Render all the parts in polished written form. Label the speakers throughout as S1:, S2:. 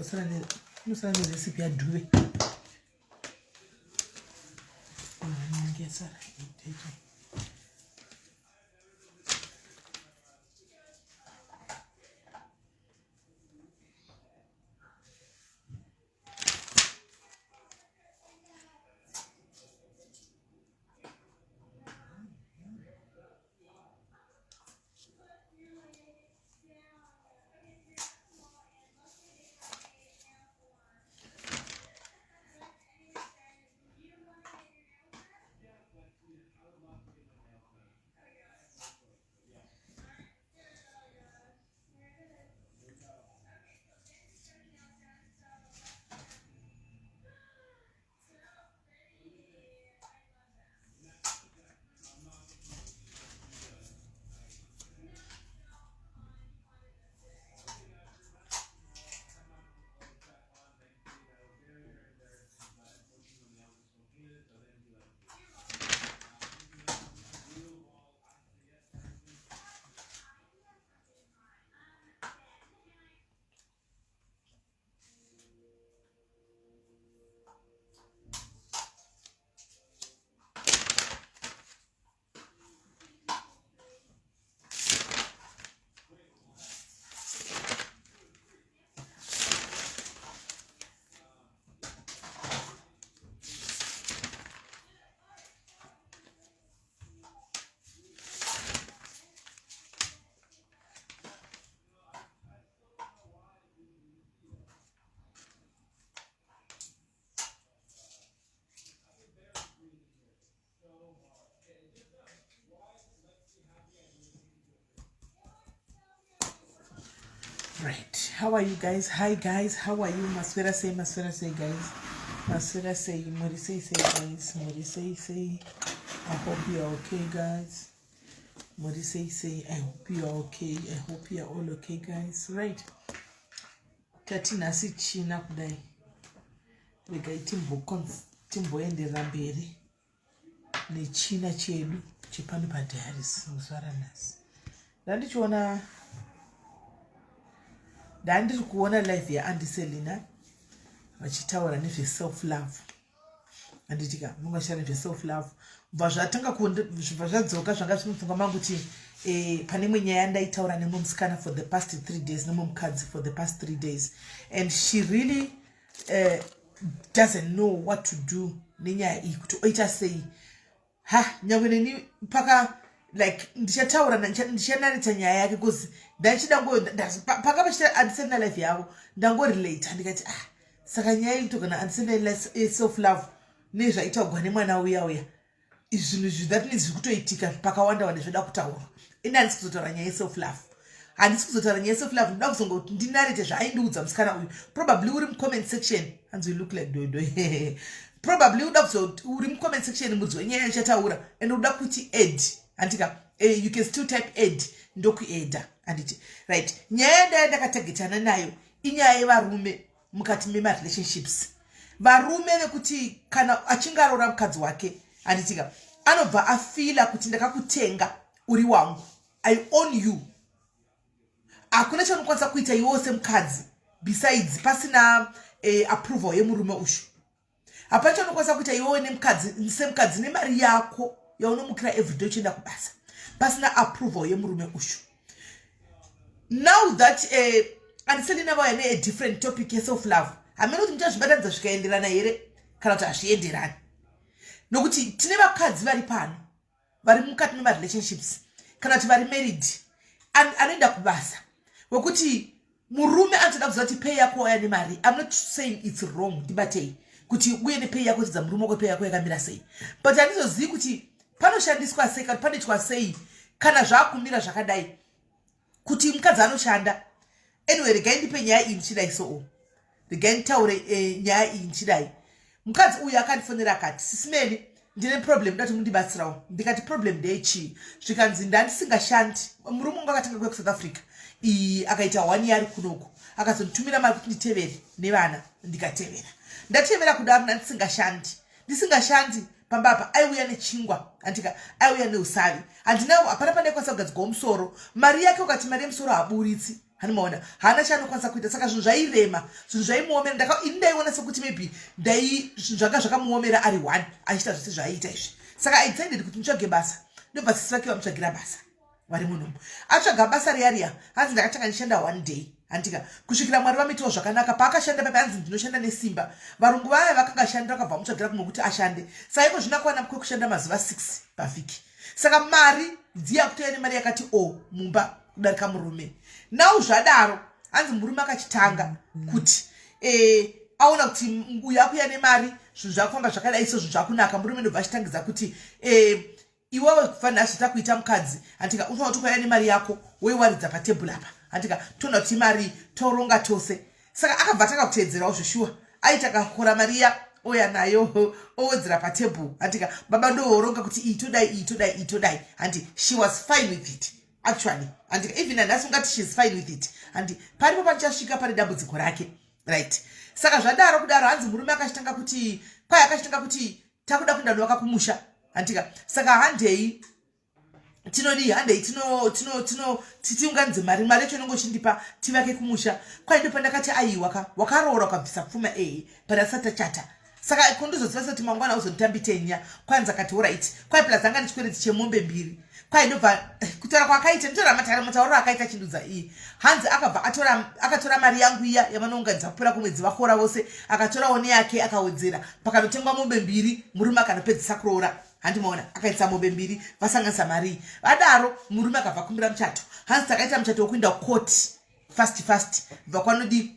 S1: Usana recipe ya duve. Ngesa. Right, how are you guys? Hi guys, how are you? Maswera say guys. Maswera say, Morisei say guys. Morisei say, I hope you're okay guys. Morisei say, I hope you're okay. I hope you're all okay guys. Right. Tatina si china kudai. Vega timbo ende ramberi. Ne china chedu. Chipanu pa diaries. Mswara nasi. Dandi chuona Dandi kuona life ya Auntie Selina vachitaura nezve self love. Anditika munga share nezve self love. Vazvatanga zvadzoka zvanga zvinofunga mangu kuti pane imwe nyaya ndaitaura nemusikana for the past 3 days nemumukadzi for the past 3 days, and she really doesn't know what to do nenyaya iyi kuti oita sei. Nyangwe neni paka like ndichataura ndichanarita nyaya yake because ndachida pakapa chita andisenda life yavo ndango relate ndikati saka nyaya itogana andisenda self love nezvaitagwa nemwana uya izvinhu that means kutoitika pakawanda wanda zvoda kutaura ina handisi kuzotaura nyaya self love. Handisi kuzotaura nyaya self love, ndoda kuzongoti ndinarite zvaindiudza musikana uyu. Probably uri comment section and you look like doido. Probably uda kuzoti uri comment section mudzi wenyaya yachataura and uda kuti add. Andika you can still type add ndoku edda anditi right. Nyaya ndakatagitana nayo inyaya yevarume mukati mema relationships. Varume nekuti kana achinga arora mukadzi wake anditika anobva afila kuti ndakakutenga uri wangu, I own you. Hakuna chaunokwanisa kuita iwe semukadzi besides pasina approval yemurume ushu. Hapana chaunokwanisa kuita iwe semukadzi nemari yako yaunomukira everyday uchienda kubasa pasina approval yemurume ushu. Now that Auntie Selina vauya ne different topic ye self love, hamene kuti muchazvibatanidza zvikaenderana here kana kuti hazvienderani. Nokuti tine vakadzi vari pano vari mukati mema relationships kana kuti vari married anoenda kubasa wekuti murume anotoda kuziva kuti pay yako wauya nemari. I'm not saying it's wrong ndibatei kuti uye nepay yako tidza murume wako pay yako yakamira sei, but handizozivi kuti panoshandiswa sei kana panoitwa sei kana zvaakumira zvakadai kuti mukadzi anoshanda. Anyway, regai ndipe nyaya iyi ndichidai so regai nditaure nyaya iyi ndichidai. Mukadzi uyu akandifonera akati sisimeni ndine problem ndati mundibatsirawo. Ndikati problem ndeyechii? Zvikanzi ndandisingashandi. Murume wangu akatanga kuuya kuSouth Africa akaita 1 year kunoku akazonditumira mari kuti nditevere nevana ndikatevera. Ndatevera kudaro ndisingashandi pambapa aiuya nechingwa andika aiuya neusavi handinawo hapana pane kwasa kugadzirwa musoro. Mari yake ukati mari yemusoro haburitsi hanimaona hana chaanokwanisa kuita saka zvinhu zvairema zvinhu zvaimuomera ndaiona sekuti maybe zvanga zvakamuomera ari 1 achiita zvese zvaiita izvi saka I decided kuti nditsvage basa ndobva sisi vake vamutsvagira basa vari munomu atsvaga basa riya hanzi ndakatanga ndishanda 1 day handika kusvikira mwari vamitawo zvakanaka paakashanda papi hanzi ndinoshanda nesimba varungu vaya vakanga shanda vakabva mutsvagira kumwe kuti ashande saiko zvinakwana kwekushanda mazuva 6 pavhiki saka mari dziya kutoya nemari yakati mumba kudarika murume nau zvadaro hanzi murume akachitanga kuti aona kuti uyu akuya nemari zvinhu zvakufamba zvakadai so zvinhu zvakunaka murume ndobva achitangidza kuti iwewe kufanira zvita kuita mukadzi handika ufanira kuti ukauya nemari yako woiwaridza patebhuri apa handika toona kuti mari toronga tose saka akabva atanga kuteedzerawo zveshuwa aita akakora mari iya oya nayo owedzera patebhuru handika baba ndohoronga kuti iyi todai handi she was fine with it actually handika even handasi ungati she is fine with it handi paripo pachasvika pane dambudziko rake right saka zvadaro kudaro hanzi murume akachitanga kuti takuda kundanoka kumusha handika saka handei tiunganidze mari yacho inongo chindipa tivake kumusha kwai ndo pandakati aiwa wakaroora ukabvisa pfuma pandasati chata saka kondozoziva kuti mangwana uzonditambitenya kwanza kati alright kwai plus anga ndichikwereti chemombe 2 kwai ndobva kutaura kwakaita nditora matauriro akaita chindudza iyi hanzi akabva akatora mari yangu iya yavanounganidza kupera kumwedzi vakora vose akatorawo neyake akawedzera pakanotengwa mombe 2 murume akanopedzisa kuroora handimaona akaisa mombe 2 vasanganisa mari vadaro murume akabva kumbira muchato hanzi takaita muchato wekuenda kukoti fast bva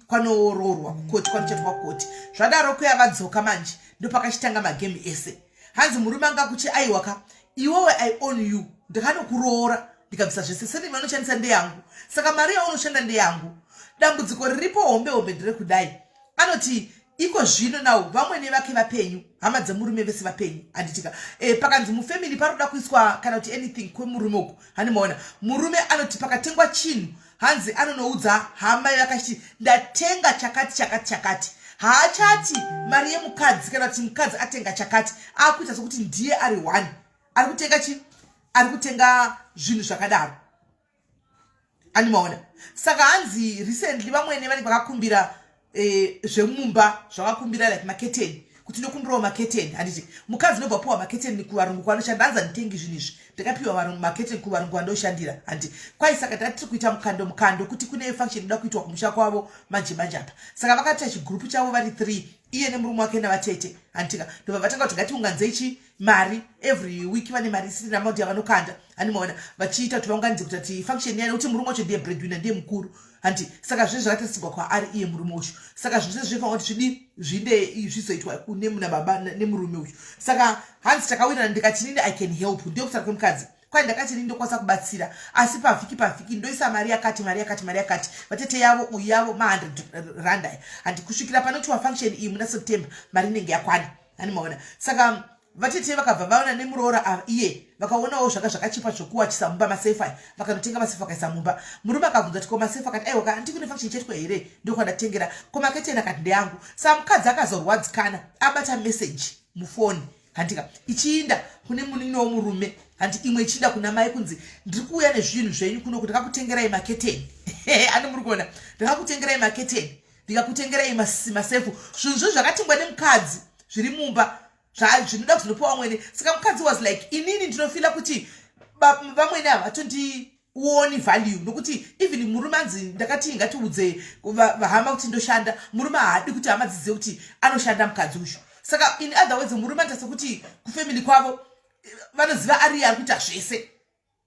S1: kwanoroorwa kukoti kwanochaitwa kukoti zvadaro kuya vadzoka manje ndopakachitanga magemi ese hanzi murume anga kuti aiwaka iwewe I own you ndakanokuroora ndikabvisa zvese sendimi anoshandisa ndeyangu saka mari yaunoshanda ndeyangu dambudziko riripo hombe ndire kudai anoti iko zvino nawo vamwene vake vapenyu hama dzemurume vese vapenyu handitika pakanzi mufamily paroda kuiswa kana kuti anything kwemurume uku handimaona murume anoti pakatengwa chinhu hanzi anonoudza hama yakachiti ndatenga chakati haachati mari yemukadzi kana kuti mukadzi atenga chakati akuita sokuti ndiye ari 1 ari kutenga ari kutenga zvinhu zvakadaro handimaona saka hanzi recently vamwene vanenge vakakumbira zvemumba zvakakumbira like maketeni kuti ndokumbirawo maketeni handiti mukadzi nobva puwa maketeni kuvarungu kwanoshanda hanzi handitengi zvinhu izvi ndakapiwa maketeni kuvarungu kwandoshandira handiti kwai saka tatiri kuita mukando kuti kune function inoda kuitwa kumusha kwavo manje apa saka vakaita chigrupu chavo vari 3 iye nemurume wake navatete handika ndobva vatanga kuti ngatiunganzeichi mari every week vane mari isiri amount yavanokanda handimaona vachiita kuti vaunganidze kuti function yayo kuti murume wacho ndiye breadwinner ndiye mukuru hanti saka zvinhu zvakatarisirwa kwaari iye murume uchu saka zvinhu zvifanira kuti zvide zvizoitwa kune muna baba nemurume uchu saka hanzi takawirana ndikati nini I can help ndiyo kusara kwemukadzi kwai ndakati nini ndokwanisa kubatsira asi pavhiki ndoisa mari yakati vatete yavo uyu yavo ma100 rand aya handi kusvikira panotiwa function iyi muna September mari inenge yakwana handimaona saka vatete vakabva vaona nemuroora iye vakaonawo zvakachipa zvokuwachisa mumba masefa vakanotenga masefa akaisa mumba murume akabvunza kuti komasefa akati aiwa ndikune function chaitwa here ndokwandatengera komaketeni akati ndeyangu saka mukadzi akazorwadzikana abata message mufoni handika ichiinda kune muniniwo murume handi imwe ichiinda kuna mai kunzi ndiri kuuya nezvinhu zvenyu kuno kuti ndakakutengerai maketeni ani muri kuona ndakakutengerai maketeni ndikakutengerai masefu zvinhu zvo zvakatengwa nemukadzi zviri mumba zvinoda kuzonopiwa mwene saka mukadzi was like inini ndinofila kuti vamwene ava vatondioni value nokuti even murume anzi ndakati ngatiudze vahama kuti ndoshanda murume haadi kuti hama dzizive kuti anoshanda mukadzi uyu saka in other words murume anotasa kuti kufamily kwavo vanoziva ari kuita zvese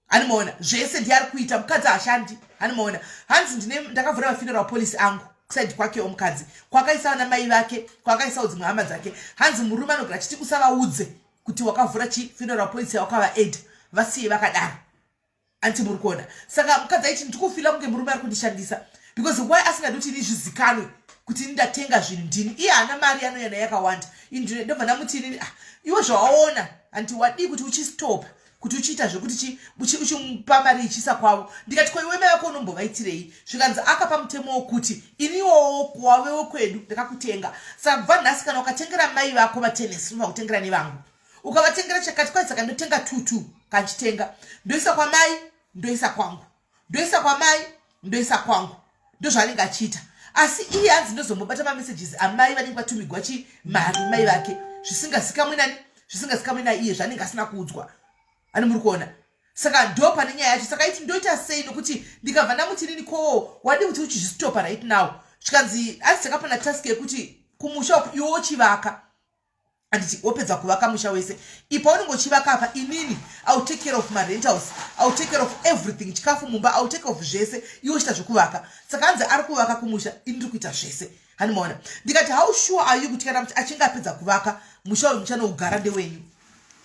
S1: hanimaona zvese ndiye ari kuita mukadzi hashandi hanimaona hanzi ndakavhura mafuneral policy angu kusaidi kwake omukadzi kwakaisawo namai vake kwakaisawo dzimwe hama dzake hanzi murume anogara chiti usavaudze kuti wakavhura funeral policy wakavaeda vasiye vakadaro anti muri kuona saka mukadzi aiti ndikufila kunge murume ari kundishandisa because why asingadi kuti ini zvizikanwe kuti ndatenga zvinhu ndini iye hana mari anoyana yakawanda ndobva ndamuti inini iwe zvawaona anti wadi kuti uchistopa kuti uchiita zvekuti uchimupa mari ichisa kwavo ndikati ko iwe mai vako unombovaitirei zvikanzi akapa mutemo wokuti iniwowo wavewo kwedu ndakakutenga saka kubva nhasi kana ukatengera mai vako matenesi unova kutengera nevangu ukavatengera chakati kwai saka ndotenga 2 kanchitenga ndoisa kwamai ndoisa kwangu ndoisa kwamai ndoisa kwangu ndozvaanenge achiita. Asi iye hanzi ndozombobata mamessages amai vanenge vatumigwa chimari mai vake zvisingazikamwe naiye zvanenge asina kuudzwa. Ani muri kuona? Saka ndo pane nyaya yacho. Saka iti ndoita sei nokuti ndikabva ndamutinini ko wadi kuti uchizvistopa right now. Zvikanzi asi takapana task yekuti kumusha uku iwo chivaka. Anditi wopedza kuvaka musha wese. Ipo unongochivaka apa inini I'll take care of my rentals. I'll take care of everything. Chikafu mumba I'll take care of zvese. Iwo chita zvokuvaka. Saka hanzi ari kuvaka kumusha ini ndiri kuita zvese. Hanimaona. Ndikati how sure are you kuti kana kuti achinge apedza kuvaka musha uyu muchanogara ndewenyu.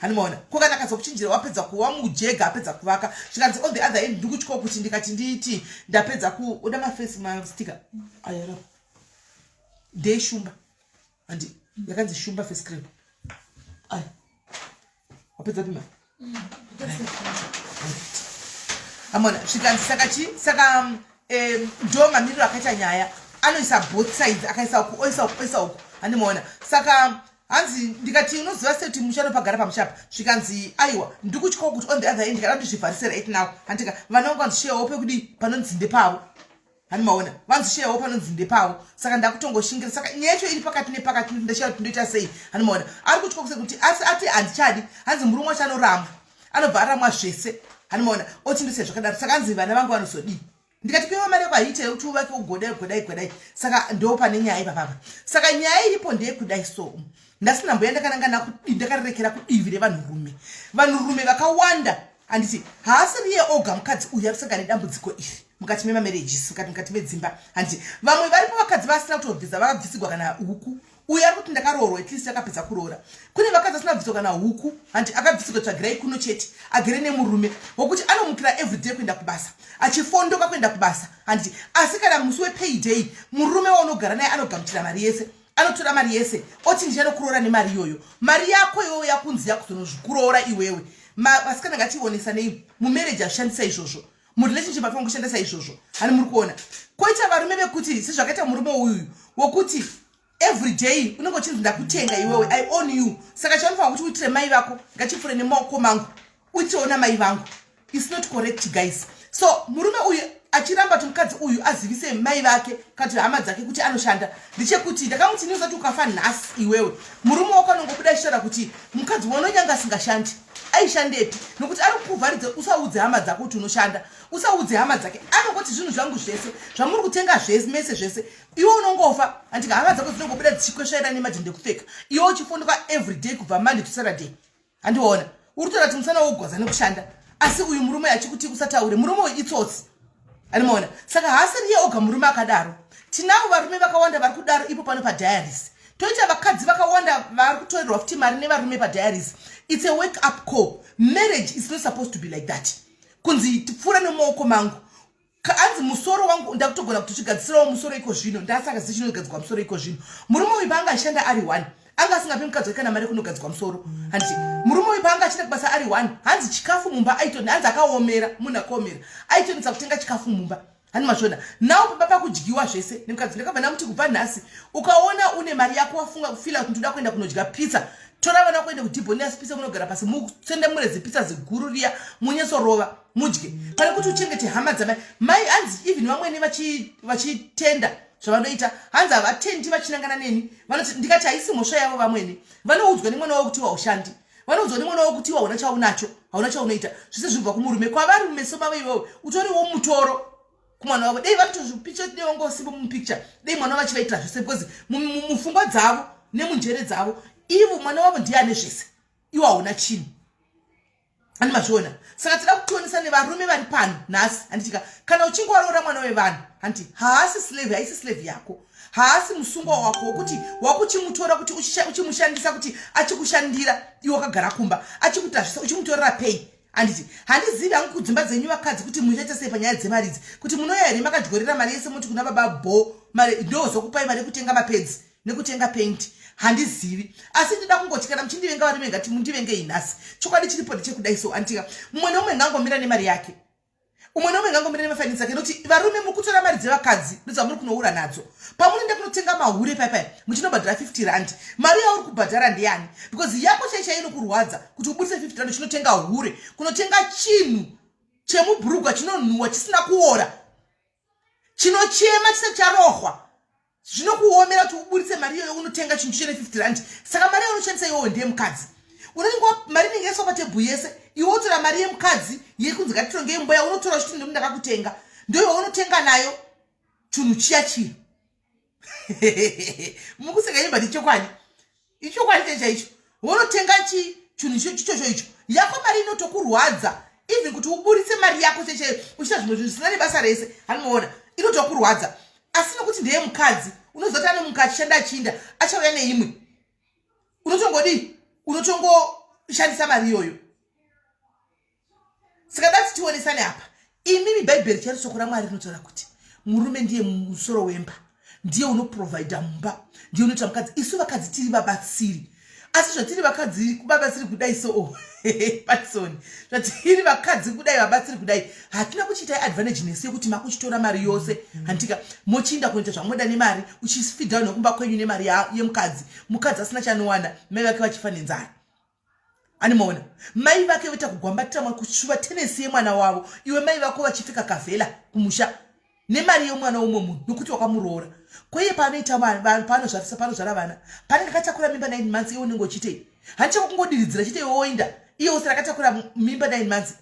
S1: Hanimaona. Kokana kazokuchinjira wapedza kuwa mujega apedza kuvaka. Zvikanzi on the other end ndikutyo kuti ndikati nditi ndapedza ku oda ma face ma sticker. Ayaro. Day shumba. Andi yakanzi shumba face cream. Ai. Wapedza pima. Amona zvikanzi saka ndo mamiriro akaita nyaya anoisa both sides akaisa oisa uku hanimaona. Saka hanzi ndikati unoziva sei kuti mushano pagara pamushapa. Zvikanzi aiwa ndikutya kuti on the other end kana ndizvivharise right now. Handika vana vangu vanzisheyawo pekuti panonzinde pavo. Hanimaona vanzisheyawo panonzinde pavo. Saka ndakutongoshingira. Saka nyaya yacho iri pakati nepakati ndashiya kuti ndoita sei. Hanimaona ari kutya kuti ati handichadi hanzi murume wacho anoramba anobva aramwa zvese. Hanimaona oti ndose zvakadaro. Saka hanzi vana vangu vanozodii. Ndikati piwa mari kwaite kuti uvake ugodai. Saka ndo pane nyaya ipapa. Saka nyaya iripo ndeyekudai so. Ndasina mboya ndakananga ndakarerekera kudivi revanhurume. Vanhurume vakawanda handiti haasi riye oga mukadzi uyu arisangane dambudziko iri mukati memamarriages mukati medzimba. Handiti vamwe varipo vakadzi vasina kutobvisa vakabvisigwa kana huku. Uyu ari kuti ndakaroorwa at least akapedza kuroora. Kune vakadzi asina kubviswa kana huku handiti akabvisigwa tsvagirai kuno chete agere nemurume wokuti anomukira everyday kuenda kubasa achifondoka kuenda kubasa. Handiti asi kana musi wepayday murume waunogara naye anogamuchira mari yese anotora mari yese oti ndichanokuroora nemari iyoyo. Mari yako iyoyo yakunzi yakuzonozvikuroora iwewe. Vasikana ngatiionesa nei mumarriage ashandisa izvozvo murelationship afanira kushandisa izvozvo. Hani muri kuona koita varume vekuti sezvakaita murume uyu wokuti everyday unenge uchinzi ndakutenga iwewe I own you. Saka chanofanira kuti uitire mai vako ngachipfure nemaoko mangu uitirewo namai vangu. It's not correct guys. So murume uyu achiramba kuti mukadzi uyu azivise mai vake kana hama dzake kuti anoshanda ndichekuti ndakamuti ndizoti ukafa nhasi iwewe murume wako anongobuda achitaura kuti mukadzi wanonyanga asingashandi aishandepi nokuti ari kukuvharidza usaudze hama dzako kuti unoshanda usaudze hama dzake anongoti zvinhu zvangu zvese zvamuri kutenga zvese mese zvese iwe unongofa andika hama dzako dzinongobuda dzichikwesvaira nemadhende ekupfeka iwe uchifondoka everyday kubva Monday to Saturday. Handiona uri kutora kuti musana wogwaza nekushanda asi uyu murume achikuti usataure murume uyu itsotsi. Hanimaona. Saka haasi riye oga murume akadaro. Tinavo varume vakawanda vari kudaro ipo pano padiaries. Toita vakadzi vakawanda vari kutorerwa futi mari nevarume padiaries. It's a wake up call. Marriage is not supposed to be like that. Kunzi tipfura nemaoko mangu. Anzi musoro wangu ndakutogona kuti chigadzisirawo musoro iko zvino ndasaka zichinogadzirwa musoro iko zvino. Murume uyu panga ashanda ari 1 anga asingapi mukadzi wake kana mari kunogadzirwa musoro. Handiti murume uyu panga achida kubasa ari 1 hanzi chikafu mumba aitoni hanzi akaomera munhu akaomera aitonisa kutenga chikafu mumba. Hani mashona nawo papa kudyiwa zvese nemukadzi ndakabva namuti kubva nhasi ukaona une mari yako wafunga kufila kuti ndoda kuenda kunodya pizza tora vana kuenda kudibhonias pizza munogara pasi mutsende murezi pizza ziguru riya munyesorova mudye pane kuti uchengete hama dzamai mai hanzi even vamweni vachitenda zvavanoita hanzi havatendi vachinangana neni vanoti ndikati haisi mhosva yavo vamweni vanoudzwa nemwana wavo kuti waushandi vanoudzwa nemwana wavo kuti hauna chaunacho hauna chaunoita zvese zvibva kumurume kwavari mumeso mavo ivovo utoriwo mutoro kumwana wavo dei vatozvipicha dei vangosipo mupicture dei mwana wavo vachivaitira zvese because mupfungwa dzavo nemunjere dzavo ivo mwana wavo ndiye ane zvese iwo hauna chinhu. Hani mazviona. Saka tida kutionesa nevarume vari pano nhasi handitika kana uchinge waroora mwana wevanhu handiti haasi slave haisi slave yako haasi musungwa wako wokuti wakuchimutora kuti uchimushandisa kuti achikushandira iwe wakagara kumba achikuita zvese uchimutorera pay. Handiti handizivi hangu kudzimba dzenyu vakadzi kuti muchaita sei panyaya dzemari idzi kuti munoya here makadyorera mari yese muti kuna baba bho mari ndozokupai mari yekutenga mapedzi nekutenga paint. Handizivi asi ndida kungoti kana muchindivenga varume ngati mundivengei nhasi chokwadi chiripo ndechekudai so antika mumwe nomwe ngangomira nemari yake umwe nomwe ngangomira nemafinance yake nokuti varume muri kutora mari dzevakadzi ndozvamuri kunoura nadzo pamunoenda kunotenga mahure paipai muchinobhadhara 50 rand mari yauri kubhadhara ndeyani because yako chaichai inokurwadza kuti ubudise 50 rand chinotenga hure kunotenga chinhu chemubhurugwa chinonhuhwa chisina kuora chinochema chisati charohwa zvinokuomera kuti uburitse mari iyoyo unotenga chinhu chine 50 rand. Saka mari unoshandisa iwowo ndiye mukadzi. Unoningwa mari inenge yaiswa patebhu yese, iwe utora mari yemukadzi yekunzi ngatitonge imba yaunotora kuti ndimi ndakakutenga, ndoyo unotenga nayo chinhu chiya chiya. Mukuseka imba ndichokwadi. Ichokwadi chaicho. Unotenga chinhu chichocho icho. Yako mari inotokurwadza. Even kuti uburitse mari yako cheche uchita zvimwe zvisina nebasa rese, anoona inotokurwadza. Asi nokuti ndiye mukadzi, unozoti ane munhu achishanda achinda, achauya neimwe. Unotongodi? Unotongoshandisa mari iyoyo. Saka dati tionesane apa. Imimi Bhaibheri chari shoko raMwari rinotaura kuti murume ndiye musoro wemba, ndiye unoprovide mumba, ndiye unoita mukadzi. Isu vakadzi tiri vabatsiri. Asi zvatiri vakadzi kubabatsiri kudai so Patson. Zvatiri vakadzi kudai vabatsiri kudai. Hatina kuchita advantage nesi yekuti makuchitora mari yose. Hantika mochinda kuita zvamoda nemari, uchifeed down nokumba kwenyu nemari yemukadzi. Mukadzi asina chanowana, mai vake vachifa nenzara. Animona. Mai vake vita kugwambatira mwa kushuva tenesi yemwana wavo. Iwe mai vako vachifika kavhela kumusha. Nemari yomwana womwe nokuti wakamuroora. Kweye panoita vanhu panozvarisa panozvara vana. Panenge akatakura mimba 9 months iwe unenge uchitei. Handicha kungodidzira chite woinda. Iyo usira akatakura mimba 9 months.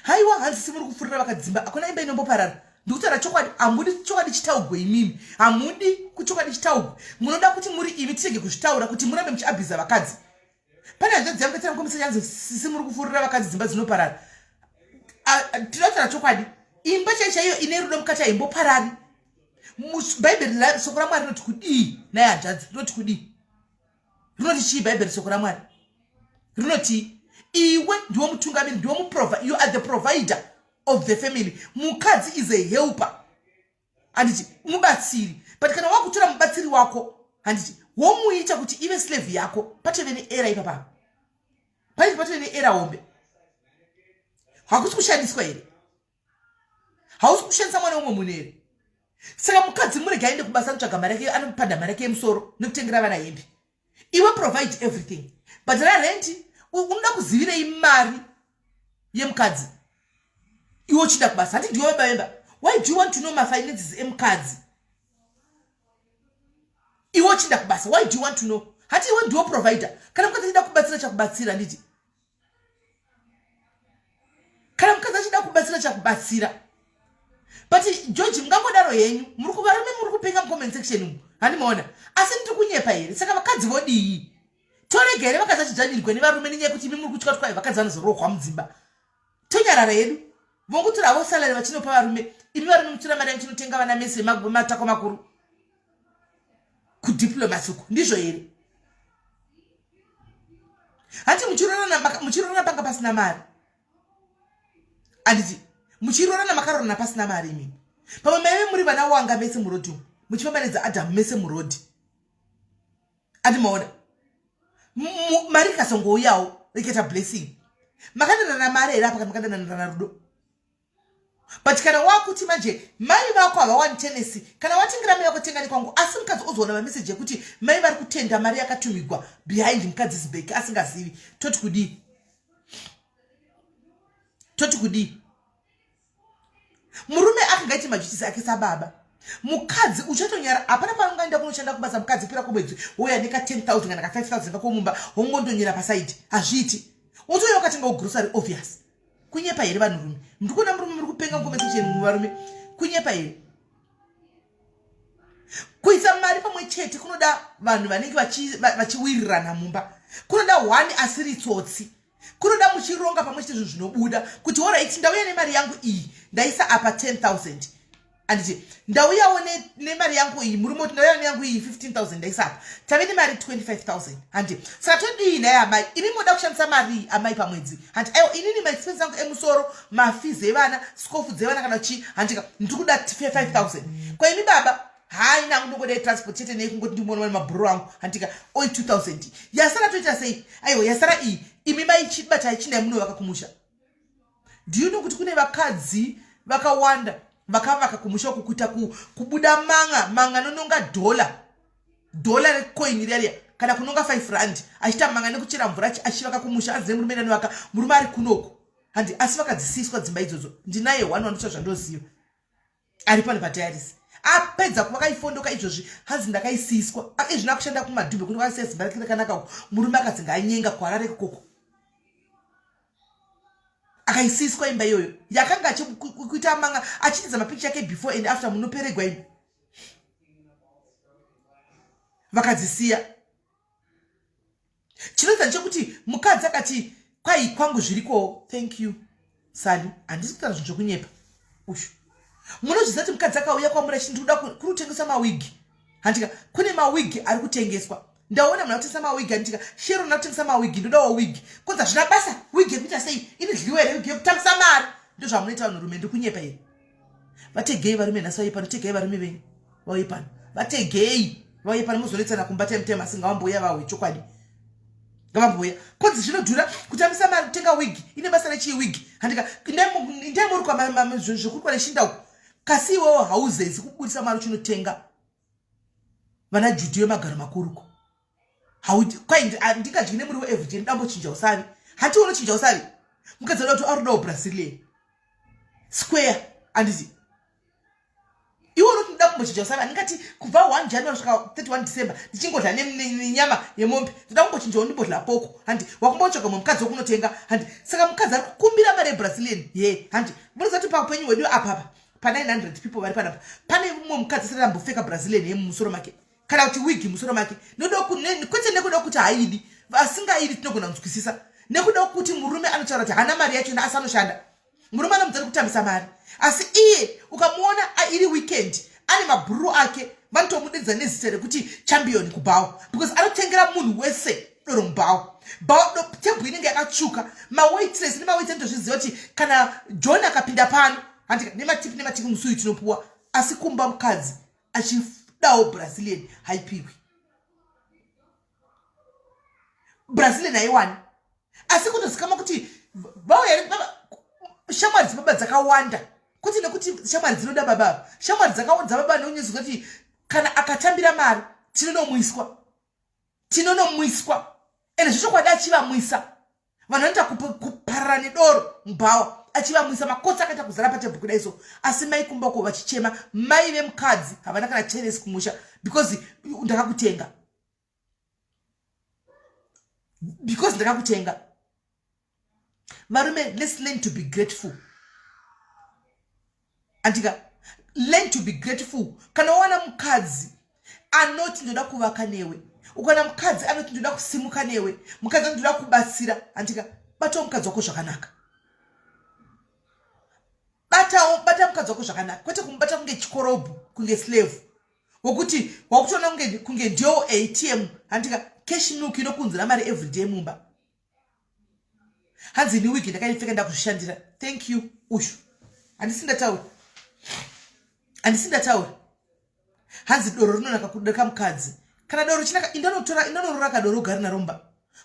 S1: Haiwa hanzi simuri kufurira vakadzimba. Akuna imba inomboparara. Ndikutaura chokwadi, amudi chokwadi chitaugwe imimi. Amudi kuchokwadi chitaugwe. Munoda kuti muri imi tirege kuzvitaura kuti murambe muchiabhiza vakadzi. Pane hanzvadzi yangu katsira mukomisa yanzi simuri kufurira vakadzi dzimba dzinoparara. Tinotaura chokwadi. Imba chaiyo ine rudo mukati haimboparari. Bhaibheri shoko raMwari rinoti kudii naye hanzvadzi rinoti kudii. Rinoti chii Bhaibheri shoko raMwari? Rinoti iwe ndiwo mutungamiri, ndiwo you are the provider of the family. Mukadzi is a helper. Handiti mubatsiri. But kana wakutora mubatsiri wako, handiti womuita kuti ive slave yako, patove neera ipapa. Patove neera hombe. Hakusi kushandiswa here. Hausi kushandisa mwana umwe munhu here. Saka mukadzi murege aende kubasa kutsvaga mari yake, anopada mari yake yemusoro nekutengera vana hembe. Iwe provide everything. But rarenti unoda kuzivirei mari yemukadzi. Iwe uchida kubasa. Hati ndiwe bemba. Why do you want to know my finances emukadzi? Iwe uchida kubasa. Why do you want to know? Hati iwe ndiwe provider. Kana mukadzi achida kubatsira chakubatsira nditi. Kana mukadzi achida kubatsira chakubatsira. But George mngangodaro yenyu muri kupenga mu comment section umu. Handimaona. Asi ndiri kunyepa here. Saka vakadzi vodii. Toregere vakadzi achidzvanyirirwa nevarume nenyaya yekuti imi muri kutya kuti vakadzi vanozorohwa mudzimba. Tonyarara yedu. Vongutora avo salary vachinopa varume. Imi varume mutora mari muchinotenga vana mese matako makuru. Kudiplomasi uku ndizvo here. Hati muchirorana panga pasina mari. Anditi muchirorana makarorana pasina mari imi. Pamwe maive muri vana wanga mese murodi. Muchifambanidza Adam mese murodi. Andimaona. Mari kasongouyawo reketa blessing. Makandanana mari here apa makandanana rudo. But kana wakuti manje mai vako havawani tenesi, kana watingira mai vako tengani kwangu, asi mukadzi ozoona mameseji ekuti mai vari kutenda mari yakatumigwa behind mukadzisi bheki asingazivi. Toti kudii? Toti kudii? Murume akangaiti majutisi ake sababa. Mukadzi uchatonyara hapana panongaenda kunoshanda kubasa mukadzi pera kumwedzi woya neka 10,000 kana ka 5,000 kakomumba wongondonyera pasaidi. Hazviti. Utoyo wakatenga grocery obvious. Kunyepa here vanhurume. Ndikuona murume muri kupenga mukomesecheni muvarume. Kunyepa here. Kuisa mari pamwe chete kunoda vanhu vanenge vachiwirirana mumba. Kunoda one asiri tsotsi. Kunoda muchironga pamwe chete zvinhu zvinobuda kuti alright ndauya nemari yangu iyi ndaisa apa 10,000. Anditi ndauyawo nemari yangu iyi murume kuti ndauya neyangu iyi 15,000 ndaisa apa. Tave nemari 25,000. Andi saka todii naye amai ini moda kushandisa mari amai pamwedzi. Andi ayo inini maexpense angu emusoro, mafees evana, skofu dzevana kana chi handika ndikuda 5,000. Kwa imi baba hai nangu ndongoda transport chete nekungoti ndimona mabhuru angu handika oi 2,000. Yasara toita sei? Ayo yasara iyi imi mai chibata ichinda muno vakakumusha. Do you know kuti kune vakadzi vakawanda vakavaka kumusha kukuita kubuda manga nononga dola recoin riya kana kunonga 5 rand achita manga nekuchera mvura achivaka kumusha azire murume nani waka murume ari kunoko. handi asi vakadzisiswa dzimba idzodzo. Ndinaye one wanoita zvandoziva ari pano padiaris apedza kuvakaifondoka izvozvi hanzi ndakaisiswa izvina kushanda kumadhubhe kuti kwasiya zimba rake rakanaka murume akadzinga anyenga kwarare koko akaisiswa imba iyoyo yakanga achikuita manga achitidza mapicha yake before and after munoperegwa imi vakadzisiya. Chinoita ndechekuti mukadzi akati kwai kwangu zviriko thank you Sally handisi kuita zvinhu zvokunyepa ushu munozviziva kuti mukadzi akauya kwamuri achiti ndikuda kurutengesa mawigi handika kune mawigi ari kutengeswa ndaona muna kutengesa mawigi handika shero na kutengesa mawigi ndodawo wigi kwanza zvina basa wigi yekuita sei inodyiwa here wigi yekutambisa mari ndozvamunoita vanhurume ndikunyepa here vategei varume nhasi vauye pano tegei varume venyu vauye pano vategei vauye pano muzoretsana kumbata mutema asi ngavamboya vahwe chokwadi ngavamboya kodzi zvinodhura kutambisa mari kutenga wigi ine basa rechii wigi handika ndemuri zvokurikwa neshindauko kasi iwewo hauzezi kubudisa mari uchinotenga vana judhi yemagaro makuruko kwai ndingadyi nemuri weevhj ndambochinja usavi hati unochinja usavi mukadzi wada kuti arudawo brazilian square handiti iwe unoti nda kumbochinja usavi handingati kubva 1 January kusvika 31 December ndichingodla nenyama yemombe ndoda kumbochinjawo ndibhodhla poko handi wakumbotsvaga mukadzi wokunotenga handi saka mukadzi ari kukumbira mari yebrazilian ye handi munoziva kuti paupenyu hwedu apapa pa 900 people vari panapa pane mumwe mukadzi asati ambopfeka brazilian yemumusoro make kana kuti wigi musoro make kwete nekuda kuti haidi asingaidi tinogona kunzwisisa nekuda kuti murume anotaura kuti hana mari yacho asi anoshanda murume anomudzari kutambisa mari asi iye ukamuona iri weekend ane mabhuru ake vanotomudedza nezita rekuti champion kubhawo because anotengera munhu wese doro mubhawo tebhu inenge yakatsvuka mawaitress nemawaitress ndozviziva kuti kana John akapinda pano handika nematipi musuyu tinopuwa asi kumba mukadzi achidawo brazilian haipiwi brazilian haiwani asi kutozikama kuti shamwari dzibaba dzakawanda kuti nekuti shamwari dzinoda baba shamwari dzababa neunyeziwa kuti kana akatambira mari tinonomwiswa ende zvichokwadi achivamwisa vanhu vanoita kuparara nedoro mubhawa achivamwisa makotsi akaita kuzara patebhu kuda iso asi mai kumbako vachichema mai vemukadzi havana kana chenesi kumusha because ndakakutenga varume let's learn to be grateful andika learn to be grateful kana wana mukadzi anoti ndoda kuvaka newe ukana mukadzi anoti ndoda kusimuka newe mukadzi anoti ndoda kubatsira andika batawo mukadzi wako zvakanaka bata mukadzi wako zvakanaka kwete kumubata kunge chikorobu kunge slave wokuti wakutoona kunge ndio ATM handika cash milk inokunzira mari everyday mumba hanzi ni wiki ndakaipfeka ndakuzvishandira thank you ushu handisindataura hanzi doro rinonaka kudeka mukadzi kana doro chinaka indanorora kadoro ugari naromba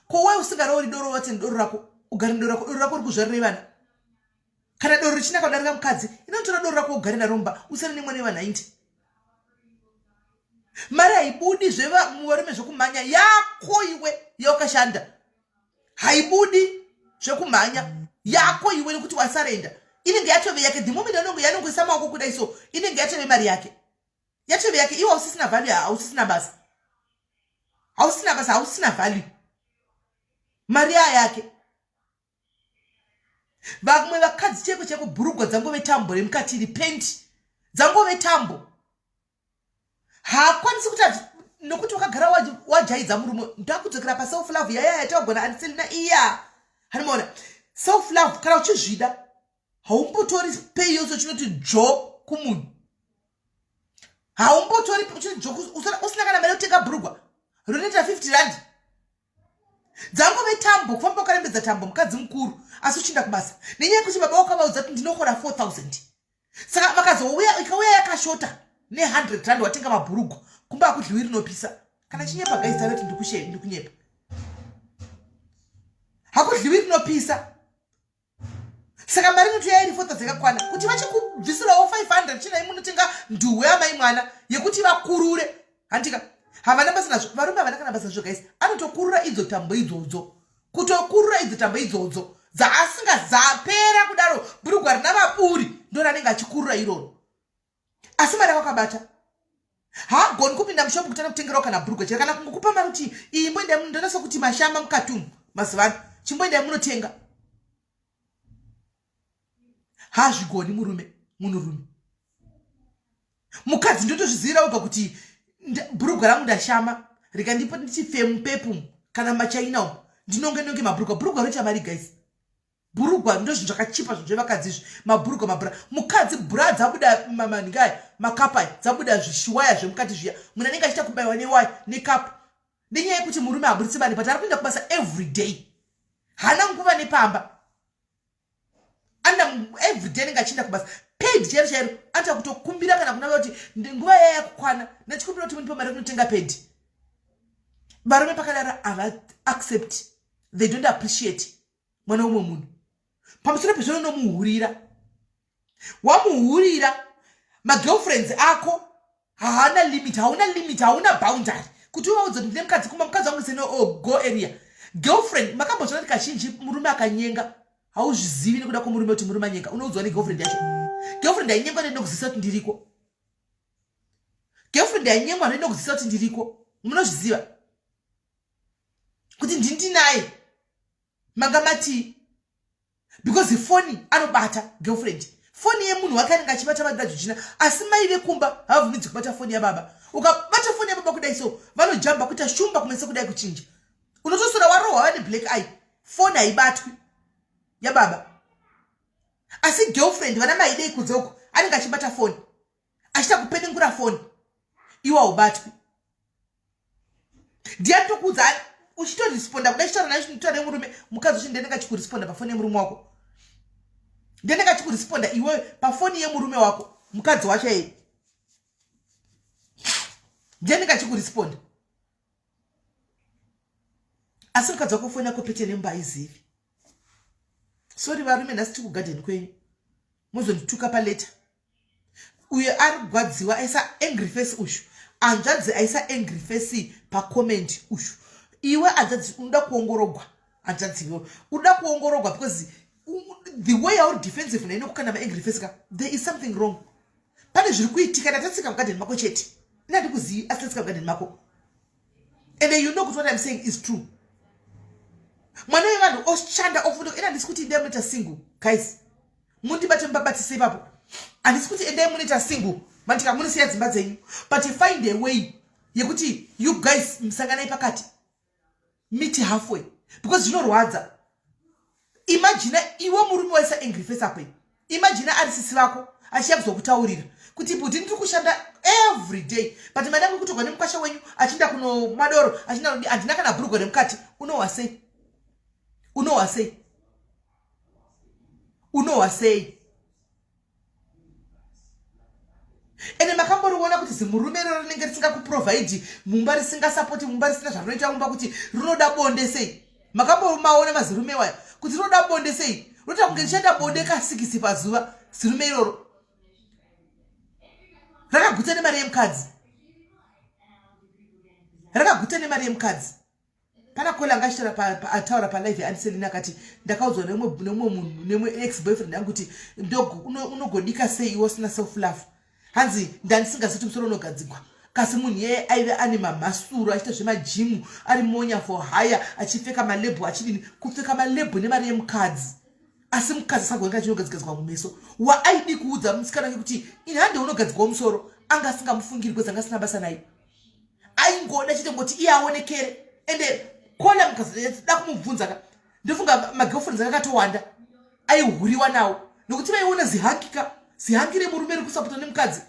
S1: ko wewe usingaroori doro wati doro rako ugari doro rako uri kuzvarire vana kana doro richinaka kudarika mukadzi inotora doro rako ugari naromba usane nemwana wa90 mari haibudi zvevarume zvokumhanya yako iwe yaukashanda haibudi zvekumhanya yako iwe nekuti wasarenda inenge yatove yake the moment yanongoisa maoko kuda iso inenge yatove mari yake yatove yake iwe hausisina value hausisina basa hausisina value mari yake vamwe vakadzi cheko bhurugwa dzangove tambo remukati ripenti dzangove tambo haakwanisi kuti nokuti wakagara wajaidza murume ndakudzokera pa self love yaya yatagona andiselina iya hanimaona self love kana uchizvida haumbotori pei yose chinoti jo kumunhu haumbotori usina kana mari yotenga bhurugwa ronoita 50 rand dzangove tambo kufamba ukarembedza tambo mukadzi mukuru asi uchinda kubasa nenyaya yekuti baba wakavaudza kuti ndinokora 4000 saka vakazouya ikauya yakashota ne100 rand watenga mabhurugwa kumba akudliwi rinopisa kana chinyepa gaisa rati ndikunyepa hakudliwi rinopisa saka mari inoto yairi 4000 yakakwana kuti vachikubvisirawo 500 china munotenga nduwe yamai mwana yekuti vakurure handika havana basa nazvo varume havana kana basa nazvo gaisa anotokurura idzo tambo idzodzo kutokurura idzo tambo idzodzo dzaasinga zapera kudaro bhurugwa rina maburi ndo ranenge achikurura iroro. Asi mari wakabata haagoni kupinda mushopu kutana kutengerawo kana bhurugwa chero kana kungokupa mari kuti iyi imboendai mundonaso kuti mashamba mukatumu mazivano chimboendai munotenga. Hazvigoni munhurume. Mukadzi ndotozvizira oga kuti bhurugwa rangu ndashama rikandipa ndichifemu pepu kana machaina umu ndinonge mabhurugwa. Bhurugwa rochamari guys. Bhurugwa ndo zvinhu zvakachipa zvinhu zvevakadzizvi mabhurugwa mabhura. Mukadzi bhura dzabuda mamangai makapai dzabuda zvishiwaya zvemukati zviya munhu anenge achiita kubayiwa newaya nekapu nenyaya yekuti murume haburitsi bani but ari kuenda kubasa every day. Hana nguva nepamba. Anda every day anenge achienda kubasa. Paid chero chero anta kutokumbira kana kunava kuti nguva yaya yakukwana ndachikumbira kuti munipe mari kunotenga paid. Varume pakadaro ava accept, they don't appreciate mwana umwe munhu. Pamusoro pezvino nomuhurira. Wamuhurira magirlfriends ako hauna limit, hauna boundary. Kuti uvaudza kuti ndine mukadzi kuma mukadzi wangu seno go area. Girlfriend makambozvona kuti kazhinji murume akanyenga hauzvizivi nekuda kwomurume kuti murume anyenga unoudzwa negirlfriend yacho. Girlfriend ainyengwa ndoenda kuzivisa kuti ndiriko. Girlfriend ainyengwa ndoenda kuzivisa kuti ndiriko. Munozviziva kuti ndinaye magamati because phone anobata girlfriend. Phone yemunhu wakanenge achibata madhadhu china asi mai vekumba havabvumidzi kubata phone yababa. Ukabata phone yababa kudai so vanojamba kuita shumba kumese kudai kuchinja. Unotosora warohwa vane black eye. Phone haibatwi yababa. Asi girlfriend vana mai dei kudzoko anenge achibata phone achita kupenengura phone iwe haubatwi. Ndiatokudza uchitoresponda kudai chitaura naye chinotaura nemurume mukadzi uchi ndenenge achikuresponda pafoni yemurume wako. Ndenenge achikuresponda iwe pafoni yemurume wako mukadzi wacho yeye. Ndenenge achikuresponda. Asi mukadzi wako foni yako pete nemubaizivi. Sorry varume nhasi tikugarden kwenyu. Muzondituka paleta. Uye ari kugwadziwa aisa angry face ushu. Anzvadzi aisa angry face pacomment ushu. Iwe anzvadzi unoda kuongorogwa. Anzvadzi iwe unoda kuongorogwa because the way our defensive naino kukana angry face ka there is something wrong. Pane zviri kuitika ndatatsika mugarden mako chete. Ndati kuzivi asitatsika mugarden mako. And then you know what I'm saying is true. Mwana wevanhu oshanda ofundo ina ndisi kuti endai munoita single guys. Mundibate mubabatise ipapo. Handisi kuti endai munoita single mandika munosiya dzimba dzenyu but find a way yekuti you guys musanganai pakati. Meet halfway because zvinorwadza. Imagine iwe murume waisa angry face apa. Imagine ari sisi vako achiya kuzokutaurira kuti buti ndiri kushanda every day but madam kutogwa nemukasha wenyu achinda kuno madoro achinda andina kana bhurugwa remukati unowasei. Ene makamboriona kuti zimurume rero rinenge risingakuprovide mumba risingasapoti mumba risina zvaroita mumba kuti rinoda bonde sei. Makambomaona mazirume waya kuti rinoda bonde sei. Rota kunge richada bonde ka6 pazuva zirume iroro. Rakagutsa nemari yemukadzi. Pana kola ngashitara ataura pa live Anselina akati ndakaudzwa nemwe ex boyfriend yangu kuti unogodika sei iwe usina self love. Hanzi ndandisingaziti musoro unogadzigwa. Kasi munhu yeye aive ane mamasuro achita zvemajimu ari monya for hire achipfeka malebhu achidini kupfeka malebhu nemari yemukadzi. Asi mukadzi sagonga chinogadzigadzwa kumeso. Waaidi kuudza musikana kuti inhande unogadzigwa musoro anga asingamufungiri kweza anga asina basa naye. Aingoda chitongoti iye aonekere ende kola mukadzi da kumubvunza ka ndofunga magirlfriends akatowanda aihuriwa nawo nokuti vaiona zihangire murume ri kusapota nemukadzi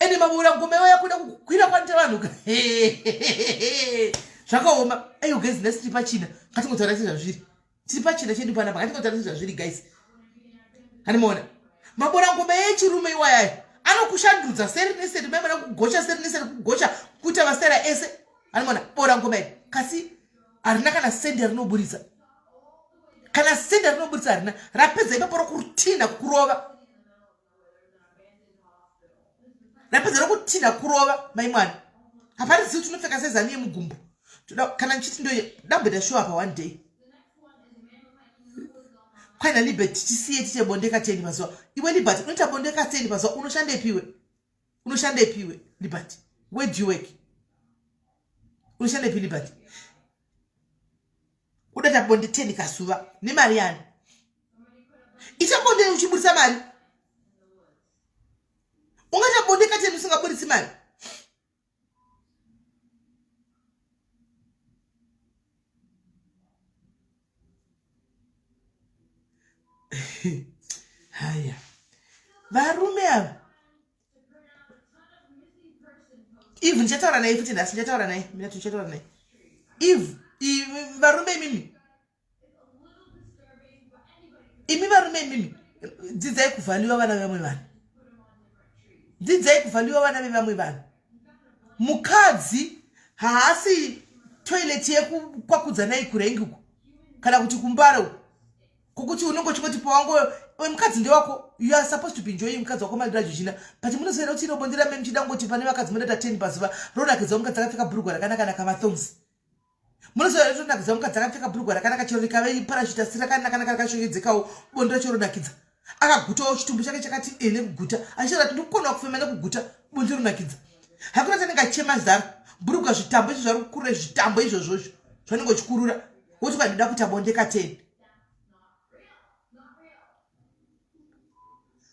S1: ende mabura ngoma yawo yakuda kukwira kwanta vanhu zvakaoma ayo guys nasi tiri pachina ngatingotaura sezvazviri tiri pachina chedu panapa ngatingotaura sezvazviri guys. Hanimona mabura ngoma yechirume iwaya anokushandudza seri neseri maimana kugosha seri neseri kugosha kuita masera ese. Hanimona bora ngoma yedu kasi arina kana sendi rinoburitsa. Kana sendi rinoburitsa arina rapedza ipapo rokurutinda kurova. Rapedza rokutinda kurova maimwana. Hapana zitu tunopfeka sezani yemugumbo. Kana nchiti ndo dambe da show up one day. kwaina Liberty tisiye tichebondeka 10 pazuva. Iwe Liberty unoita bondeka 10 pazuva unoshandepiwe? Unoshandepiwe Liberty? Where do you work? Unoshandepi Liberty? Udata bonde 10 kasuva ni mari yani? Ichabonde uchibudisa mari? Ungata bondeka 10 usingabudisi mari? Haya. Varume ava. Eve nchataura naye futi ndasi nchataura naye. Mina tuchataura naye. Eve, varume mimi. Imi varume mimi. Dzidzai kuvaliwa vana vamwe vanhu. Dzidzai kuvaliwa vana vamwe vanhu. Mukadzi haasi toilet yekwakudza naye kurengi uko. Kana kuti kumbara uko. Kukuti unongo chikoti pawango mukadzi ndewako, you are supposed to be enjoying mukadzi wako madira jina, but munozoenda kuti inobondera meme chidangoti pane vakadzi munoda 10 pazuva ronakidza mukadzi akapfeka bhurugwa rakanaka nakama thongs. Munozoenda kuti ronakidza mukadzi akapfeka bhurugwa rakanaka chero rikave parachute asi rakanaka rakashongedzekawo bondera choronakidza. Akagutawo chitumbu chake chakati ene kuguta. Achira ndikukona kufema nekuguta bondera ronakidza. Hakuna tanenga chema zara. Bhurugwa zvitambo izvo zviri kukurira zvitambo izvozvo. Zvanenge chikurura. Woti kwandida kuita bondeka 10.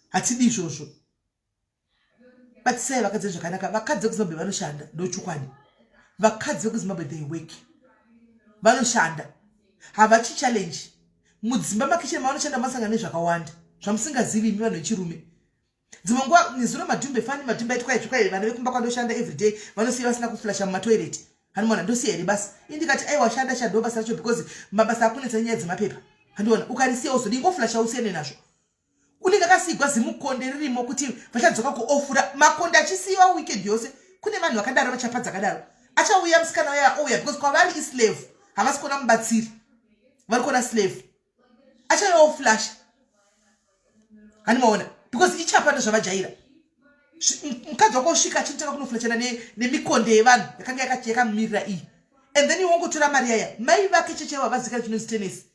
S1: Hatidi izvozvo. Batisai vakadzi zvakanaka. Vakadzi vekuzimbabwe vanoshanda ndochokwadi. Vakadzi vekuzimbabwe they work. Vanoshanda. Havachi challenge. Mudzimba makicheni mavanoshanda masangana nezvakawanda. Zvamusingazivi imi vanhu vechirume. Dzimwe nguva nezuro madhumbe fani madhumbe aitwa izvokwa vana vekumba kwanoshanda every day vanosiya vasina kuflasha mumatoilet. Handiona ndosiya here basi. Indikati aiwa shanda shando basa racho because mabasa akunetsa nyaya dzemapepa. Handiona ukarisiya uzodi ingoflasha usiyane nazvo. Unenge akasigwa zimukonde ririmo kuti vachadzoka kuofura makonde achisiwa weekend yose. Kune vanhu vakadaro vachapadza kadaro. Achauya musikana waya ouya because kwavari islave. Havasi kuona mubatsiri. Vari kuona slave. Achauya flash. Hanimaona because ichapanda zvavajaira. Mukadzi wako usvika achitanga kunoflashana nemikonde yevanhu yakanga yakamirira iyi. And then iwongotora mari yaya. Mai vake chechewa vazikana chinozi tennis.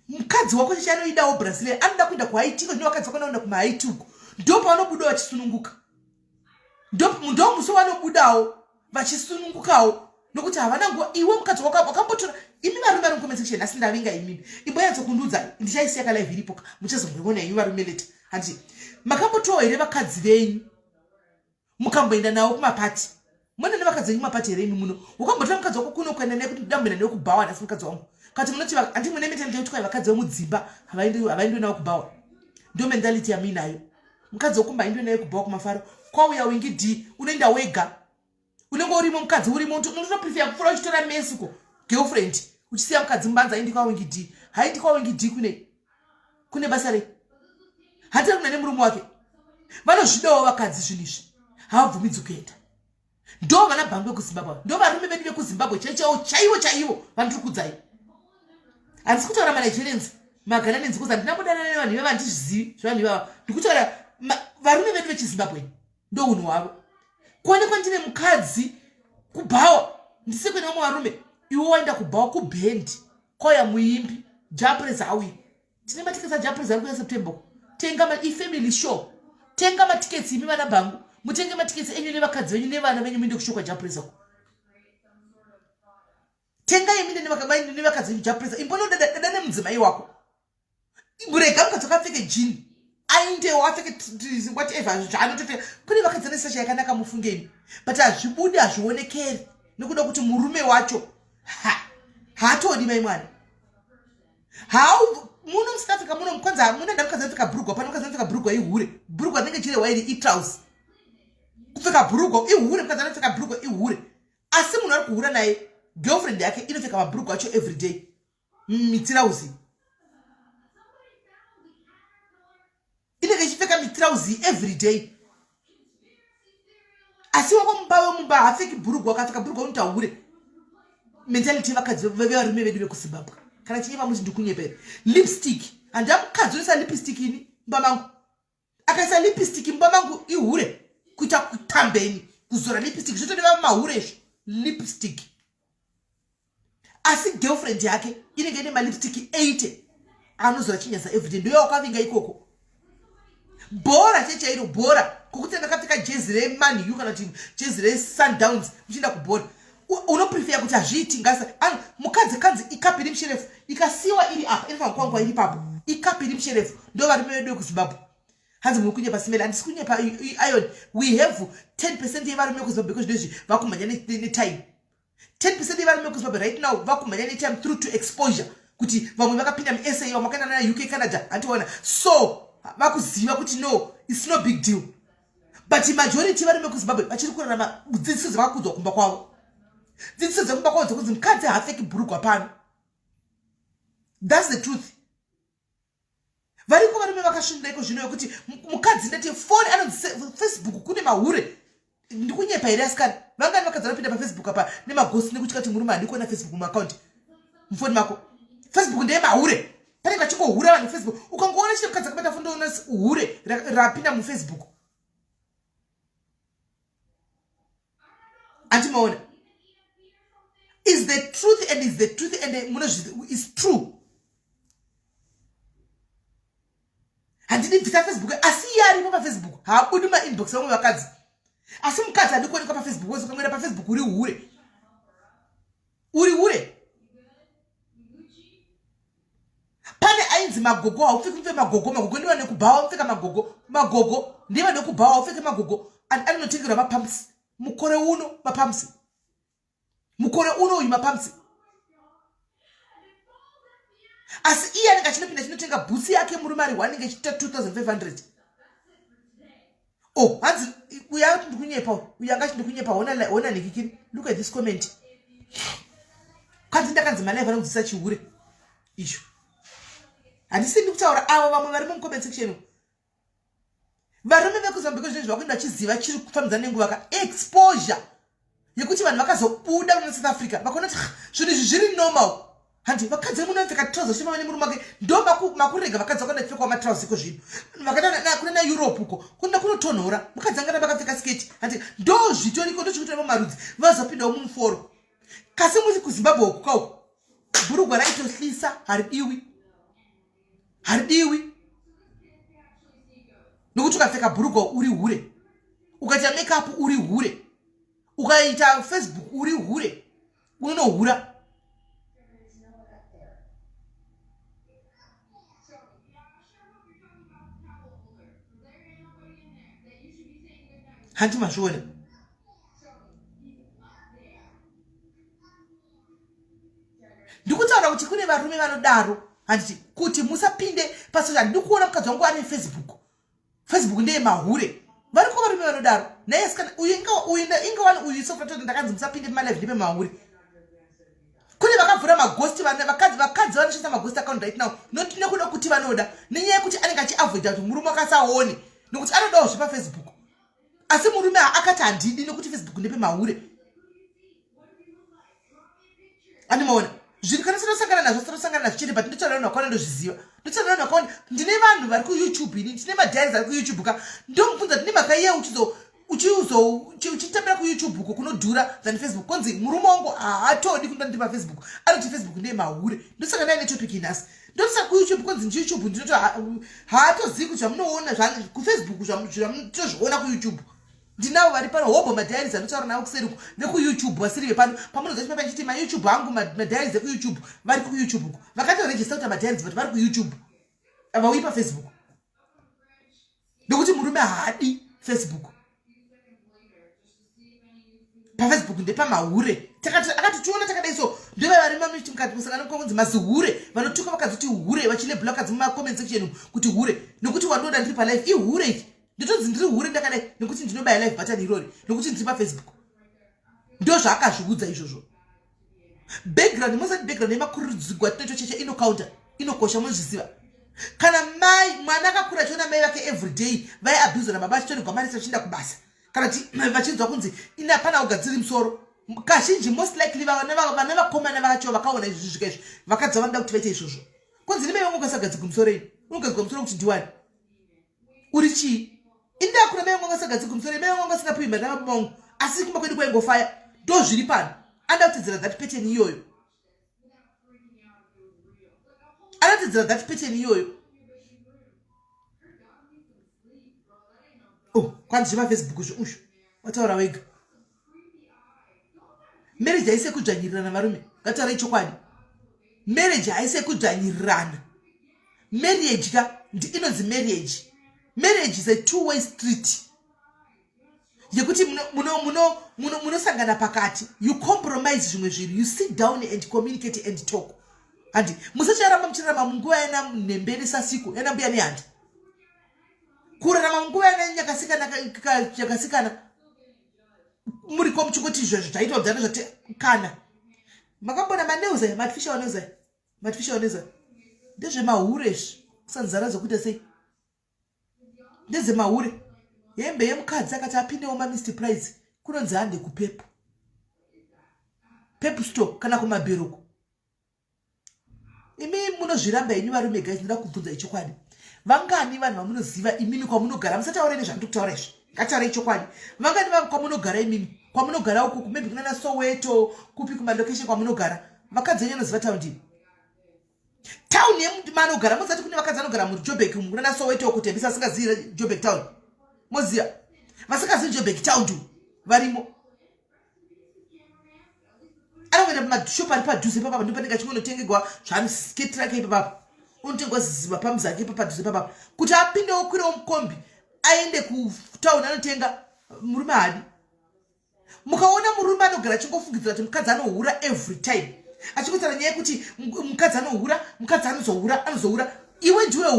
S1: Mukadzi wako chanoidawo Brazil anoda kuenda kuHaiti ko vakadzi vakanoenda kumaHaiti uko ndo pavanobuda vachisununguka ndo muso vanobudawo vachisunungukawo nokuti havana nguva. Iwe mukadzi wako wakambotora imi varume vari mucomment section asi ndavinga imini imboyatso kundudza ndichaisiya kalive iripo muchazomboiona imi varume leti handi makambotowa here vakadzi venyu mukamboenda navo kumapati mwana nevakadzi venyu kumapati here imi muno ukambotora mukadzi wako kuno kuenda naye kuti ndamboenda naye kubhawa nasi mukadzi wangu kati munoti andi mune mentality yekuti vakadzi vemudzimba havaendi nawo kubhawa. Ndio mentality yami nayo. Mukadzi wokumba endi naye kubhawa kumafaro. Kwauya wingi D unoenda wega. Unenge urimo mukadzi urimo unoto prefer kufura uchitora Mexico girlfriend uchisiya mukadzi mbanza endi kwa wingi D. Haiti kwa wingi D kune basa re. Hata kuna nemurume wake. Vanozvidawo vakadzi zvinizvi. Havabvumidzi kuenda. Ndo vana bhangwe kuZimbabwe. Ndo varume vedu vekuZimbabwe chaiwo vanotikudzai. Handisi kutaura maNigerians maGhanaians kuzi ndinambodana nevanhu ivava handizvizivi zvavanhu ivava. Ndikutaura varume vedu vechiZimbabwe ndo unhu hwavo. Kuonekwa ndine mukadzi kubhawa ndisi kuenda vamwe varume iwe waenda kubhawa kubhendi kwauya muimbi Japrez auya. Tine matiketsi aJaprez ari kuya September. Tenga ifamily show. Tenga matiketsi imi vana bhangu. Mutenge matiketsi enyu nevakadzi venyu nevana venyu muende kushokwa Japrez ako. Tenga yemine nevakadzi Japrez. Imbono dada nemudzimai wako. Bureka mukadzi akapfeke jini. Aindewo apfeke whatever zvaanotopfeka. Kune vakadzi nesasha yakanaka mufungeni. But hazvibudi hazvionekeri. Nekuda kuti murume wacho haatodi mai mwana. Muno muSouth Africa muno kwanza munoda mukadzi apfeka bhurugwa pano mukadzi apfeka bhurugwa ihure. Bhurugwa rinenge chiri wairi itrouse. Kupfeka bhurugwa ihure mukadzi apfeka bhurugwa ihure. Asi munhu ari kuhura naye girlfriend yake inopfeka mabhurugwa acho every day. Mitirauzi. Inenge ichipfeka mitirauzi every day. Asi wako mumba hapfeki bhurugwa akapfeka bhurugwa unotahure. Mentality vakadzi vevarume vedu vekuZimbabwe. Kana chinyeva muti ndikunyepera. Lipstick. Handa mukadzi unoisa lipstick ini mumba mangu. Akaisa lipstick mumba mangu ihure. Kuita kutambeni. Kuzora lipstick. Zvotodeva mahure. Lipstick. Asi girlfriend yake inenge ine malipstick 80. anozora chinyasa everyday ndoyo wakavinga ikoko bhora chechairo bhora kukuti ndakapfeka jezi reMan U kana kuti jezi reSundowns uchienda kubhora unoprefer kuti hazviiti ngasa mukadzi kanzi ikapi iri musherefu ikasiwa iri apa inofanira kuwangwa iri papo ikapi iri musherefu ndo varume vedu vekuzimbabwe hanzi muri kunyepa simela handisi kunyepa iron we have 10% yevarume vekuzimbabwe because ndozvi vakumhanya netime 10% yevarume vekuzimbabwe right now vakumhanya netime through to exposure kuti vamwe vakapinda musa iva makaenda nana UK Canada handiona so vakuziva kuti no it's no big deal but majority varume vekuzimbabwe vachiri kurarama dzidziso dzavakakudzwa kumba kwavo dzidziso dzekumba kwavo dzokuti mukadzi haapfeki bhurugwa pano that's the truth variko varume vakasvindira iko zvino yokuti mukadzi ndati foni anonzi Facebook kune mahure ndikunyepa here asikana vangani vakadzi vanopinda pafacebook apa nemagosi nekuti kati murume handikuona Facebook mumaakaunti mufoni mako Facebook ndeye mahure panenge vachikohura vanhu Facebook ukangoona chine mukadzi akabata fundo una hure rapinda mufacebook antimaona is the truth and is the truth and munozvi is true handidi bvisa Facebook asi iye aripo pafacebook haabudi mainbox vamwe vakadzi asi mukadzi hadi kuonekwa pafacebook wese ukamwera pafacebook uri hure pane ainzi magogo haupfeki mfe magogo ndiva nekubhawa upfeka magogo ndiva nekubhawa upfeke magogo anotengerwa mapamsi mukore uno mapamsi mukore uno uyu mapamsi asi iye anenge achinopinda chinotenga bhutsi yake murume ari wanenge achiita 2500 oh hanzi uyo akati ndikunyepa uyo anga chindikunyepa hona nikikiri look at this comment kanzi ndakanzi malaiva anokudzisa chihure izvo handisindi kutaura avo vamwe vari mumcomment section varume vekuzimbabwe zvinezvi vakuenda vachiziva chiri kufambidzana nenguva ka exposure yekuti vanhu vakazobuda kuna South Africa vakaona kuti zvinhu izvi zviri normal handi vakadzi munopfeka trouser chimava nemurume wake ndo makurega vakadzi vakaenda kupfekawo matrauser iko zvino vakaenda kuna naEurope uko kuenda kunotonhora mukadzi angana vakapfeka sketi handi ndo zvitoriko ndo chikutoiva marudzi vazopindawo mumuforo kasi muri kuZimbabwe uko kauko bhurugwa raitohlisa haridiwi nokuti ukapfeka bhurugwa uri hure ukaita makeup uri hure ukaita Facebook uri hure unohura handi mazviona ndikutaura kuti kune varume vanodaro handiti kuti musapinde pasocial ndikuona mukadzi wangu ane Facebook ndeye mahure variko varume vanodaro naye sikana uyu sofatoda ndakanzi musapinde mumalive ndipe mahure kune vakavhura maghosti vakadzi vanoshandisa maghosti account right now nekuda kuti vanoda nenyaya yekuti anenge achiavoida kuti murume akasaone nokuti anodawo zvepafacebook asi murume akati handidi nokuti Facebook ndepe mahure animaona zvinhu kana sinosangana nazvo sinosangana nazvo chete but ndotaura vanhu vakaona ndozviziva ndotaura vanhu vakaona ndine vanhu vari kuYouTube ini ndine madiaries ari kuYouTube ka ndomubvunza ndine mhaka iye uchitambira kuYouTube uko kunodhura than Facebook konzi murume wangu haatodi kuenda ndi paFacebook anoti Facebook ndeye mahure ndosaka naye netopic inhasi ndosaka kuYouTube konzi ndiYouTube ndinoti haatozivi kuti zvamunoona kuFacebook zvamutozviona kuYouTube ndinavo vari pano hobo madiaries anotaura navo kuseri uko nekuYouTube vasirive pano pamunoza chipapa nchiti maYouTube angu madiaries ekuYouTube vari kuYouTube uko vakatorejista kuti madiaries but vari kuYouTube havauyi paFacebook ndokuti murume haadi Facebook paFacebook ndepamahure akati tiona takadaiso ndove vari mamitimusangano konzi mazihure vanotuka vakadzoti hure vachilebhula vakadzi mumacomment section kuti hure nokuti wandoda ndiri palife ihure iki nditodzi ndiri hure ndakadai nekuti ndinobaya live button irori nokuti ndiri paFacebook ndo zvaakazviudza izvozvo background mosati background yemakurudzirwa tinotochecha inokosha munozvisiva kana mai mwana akakura achiona mai vake everyday vaiabhuzwa nababa achitonigwa mari sachienda kubasa kana kuti vachinzwa kunzi ina pana ugadziri musoro kazhinji most likely vana vakomana vacho vakaona izvi zvika izvi vakadza vanoda kuti vaite izvozvo kunzi nimai vangu ukasagadzirwa musoro ini unogadzirwa musoro kuti ndiwani uri chii indi akuna mai vangu akasagadzirwa musoro mai vangu asingapiwi mari nababa vangu asi kumba kwedu kwaingofaya ndo zviri pano anda kutedzera that pattern iyoyo anoti akatedzera that pattern iyoyo. Kwanzi Facebook usho wataura wega. Marriage haisi kudzvanyirirana varume. Ngataura chokwadi. Marriage haisi kudzvanyirirana. Marriage inonzi marriage. Marriage is a two-way street. Yekuti munosangana pakati. You compromise zvimwe zvinhu. You sit down and communicate and talk. Andi musacharamba muchirarama munguva yana nembere sasiku yana mbuya nehandi. Kurarama munguva yana yakasikana muri komuchingoti izvozvo zvaitwa bzana zvati kana. Makambona maneuza matifisha waneuza. Ndezvemahure kusanzara zokuita sei. Ndezvemahure. Hembe yemukadzi akati apindewo maMr Price kunonzi hande kupepu. Pepu store kana kumabhiruku. Imi munozviramba ini varume guys ndira kubvunza ichokwadi. Vangani vanhu vamunoziva imimi kwamunogara musataure nezvandikutaura izvi. Ngataure ichokwadi. Vangani vanhu kwamunogara imimi kwamunogara uku maybe kunana Soweto kupi kuma location kwamunogara. Vakadzi venyu vanoziva town. Town yemanogara muzati kune vakadzi vanogara muJoburg kunana Soweto kuti asingaziva Joburg town. Moziya. Vasikaziva Joburg town tu varimo. Anoenda mumashopu ari padhuze papa ndopanenge chingondotengegwa zvaanosketira kai papa. Unotengwa ziziva pamuzake padhuze papa. Kuti apindewo kwirewo mukombi aende kutown anotenga murume hadi. Mukaona murume anogara achingofungidzira kuti mukadzi anohura every time. Achikutsara nyaya yekuti mukadzi anohura, mukadzi anozohura. Iwe ndiwe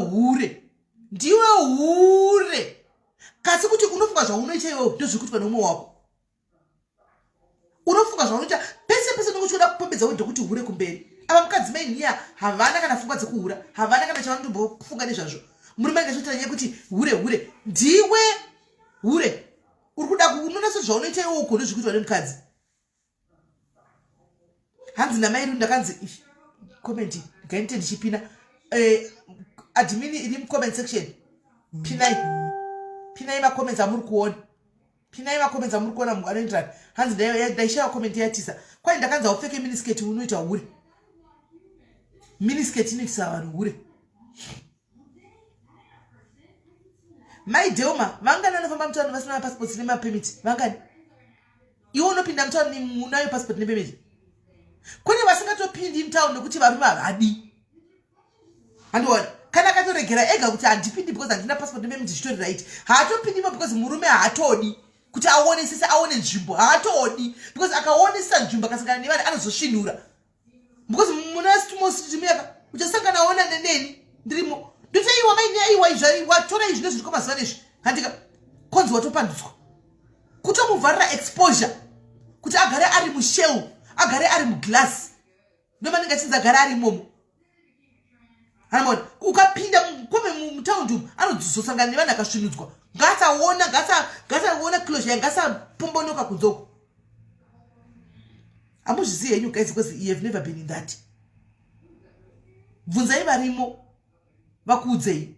S1: hure. Kasi kuti unofunga zvaunoita iwewe ndozvikuitwa nomwe wako. Unofunga zvaunoita pese nokuchoda kupombedza wedu kuti hure kumberi. Ava mukadzi mainiya havana kana pfungwa dzekuhura, havana kana chavanotombofunga nezvazvo. Murume angachitaura nyaya yekuti hure. Ndiwe hure. Uri kuda kunoona sezvaunoita iwewe uko ndozvikuitwa nemukadzi. Hanzi namai ru ndakanzi comment ndikaite ndichipina admin iri mu comment section. Pinai ma comments amuri kuona. Muanoenderana. Hanzi ndaishaya comment yatisa. Kwai ndakanza upfeke miniskirt unoita hure. Miniskirt inoitisa vanhu hure. Mai Delma, vangani vanofamba mutauni vasina passport nema permit? Vangani? Iwe unopinda mutauni unayo passport ne permit? Kune vasingatopindi mutauni nokuti varume havadi. Handiona. Kana katoregera ega kuti handipindi because handina passport ne permit zvitori right. Haatopindimo because murume haatodi. Kuti aone nzvimbo haatodi. Because akaonesa nzvimbo akasangana nevanhu anozosvinura. Because muna situmiyaka uchasangana ona neneni ndirimo. Ndoti iwa maini aiwa izvari watora izvino zviri kwamazuva nezvi. Handika konzi watopandudzwa. Kutomuvharira exposure. Kuti agare ari mushell, agare ari muglass. Ndomanenge achinzi agare ari momo. Hanamona, ukapinda kome mutaundi anozosangana nevanhu akasvinudzwa. Ngataona closure ngasapombonoka kunzoko. Hamuzvizivi henyu guys because you have never been in that. Bvunzai varimo vakuudzei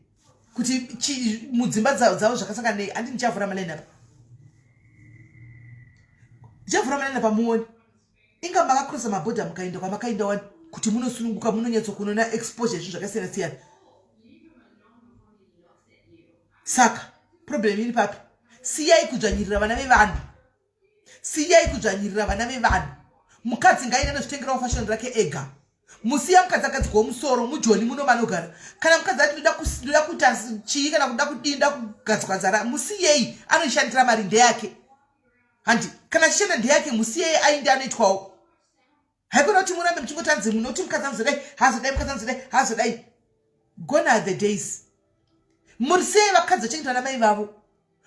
S1: kuti mudzimba dzavo zvakasangana nei. Handini ndichavhura maline apa. Ndichavhura maline apa muone. Inga makakrosa mabhodha mukaenda kwamakaenda wani kuti munosununguka munonyatso kunoona exposure zvinhu zvakasiyana siyana. Saka problem iri papi. Siyai kudzvanyirira vana vevanhu. Mukadzi ngaine nezvitengerawo fashion rake ega. Musiya mukadzi akadzigwa musoro mujoni muno vanogara. Kana mukadzi ati ndoda kuita chii kana kuda kudinda kugadzwa nzara musiyei anoshandira marinde yake. Handi kana chishanda ndeye yake musiyei ainde anoitwawo. Haikona kuti murambe muchingotanzi munoti mukadzi anozodai hazodai. Gone are the days. Murisei vakadzi vachengetwa namai vavo.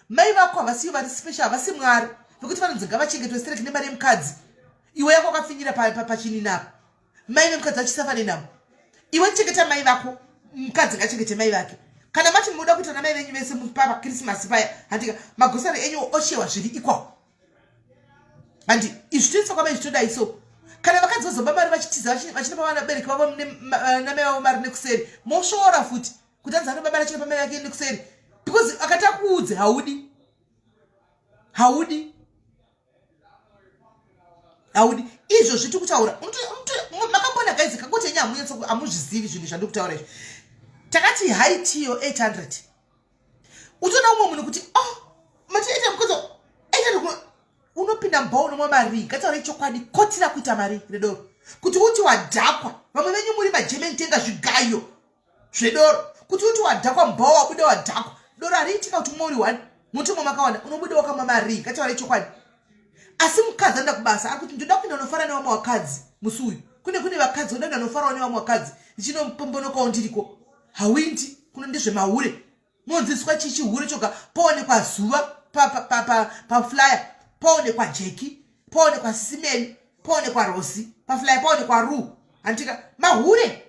S1: Mai vako havasiyo vari special havasi mwari. Nokuti vanonzi ngavachengetwe stereki nemari yemukadzi. Iwe yako wakafinyira pachini napo. Mai vemukadzi vachisafa nenamo. Iwe chengeta mai vako, mukadzi ngachengete mai vake. Kana machi munoda kuita namai venyu vese papa Christmas paya, handika magosari enyu oshewa zviri ikwawo. Handi izvi tinoisa kwamai zvitoda iso. Kana vakadzi vazomba mari vachitiza vachinopa vanabereki vavo namai vavo mari nekuseri, moshoora futi kuti anzi anobaba achinopa mai vake nekuseri. Because akati akuudze haudi. audi izvo zviti kutaura makambona guys kangote nyamunye amuzvizivi zvinhu zvandikutaura izvi takati height iyo 800 utona umwe munhu kuti matiita mukotso 800 unopinda mbao nomwe mari ngataura chokwadi kotira kuita mari redoro kuti uti wadhakwa vamwe venyu muri magerman tenga zvigayo zvedoro kuti uti wadhakwa mbao wabuda wadhakwa doro hariitika kuti mori 1 muti mwe makawana unobuda wakamwa mari ngataura chokwadi asi mukadzi anda kubasa ari kuti ndoda kuenda nofara nevamwe vakadzi musi uyu kune vakadzi oda kuenda nofarawo nevamwe vakadzi ndichinombonokawo ndiriko hawindi kuno ndezvemahure monziswa chichihure choga paonekwa zuva paflyer paonekwa jeki paonekwa sisimeni paonekwa rosi paflyer paonekwa ru handika mahure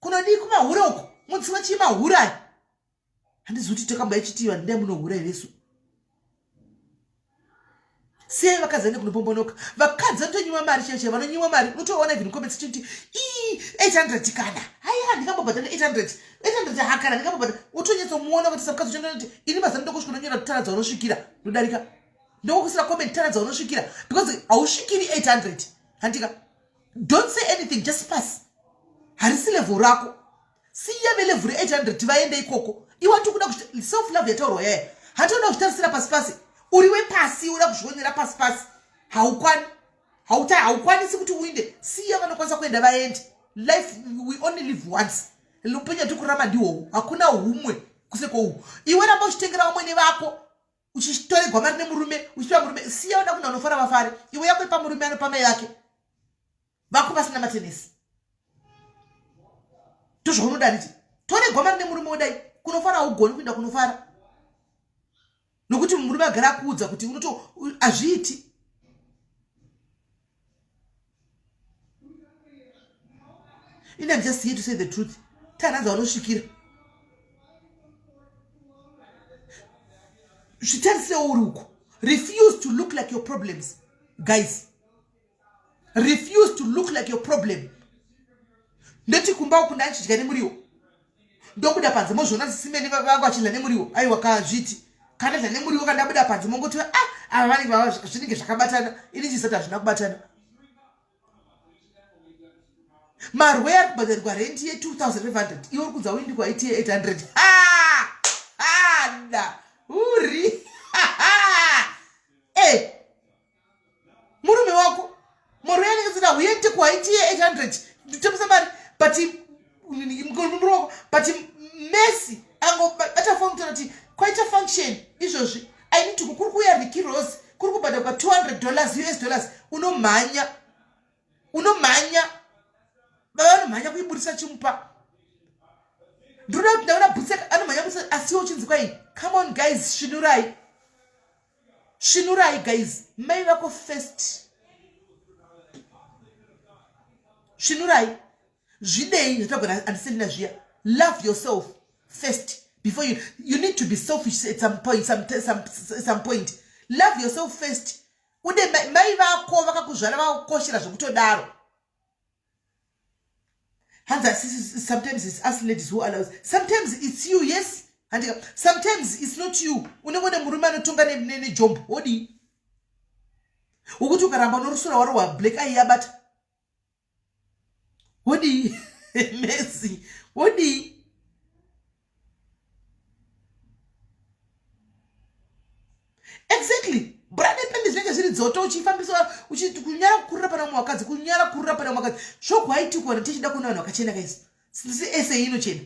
S1: kunodii kumahure uko monziswa chii mahure aya handizivi kuti takamboichitiwa ndai munohure iresu sei vakadzi ane kunopombonoka vakadzi vanotonyimwa mari cheche vanonyimwa mari unotoona even comments chiti 800 kana haiya handikambobhadhara 800 hakana ndikambobhadhara utonyatsomuona kuti samukadzi uchanoti ini mazana ndokusvika nonyora tara dzaunosvikira ndodarika ndokusira comment tara dzaunosvikira because hausvikiri 800 handika don't say anything just pass harisi level rako siya velevel 800 vaende ikoko iwati kuda kuti self love yataurwa yaya hatoda kuchitarisira pasi pasi uriwe pasi uda kuzvionera pasi pasi haukwanisi kuti uinde siya vanokwanisa kuenda vaende life we only live once lupenyu tikurama ndihwo hakuna humwe kuseko uhu iwe ramba uchitengera vamwene vako uchitorerwa mari nemurume uchipa murume siya uda kuenda unofara vafare iwe yako ipa murume anopamai yake vako pasina matenesi tozvaunodaniti torerwa mari nemurume udai kunofara haugoni kuenda kunofara nokuti murume agara akuudza kuti unoto azviiti and I'm just here to say the truth tanadza vanosvikira zvitarisire uri uko refuse to look like your problems guys refuse to look like your problem ndoti kumba kunda achidya nemuriwo ndobuda panze mozvona sisimeni vangu achidya nemuriwo aiwa kazviti kana zvane muriwo kandabuda panze mongoti ava vanenge vava zvinenge zvakabatana ini chisati hazvina kubatana marwe ari kubhadharirwa rendi ye2500 iwe uri kunza uindi kwaiti ye800 da uri murume wako marwe anenge zida uende kwaiti ye800 nditembesa mari but Messi angobata phone kuti kwaita function izvozvi I need to kuri kuya Ricky Ross kuri kubhadha kwa $200 US dollars unomhanya vanomhanya kuiburisa chimupa ndoda kuti ndaona bhutseka anomhanya kuisa asiwo chinzi kwai come on guys svinurai guys mai vako first svinurai zvidei zvatagona andisendina zviya love yourself first before you need to be selfish at some point love yourself first ude mai vako vakakuzvara vakoshera zvekutodaro sometimes it's us ladies who allows sometimes it's you yes and sometimes it's not you unengone murume anotonga nejombo wodi ukuti ukaramba norusura waro wa black aiyabata wodi Messi wodi exactly brand pendi zvinenge zviri dzoto uchifambiswa uchiti kunyara kurira pana mumwe wakadzi kunyara kurira pana mumwe wakadzi zvogwaiti kuona tichida kuona vanhu vakachena kaisi sisi ese inochena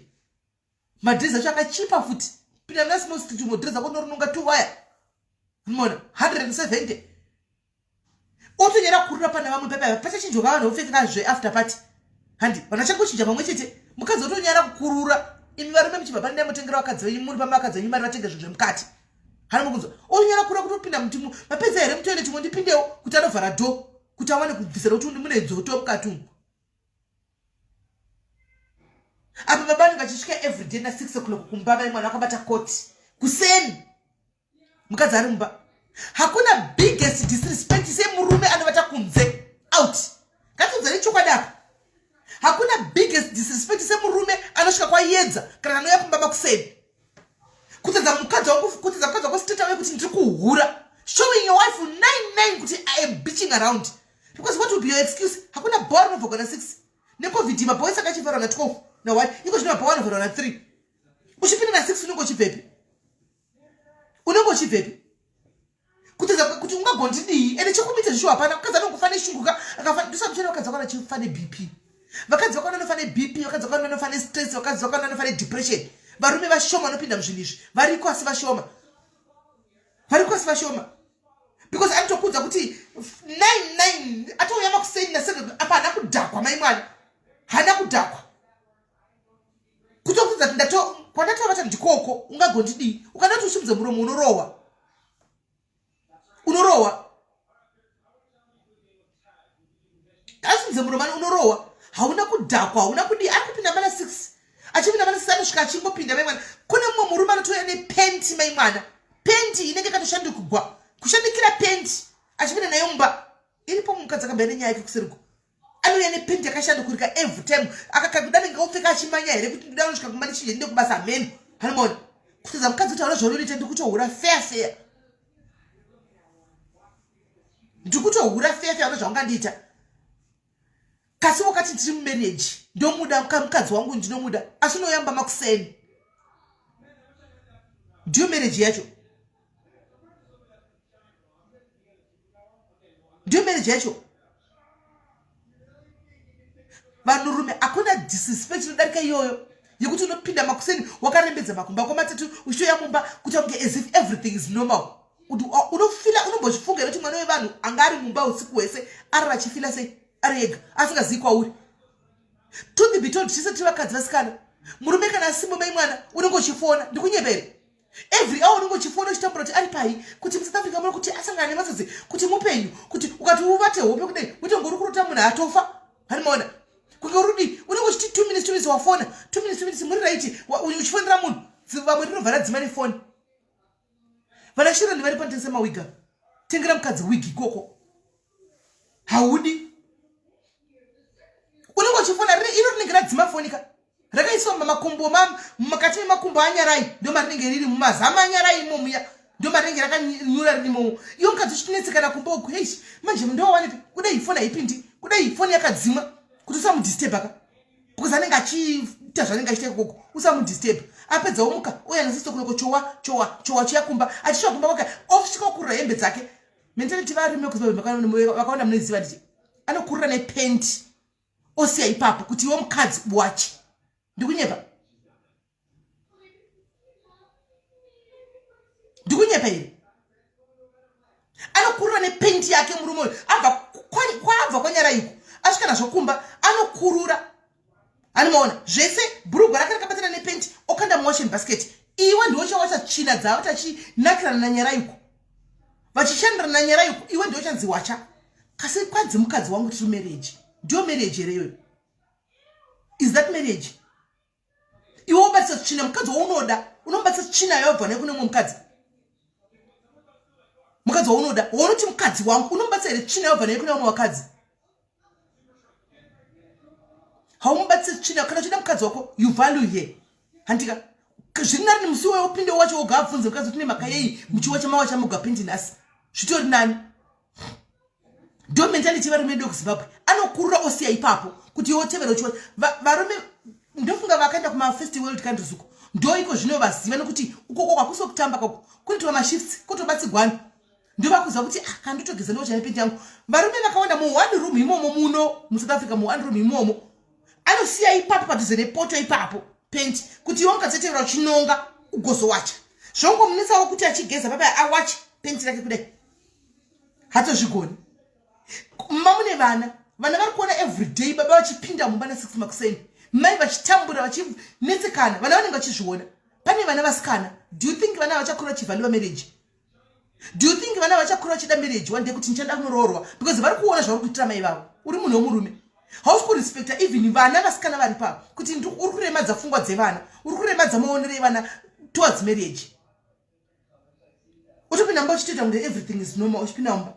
S1: madress acho akachipa futi pinda muna small street modress ako norinonga 2 wire unoona 170 otonyara kurira pana vamwe pepa pachachinjoka vanhu vopfeka zveafter party handi vanachangochinja pamwe chete mukadzi otonyara kukurura imi varume muchibva pane mutengera wakadzi venyu muri pamakadzi venyu mari vatenge zvinhu zvemukati hana mukunzwa onyara kura kutopinda mutimu mapedza here mutoende chimwe ndipindewo kuti anovhara dho kuti awane kubvisira kuti mune dzoto mukati umu apa babanenge achisvika everyday na 6 o'clock kumba vai mwana akabata koti kuseni mukadzi ari mumba hakuna biggest disrespect semurume anovata kunze out ngatiudzane chokwadi apa hakuna biggest disrespect semurume anosvika kwaiyedza kana anouya kumba makuseni kutedza mukadzi wako straight away kuti ndiri kuhura showing your wife 99 kuti I am bitching around Because what will be your excuse? Hakuna bora unovhurwa na 6. NeCovid maboys akachivharwa na 12. Na why? Iko zvino maboys anovhurwa na 3. Uchipinda na 6 unenge uchibvepi? Unenge uchibvepi? Kuti ungagoni dii ende chikumita zvisho hapana mukadzi anongofane shunguka akafana ndisamuchena vakadzi vakana chifane BP. Vakadzi vakana vanofane BP, vakadzi vakana vanofane stress, vakadzi vakana vanofane depression. Varume vashoma vanopinda muzvinhu izvi. Variko asi vashoma. Variko asi vashoma. Because anotokudza kuti 99 atouya makuseni na 7 apa hana kudhakwa mai mwana. Hana kudhakwa. Kutokudza kuti kwandatovata ndikoko ungagoni dii. Ukanati usimudze muromo unorohwa. Unorohwa. Asimudze muromo unorohwa. Hauna kudhakwa, hauna kudii. Ari kupinda mana 6. Achipinda mana 6 anosvika achingopinda mai mwana. Kune mumwe murume anotouya nepenti mai mwana. Penti inenge katoshandikugwa. Kushandikira penti achipinda nayo mumba. Iripo mukadzi akambere nyaya yake kusiriko. Anouya nepenti yakashandukurika every time. Akakagudana ngaupfeka achimanya here kuti ndida unosvika kumani chinje ndide kubasa ameni. Hanimona. Kutadza mukadzi utaura zvaurinoita ndikutohura fair. Ndikutohura fair ano zvaungandiita. Kasi wakati tiri mumarriage ndomuda mukadzi wangu ndinomuda asi unoyamba makuseni. Ndiyo marriage yacho. Ndiyo marriage yacho. Vanhurume hakuna disrespect inodarika iyoyo yekuti unopinda makuseni wakarembedza makumba ako matatu uchitoya mumba kuti unge as if everything is normal. Unofila unombozvifunga kuti mwana wevanhu anga ari mumba usiku hwese ari achifila sei ari ega asingazivi kwauri. To the be told chise tiri vakadzi vasikana murume kana asimbo mai mwana unenge uchifona ndikunyebere every hour unenge uchifona uchitambura kuti ari pai kuti muSouth Africa muno kuti asangana nematsotsi kuti mupenyu kuti ukati uvate hope kudai utonge uri kuruta munhu atofa. Hanimona kunge urudi unenge uchiti 2 minutes wafona 2 minutes muri right uchifonera munhu vamwe rinovhara dzimani foni. Vana shirani vari panotengesa mawiga tengera mukadzi wigi ikoko haudi unenge uchifona iro rinenge radzima fonika rakaiswa mamakumbo mukati memakumbo anyarai ndio marinenge riri mumazama anyarai imomuya ndio marinenge rakanyura ririmo. Iyo mukadzi uchinetsekana kumba uku heishi manje ndowaneti kudai foni haipindi kudai foni yakadzima kuti usamudisturb aka because anenge achiita zvanenge achiita ikoko usamudisturb apedza omuka uya nasisto kunoko chowa chiyakumba achisvika kumba kwake osvika kurira hembe dzake. Mentality varume vakaona munoziva nditi anokurira nepenti osiya ipapo kuti iwe mukadzi wachi ndikunyepa here anokurira nepenti yake murume uyu kwabva kwanyara iko asvika nazvo kumba anokurura. Anomaona zvese bhurugwa rake rakabatana nepenti okanda muwashing basket. Iwe ndiwo chawacha china dzavo tachinakirana nanyara iko vachishandira nanyara iko iwe ndiwo chanzi wacha. Kasi kwadzi mukadzi wangu tiri marriage ndiyo marriage here iyoyo. Is that marriage? Iwe unobatisa china mukadzi waunoda unobatisa china yobva nekune mumwe mukadzi. Mukadzi waunoda waunoti mukadzi wangu unobatisa here china yobva nekune mumwe wakadzi. Haumubatise china kana uchida mukadzi wako you value here. Handika zviri nani musi wewe upinde wacho woga abvunze mukadzi tine maka yei muchiwa chamawa chamuga pindi nasi zvitori nani. Ndio mentality varume vedu kuZimbabwe anokurura osiya ipapo kuti yotevera uchiwa varume ndofunga vakaenda kuma first world countries uko ndio iko zvino vaziva nokuti ukoko kwakuso kutamba kwako kunoitwa mashifts kutobatsigwana ndio vakuziva kuti kandotogeza ndo chane pindi yangu. Varume vakawanda mu one room imomo muno muSouth Africa mu one room imomo anosiya ipapo padhuze nepoto ipapo penti kuti iwe mukadzetevera uchinonga ugozowacha zvongomunetsawo kuti achigeza papa awache penti rake kudai hatozvigoni. Mamune vana vari kuona everyday baba vachipinda mumba na 6 makuseni mai vachitambura vachinetsekana vana vanenge vachizviona. Pane vana vasikana do you think vana vachakura chivaliwa marriage? Do you think vana vachakura chida marriage one day kuti nchanda kunoroorwa because vari kuona zvauri kuitira mai vavo uri munhu womurume hausi kurespecta even vana vasikana vari pavo kuti uri kuremadza pfungwa dzevana uri kuremadza maonero evana towards marriage. Utopinda mumba uchitoita kunge everything is normal uchipinda mumba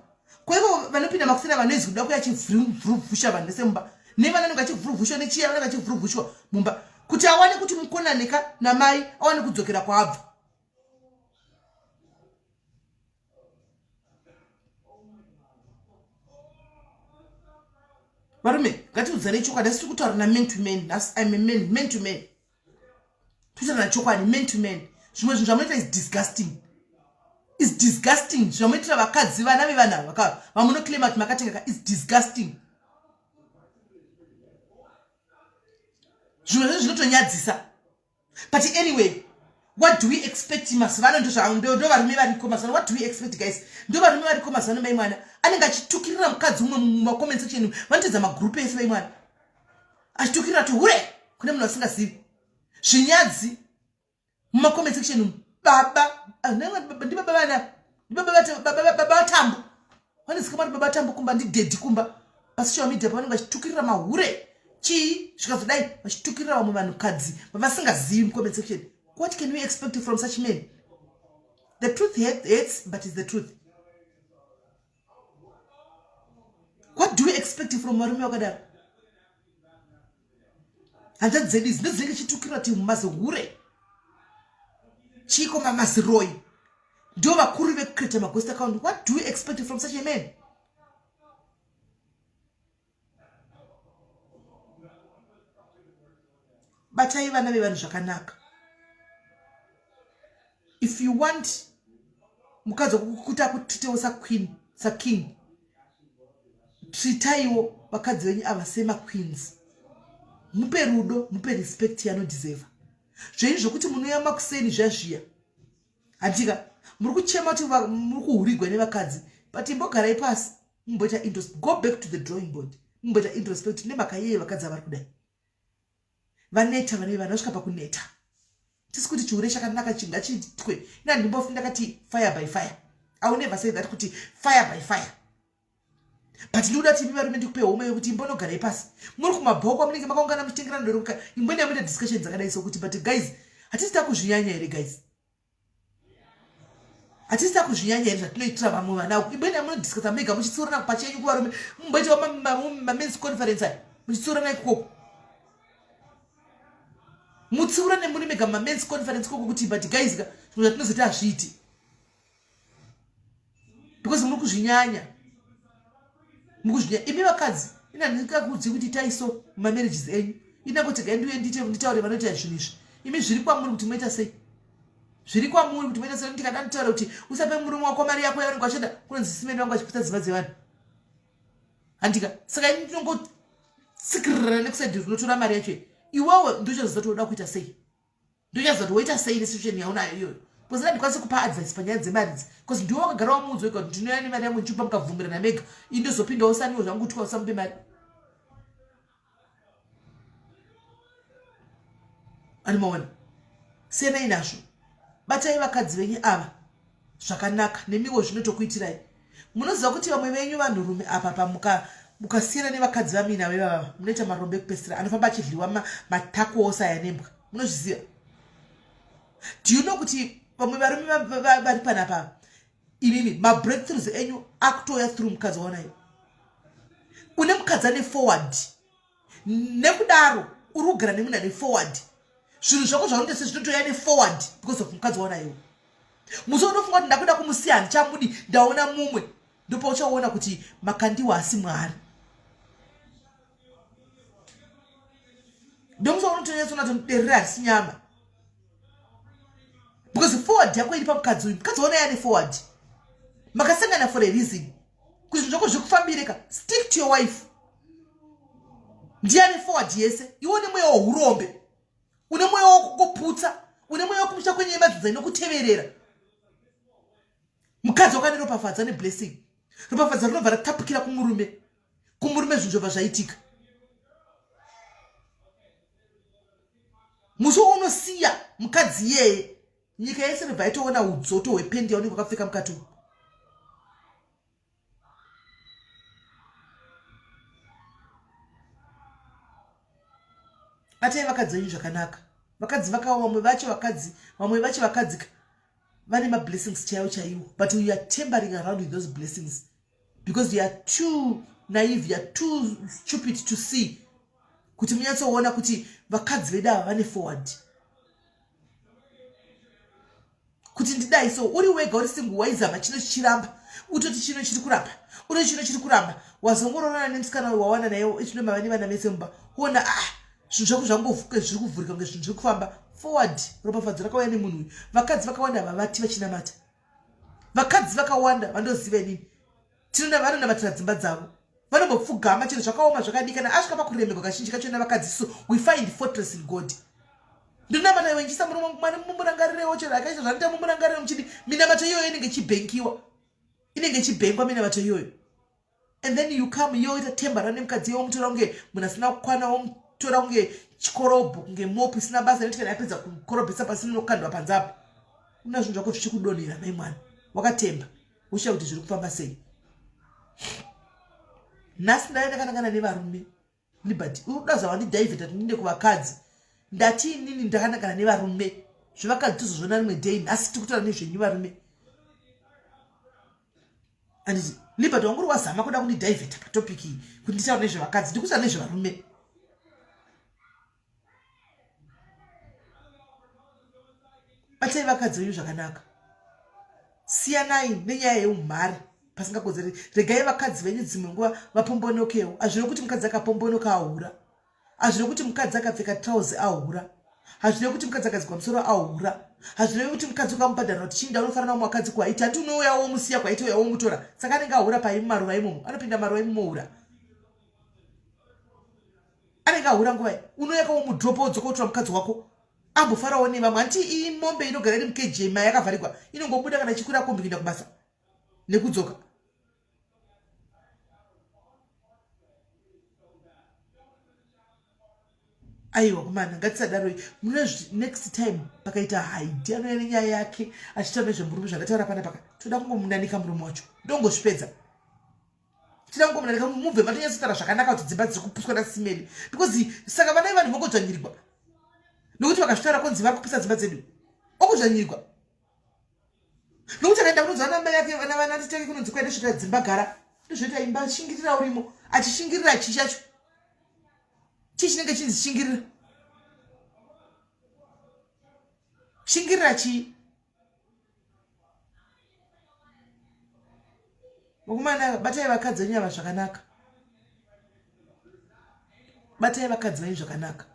S1: kwaivo vanopinda makusena vanoizwi kuda kuya chivhuruvhusha vanhu vese mumba nevana vanenge vachivhuruvhushwa nechiya vanenge vachivhuruvhushwa mumba kuti awane kuti mukonaneka namai awane kudzokera kwaabva. varume ngatiudzane chokwadi asi tiri kutaura naman to man. I'm a man to man. Tutaura chokwadi man to man. Zvimwe zvinhu zvamunoita is disgusting. Is disgusting. Zvamunoitira vakadzi vana vevanhu vamunoclaima kuti makatenga is disgusting. Zvimwe zvinhu zvinotonyadzisa. But anyway, what do we expect masivano ndo varume variko masivano? What do we expect guys? Ndo varume variko masivano mai mwana anenge achitukirira mukadzi umwe mumacomment section vanotedza magroup ese mai mwana achitukirira kuti hure kune munhu asingazivi zvinyadzi mumacomment section baba ndi baba vana baba vatambo vanezika vari baba vatambo kumba ndi dedi kumba pasocial media pavanenge vachitukirira mahure chii zvikazodai vachitukirira vamwe vanhukadzi vavasingazivi mumacomment section. What can we expect from such men? The truth hurts, but it's the truth. What do we expect from varume vakadaro? Hanzvadzi dzedu idzi ndodzinenge chitukirira kuti mumazihure chiko mamaziroi ndo vakuru vekucreata maghost account. What do we expect from such a man? Batai vana vevanhu zvakanaka. If you want mukadzi wokukuta kutitewo saqueen saking, treataiwo vakadzi venyu ava semaqueens. Mupe rudo, mupe respect yanodeserve. Zvenyu zvokuti munouya makuseni zvazviya handika muri kuchema kuti muri kuhurigwa nevakadzi, but imbogarai pasi mumboita go back to the drawing board, mumboita introspect nemakayeye vakadzi avari kudai vaneta vane vanhu vasvika pakuneta. Tisi kuti chihure chakanaka chinga chitwe ina ndimbofi ndakati fire by fire. I will never say that kuti fire by fire. But ndoda kuti varume ndikupe home yokuti imbonogarai pasi muri kumabhoko munenge makaungana muchitengerana ndoroka imboni yamuita discussion dzakadai so kuti but guys hatisita kuzvinyanya here guys. Hatisita kuzvinyanya here zvatinoitira vamwe vana imboni yamunodiscussa mega muchitsorana pachenyu kuvarume mumboitawo mamen's conference aya muchitsorana ikoko mutsiura nemuri mega mamen's conference koko kuti but guys zvimwe zvatinozoti hazviiti because muri kuzvinyanya imi vakadzi ina ndikakudzi kuti taiso mumamarriages enyu inangoti gandiuye nditaure vanoita zvinhu izvi imi zviri kwamuri kuti moita sei, zviri kwamuri kuti moita sei. Ndikada nditaura kuti usape murume wako mari yako yaunenge wachida kunonzi simeni wangu achiputsa dzimba dzevanhu handika. Saka ini ndinongotsikirira nekusaidhi rinotora mari yacho iwewe ndochaziva kuti unoda kuita sei, ndochaziva kuti woita sei nesituation yaunayo iyoyo because ndikwanisa kupa advice panyaya dzemari idzi because ndiwe wakagara wamuudzi wega kuti ndinoya nemari yangu ndichipa mukabvumirana mega indozopindawo saniwo zvangu kuti usamupe mari animaona. Senai nazvo batai vakadzi venyu ava zvakanaka nemiwo zvinotokuitirai. Munoziva kuti vamwe venyu vanhurume apa mukasiyana nevakadzi vamina vevava munoita marombe ekupesira anofamba achidliwa matakuosa aya nembwa munozviziva. Do you know kuti vamwe varume vari panapa imimi mabreakthroughs enyu akutoya through mukadzi waonayo. Une mukadzi ane forward nekudaro uri kugara nemunhu ane forward zvinhu zvako zvaunoti sezvinotoya neforward because of mukadzi waonayo. Musi unofunga kuti ndakuda kumusiya handichamudi ndaona mumwe ndopauchaona kuti makandiwa asi mwari ndomusi unotonyesona kuti muderera hasi nyama because forward yako iri pamukadzi uyu. Mukadzi waonayo ane forward makasangana for a reason kuti zvinhu zvako zvikufambirika. Stick to your wife. Ndiani forward yese iwe une mweya wehurombe, une mweya wokuputsa, une mweya wokumusha kwenye madzidza inokuteverera. Mukadzi wakane ropafadza neblessing, ropafadza rinobva ratapukira kumurume zvinhu zvobva zvaitika. Musi unosiya mukadzi yeye nyika yese inobva itoona udzoto hwependi yaunenge wakapfeka mukati umu. Batai vakadzi venyu zvakanaka. Vakadzi vamwe vacho vakadzi vane mablessings chaiwo but you are tempering around with those blessings because you are too naive, you are too stupid to see kuti munyatsoona kuti vakadzi vedu ava vane forward. Kuti ndidai so uri wega uri single waizama chino chichiramba utoti chino chiri kuramba utoti chino chiri kuramba wazongororana nemusikana wawana naye chino mavani vana mese mumba kuona zvinhu zvako zvangovuka zviri kuvhurika kunge zvinhu zviri kufamba forward ropafadzo rakauya nemunhu uyu vakadzi vakawanda vavati vachinamata vakadzi vakawanda vandoziva inini vanonamatira dzimba dzavo vanombopfugama chinhu zvakaoma zvakadii kana asvika pakuremekwa kazhinji kacho navakadzi so we find fortress in God ndinamata iwe nchisa mwari mumurangarirewo chero akaita zvanoita mumurangariro muchidi minamato iyoyo inenge ichibhenkiwa inenge ichibhenkwa minamato iyoyo and then you come yoita tembara nemukadzi yomutora kunge munhu asina kukwana womutora kunge chikorobho kunge mopu isina basa nekuti kana yapedza kukorobhesa pasi nokandwa panzapo una zvinhu zvako zvichikudonhera mai mwana wakatemba uchiita kuti zviri kufamba sei nhasi ndaenda kanangana nevarume liberty udazava ndidavid ati ndinde kuvakadzi ndati inini ndakanangana nevarume zvevakadzi tozozvona rimwe dei nhasi tiri kutaura nezvenyu varume anditi liberty wanguri wazama kuda kundidaivheta patopiki iyi kuti nditaura nezvevakadzi ndikutaura nezvevarume batai vakadzi venyu zvakanaka siyanai nenyaya yeumhare pasingakodzeri regai vakadzi venyu dzimwe nguva vapombonokewo hazvino kuti mukadzi akapombonoka ahura hazvino kuti mukadzi akapfeka trauzi ahura hazvino kuti mukadzi akadzikwa musoro ahura hazvino kuti mukadzi ukamubhadharira kuti chinda unofanira mumwakadzi kuaita hati unouyawo musiya kwaita uyawo mutora saka anenge ahura paimi maruva imomo anopinda maruva imomohura anenge ahura nguva unoyakawo mudropo wodzoka utora mukadzi wako ambofarawo nevamwe handiti iyi mombe inogara iri mukejema yakavharikwa inongobuda kana ichikwira kombi kuenda kubasa nekudzoka aiwa kumana ngatisadaroi munozvi next time pakaita haidhi anouya nenyaya yake achitaura nezvemurume zvangataura pana paka toda kungomunanika murume wacho ndongozvipedza tida kungomunanika mubve matonyatsotaura zvakanaka kuti dzimba dziri kupuswa nasimeri because saka vanai vanhu vongodzvanyirirwa nokuti vakazvitaura konzi vari kupisa dzimba dzedu okodzvanyirirwa nokuti akaenda kunonzwa mai yake vana titeke kunonzi kwaenda svika dzimba gara ndozvoita imba shingirira urimo achishingirira chii chacho chii chinenge chinzi shingirira shingirira chii mukomana batai vakadzi venyu ava zvakanaka batai vakadzi venyu zvakanaka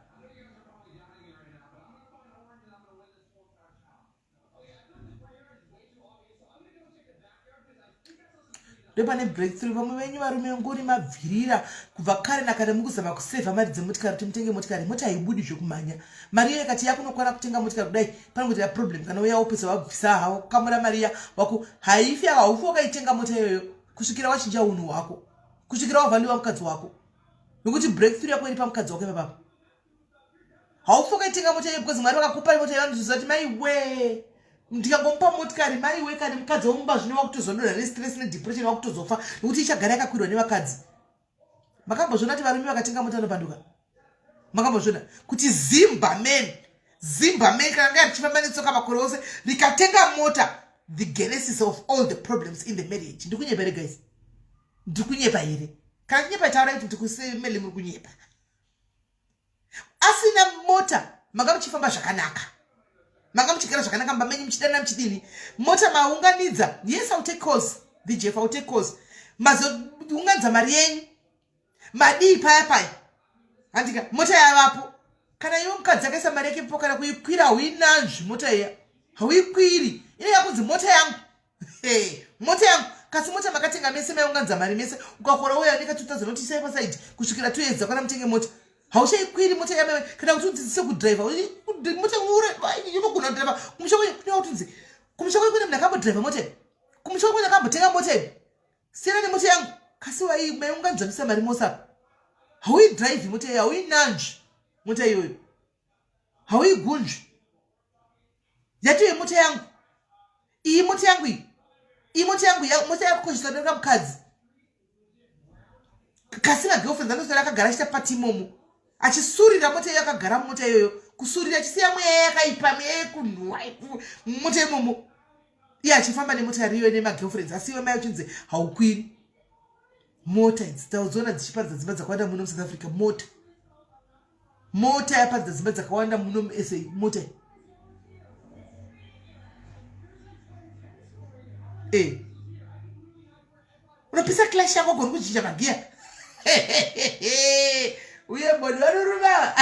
S1: ndopane breakthrough vamwe venyu varume ngori mabvirira kubva kare nakare mukuzama kusevha mari dzemotikari kuti mutenge motikari mota haibudi zvekumhanya mari iyo ikati yakunokwana kutenga motikari kudai panongoitira problem kana uya wopedza wabvisa hawo kamura mariya wako haifi haufi wakaitenga mota iyoyo kusvikira wachinja unhu hwako kusvikira wavhandiwa mukadzi wako nokuti breakthrough yako iri pamukadzi wako ipapapo haufi wakaitenga mota iyoyo because mwari vakakupa mota iyo vanoziva kuti maiwe ndikangomupa motikari maiwe kane mukadzi womumba zvino wakutozondora nestress nedepression wakutozofa nokuti ichagara yakakwirwa nevakadzi makambozviona kuti varume vakatenga mota anopanduka makambozviona kuti zimbamen kana nga richifamba netsoka makore ose rikatenga mota the genesis of all the problems in the marriage ndikunyepa here guys ndikunyepa here kana kunyepa taura kuti ndikusemele muri kunyepa asina mota manga muchifamba zvakanaka manga muchigara zvakanaka mbamenyu muchidana muchidini mota maunganidza yes I'll take calls the Jeff I'll take calls mazounganidza mari yenyu madii paya handika mota yavapo kana iwe mukadzi akaisa mari yake po kana kuikwira hauinanzvi mota iya hauikwiri ine yakunzi mota yangu mota yangu kasi mota makatenga mese maiunganidza mari mese ukakora uya neka 2000 notisai pasaidi kusvikira toedza kana mutenge mota hauchaikwiri mota yamai kana kuti udzidzise kudriva mota inogona kudriva kumusha kwenye kumusha kwenye munhu akambodriva mota kumusha kwenye akambotenga mota iyi siyana nemota yangu kasi maiunganidzanisa mari mosa hauidrive mota iyo hauinanzvi mota iyoyo hauigunzvi yatoye mota yangu iyi mota yangu iyi mota yangu mota yakukoshisanaka mukadzi kasi magirlfriends anosara akagara achita pati imomo achisurira mota iyo akagara mumota iyoyo kusurira achisiya mweya yakaipa mweya yekunhuhwa mota imomo iye achifamba nemota riyo nemagirlfriends asi iwe mai uchinzi haukwiri mota idzi taudziona dzichiparidza dzimba dzakawanda muno muSouth Africa mota yaparidza dzimba dzakawanda muno muSA mota unopisa clash yako goni kuchinja magia uye mboni waruruma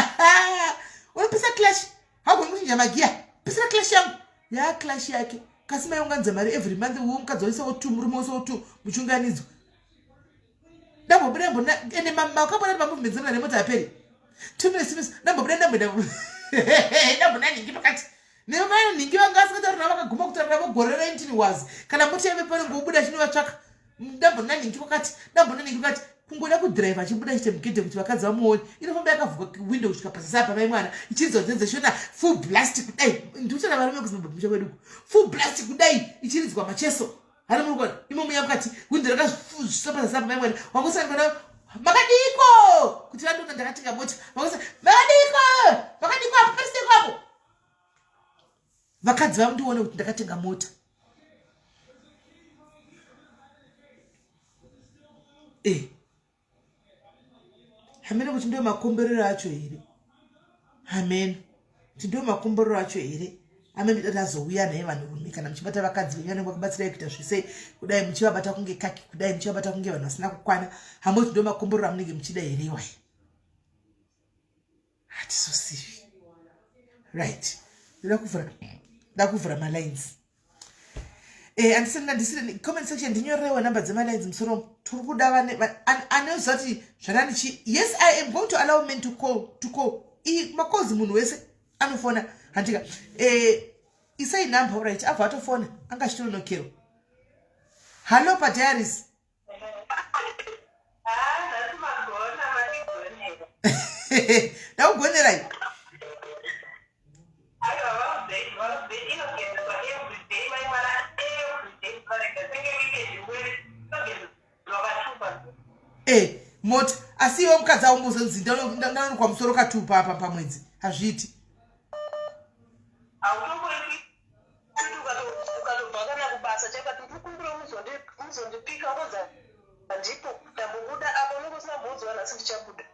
S1: unopisa clash hagoni kuchinja magia pisira clash yangu ya clash yake kasima yonganza mari every month umukadzoisa o2 murume oso o2 muchunganidzo ndambo brembo ene makabona pamuvement zona nemota aperi 2 minutes ndambo nani ngipakati nemana ningi vangasikatauri navakaguma kutarira vogore 19 was kana moti yave pano ngobuda chinovatsvaka ndambo nani ngipakati ndambo nani ngipakati kungoda kudrive achibuda chite mugedhe kuti vakadzi vamuoni inofamba yakavhuka window kusvika pasisapa mai mwana ichizodzedze shona full blast kudai ndiuchana varume kuzimbabvisha kwedu full blast kudai ichiridzwa macheso hari murukona imo muya mukati window rakazvisa pasisapa mai mwana wangosangana makadiko kuti vandona ndakatenga mota vangosa makadiko apo pariseko apo vakadzi vandione kuti ndakatenga mota hamene kuti ndio makomberero acho here amen kuti ndio makomberero acho here amene ndazouya naye vanhurume kana muchibata vakadzi venyu vanenge vakubatsirai kuita zvise kudai muchivabata kunge kaki kudai muchivabata kunge vanhu vasina kukwana hamwe kuti ndio makomberero amunenge muchida here iwai hatizosivi right ndoda kuvhura malines andisina ndisire comment section ndinyorewa namba dzemalines musoro turi kuda anoziva kuti zvananichi yes I am going to allow men to call makozi munhu wese anofona handika isai number right abva atofona anga achitononokerwa hallo padiaris ndakugonerai moti asi iwe mukadzi aumbuza nzi ndanonikwa musoro katupa apa pamwedzi hazviti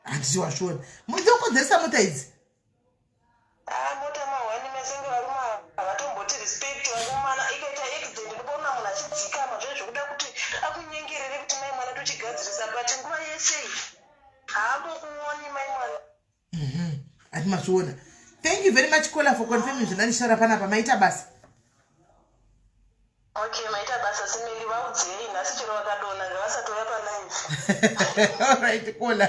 S1: handisi washona muzokonzeresa mota idzi
S2: mota mahwani masenga varuma havatomboti respect vakomana ikaita accident ndikuona munhu achidzikama zvezvokuda kuti akunyengerere kuti mai mwana tochigadzirisa but nguva yese haambokuoni mai mwana
S1: hati mazviona. Thank you very much Kola for confirming zvinanishara panapa maita basa.
S2: Okay, maita basa simeli vaudzei nhasi chero vakadona ngavasatoya palive.
S1: All right Kola.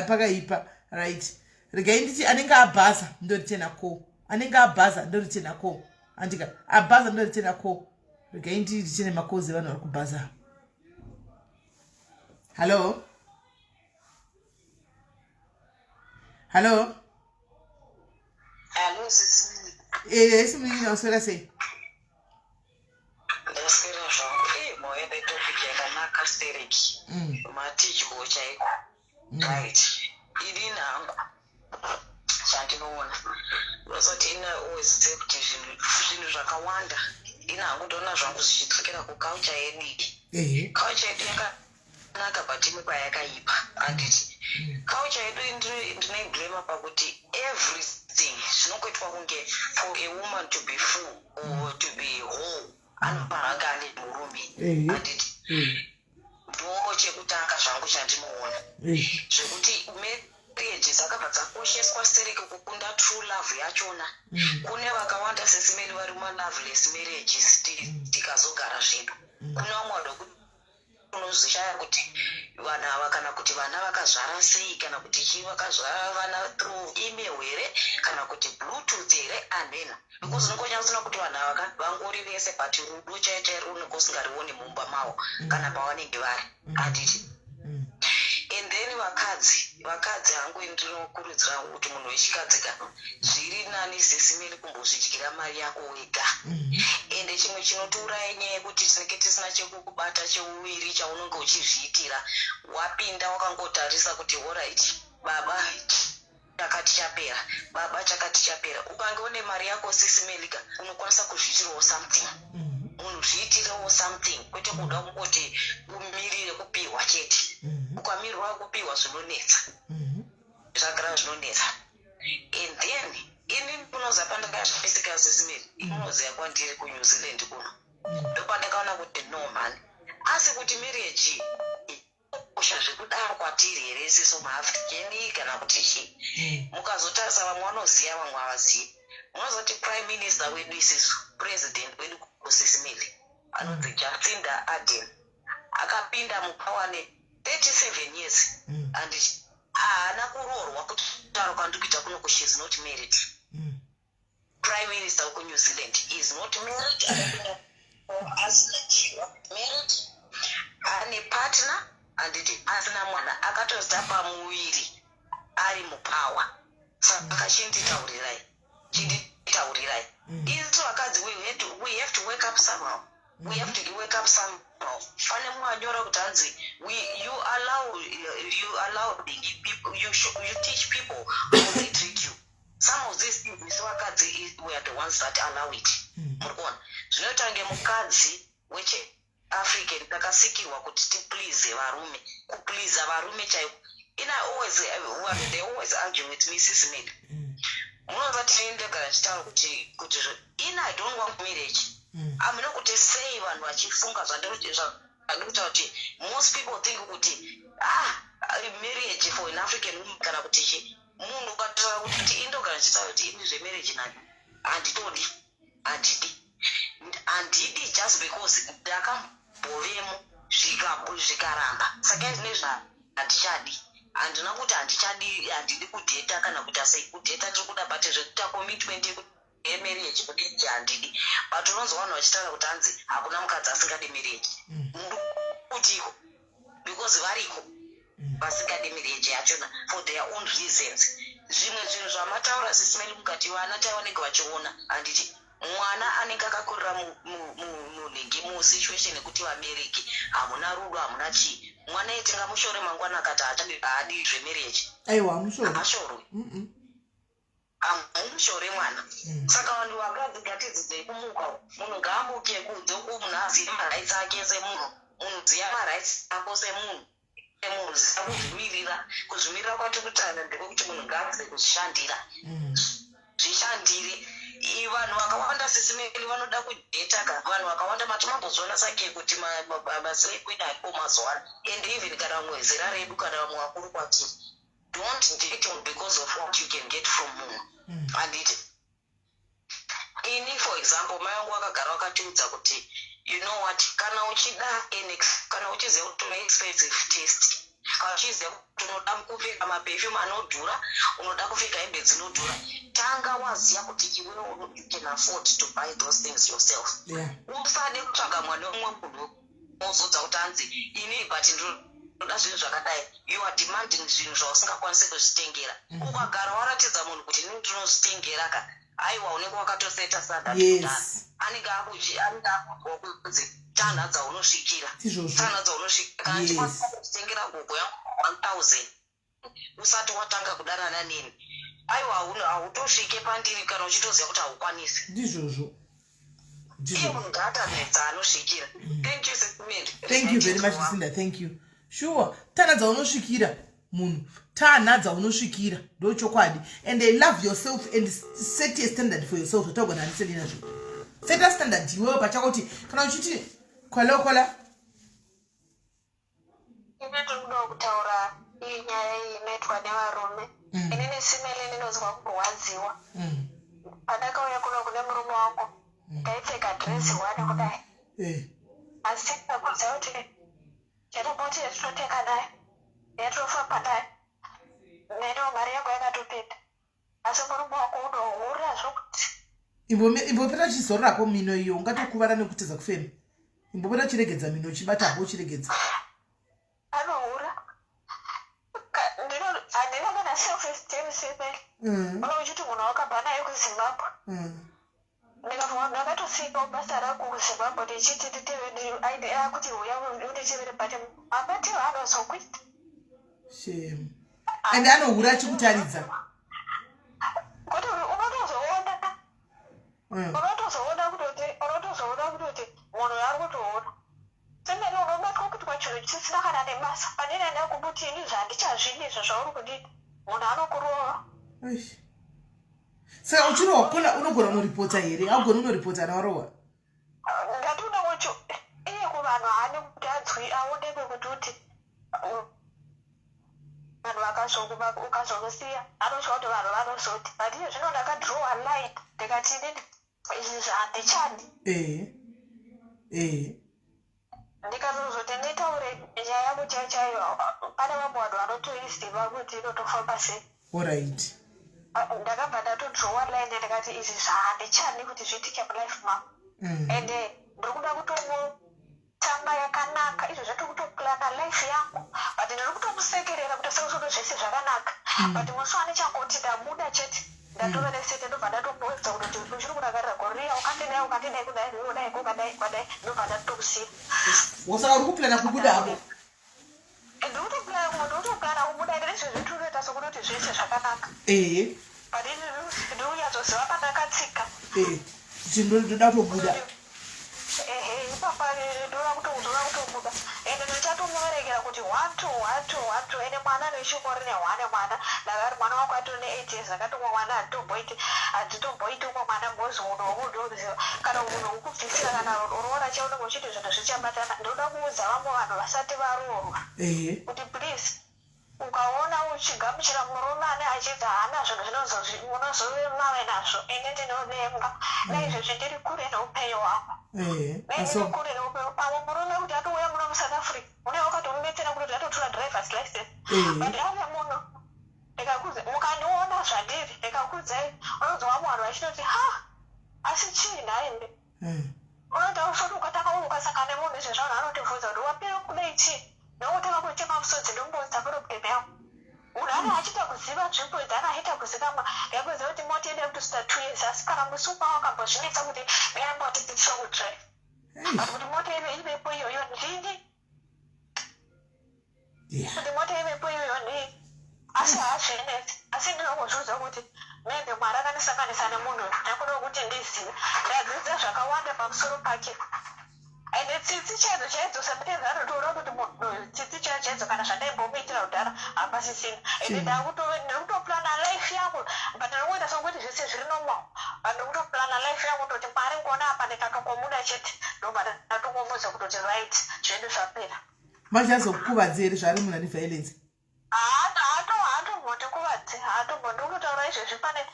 S1: Pakaipa right. Regai nditi anenge abhaza ndoritenha ko. Anenge abhaza ndoritenha ko. Andika abhaza ndoritenha ko. Regai nditi ndichene makozi vanhu vari kubhaza. Hello? Hello?
S2: Hello, Sisimi.
S1: Sisimi, unaswera sei?
S2: Ndaswera zvangu. Moenda topic yakanaka stereki. Matidyo chaiko. Right. Ini nangu. Chandinoona. Unozoti inozive kuti zvinhu zvakawanda. Inangu ndoona zvangu zvichidzokera kuculture yedu. Culture yedu yakanaka but ine payakaipa. Handiti. Culture yedu ndinoiblema pakuti everything zvinokuitwa kunge for a woman to be full or to be whole anofanira ane murume. Handiti. Ndo chekutanga zvangu chandinoona. Zvekuti marriage dzakabva dzakosheswa stereki kukunda true love yachona. Kune vakawanda sesimeni vari loveless marriages tikazogara zvedu. Kune vamwe vadokuti unozvishaya kuti vana ava kana kuti vana vakazvara sei kana kuti chii vakazvara vana through email here kana kuti bluetooth here amena because unongonyasona kuti vanhu ava vangori vese but rudo chairo unongosingarioni mumba mavo kana pavanenge vari handiti. And then vakadzi hangu ndinokurudzira kuti munhu wechikadzi kana zviri nani sesimeli kumbozvidyira mari yako wega. Ende chimwe chinotiuraya nyaya yekuti tinenge tisina chekukubata cheuviri chaunenge uchizviitira wapinda wakangotarisa kuti alright baba chakati chapera baba chakati chapera ukange une mari yako sisimelika unokwanisa kuzviitirawo something. Unozviitirawo something kwete kuda kungoti umirire kupiwa chete. Ukamirirwa kupiwa zvinonetsa. Zvagara zvinonetsa. And then ini kunoza pandakazvipeseka sesimeli inoziya kwandiri kuNew Zealand kuno ndopandakaona kuti no man asi kuti marriage kosha zvekudaro kwatiri here isiso maafricani kana kuti chii mukazotarisa vamwe vanoziva vamwe havazivi munozoti prime minister wedu isiso president wedu kusisimili anonzi Jacinda Ardern akapinda mupawa ne37 years and haana kuroorwa kuti taruka ndikuita kuno she is not married. Prime Minister of New Zealand is not married. She not married. Ane partner and it asina mwana akatoza pamuwiri ari mupawa. Saka chinditaurirai. Chinditaurirai. Izo akadzi we have to wake up somehow. We have to wake up somehow. Fane mwanyora kutanzi you allow people you teach people how they treat you. Some of these things were the ones that allow it. Murikona. Zvinotange mukadzi weche African takasikiwa kuti please varume. Kuplease varume chaipo. They always argue with me sisimedi. Munova tiende kana chitauro kuti I don't want marriage. Amina kuti sei vanhu vachifunga zvandikuta kuti most people think kuti marriage for an African woman kana kuti chi munhu ukataura kuti indogara chitaura kuti ini zvemarriage nani handidi just because ndakambovemo zvikaramba saka nezva handichadi handina kuti handidi kudheta kana kuti asai kudheta tiri kuda but zvekuita commitment yemarriage kuti handidi but unonzwa vanhu vachitaura kuti hanzi hakuna mukadzi asingadi marriage kutiko because variko vasingadi marriage yachona for their own reasons. Zvimwe zvinhu zvamataura sisimeli mukati vana taivanenge vachiona handiti mwana anenge akakurira munenge musituation yekuti vabereki hamuna rudo hamuna chii mwana yetingamushore mangwana akati haadi zvemarriage
S1: aiwa
S2: hamashorwe hamushore mwana saka vanhu vakadzi ngatidzidzei kumuka munhu ngaamuke kunze uku munhu azive marights ake semunhu munhu ziya marights ako semunhu munhu zisa kuzvimirira kwatikutana ndekuti munhu ngaadzidzei kuzvishandira zvishandire vanhu vakawanda sisimeli vanoda kudheta ka vanhu vakawanda matomambozviona sake kuti mabasa ekuida aipo mazuva ano and even kana vamwe zera redu kana vamwe vakuru kwatiri don't date because of what you can get from munhu handiti ini for example mai vangu vakagara vakatiudza kuti you know what kana uchida kana uchiziva kuti une expensive taste kana uchiziva kuti unoda kupfeka maperfume anodhura unoda kupfeka hembe dzinodhura tanga waziva kuti iwe you can afford to buy those things yourself usade kutsvaga mwana wemumwe munhu ozodza kuti hanzi ini but ndoda zvinhu zvakadai you are demanding zvinhu zvausingakwanisi kuzvitengera ukagara waratidza munhu kuti ini ndinozvitengera ka aiwa unenge wakatoseta sadakudana anenge akudwa kunzi tana dzaunosvikira kana chikwanisa kuchitengera ngubo yangu 1000 usati watanga kudanana neni aiwa hautosvike pandiri kana uchitoziva kuti haukwanisi
S1: ndizvozvo
S2: iye munhu ngaatanedza anosvikira.
S1: Thank you very much Lucinda, thank you. Sure, tana dzaunosvikira munhu tana dzaunosvikira ndochokwadi and love yourself and set a standard for yourself. Utagona handiseli nazvo set a standard iwewe pachako kuti kana uchiti kwala
S3: ndinoda kutaura iyi nyaya inoitwa nevarume inini simeli ndinozwa kurwadziwa pandakauya kuno kune murume wangu ndaipfeka dresi wane kudai asi ndakuziva kuti chatoboti yatinoteka nayo yatofamba nayo neno mari yangu yakatopinda asi murume wako unohura zvokuti
S1: imbopeta chizorako mino iyo ungatokuvara nekutedza kufema imbopeta chiregedza mino uchibata habo chiregedza
S3: anohura handina kana self-esteem simeli uno uchiti munhu wakabva naye kuzimbabwe ndakatosvika basa rangu kuzimbabwe ndichiti kuti uya unechevere but mabatiwo anozokuita
S1: shame and anohura achikutaridza
S3: kuti unotozoona kutoti munhu ari kutoona semene unobatwa kuti kwachinhu chisina kana nebasa panene ndakubuti ini zvandichazvini izvo zvauri kudita munhu anokurova
S1: saka uchirowa kona unogona unoripota here augona unoripota nawarowa
S3: ngati una vanhu haani kuti aonekwe kuti vanhu ukazomusiya anosvika kuti vanhu vanozoti but iye zvino ndakadrowa line ndikati inini izvi zvandichadi ndikazozoti nditaure nyaya yangu chaiyo pane vamwe vanhu vanotoiziva kuti inotofamba sei.
S1: Alright.
S3: Ndakabva ndatodrowa line ndikati izvi zvandichadi kuti zviitike mulife mangu ende ndiri kuda kutomutamba yakanaka izvo zvatokutoplana life yangu but ndiri kutomusekerera kuti seusoto zvese zvakanaka but musi wanichangoti ndabuda chete ndatova nesete ndobva ndatomuudza kuti uchiri kudakarira goriya ukandidai kudai kwadai ndobva ndatokusiya.
S1: Wasaka uri kuplana kubuda hapo?
S3: Ndikutoplana kubuda ende nezvo zvitunoita sokutoti zvese zvakanaka but ndikunyatsoziva pandakatsika
S1: ndoda kutobuda
S3: ipapa ndoda kutobuda ende ndichatomuverekera kuti watu ende mwana nechikori nehwane mwana ndakati mwana wako atori ne8 years akatomwa mwana handitomboiti umwe mwana mbozi munhu wokudoziva kana munhu wokubvisira kana uroora chaunenge uchiti zvinhu zvichabatana. Ndoda kuudza vamwe vanhu vasati varoorwa kuti please ukaona uchigamuchira murume ane achidza haana zvinhu unozove mave nazvo ine ndinovenga naizvozvi ndiri kure neupenyu hwako kure neupenyu pamwe murume kuti atouya muno muSouth Africa unenge wakatomubetsera kuti atotora drivers license but ave muno mukaniona zvandiri ndikakudzai unonzwa vamwe vanhu vachinoti asi chii naimbe unoita usoti ukataka ukasaka nemunhu izvo zvanhu anotibvunza kuti wapira kudai chii nokutaka kuchema musodzi ndombodza problem yangu munhu ane achida kuziva nzvimbo dzana aita kuzikamwa yakuziva kuti moti ende kusvika 2 years asi kana musi umwe wakambozvinetsa kuti meyambotidzidzisa kudrive but kuti moti ivepo iyoyo ndini kuti moti ivepo iyoyo ndini asi hazvinetsi asi ndinongozviudza kuti maybe mwari akanisanganisa nemunhu ndakuda kuti ndizive ndadzidza zvakawanda pamusoro pake ende tsitsi chaidzo chaidzosa patedza anotoona kuti tsitsi chaidzo kana zvandaimbomboitira kudhara hapasisina ende ndikutoplana life yangu but ndinoita sokuti zvese zviri normal ndikutoplana life yangu toti mwari ngona apa ndikatongomuda chete ndobva ndatongomudza kutoti right zvedu zvapera.
S1: Manje azokukuvadza here zvari munhu ane violence?
S3: haatombondikuvadzi ndikutotaura izvezvi pane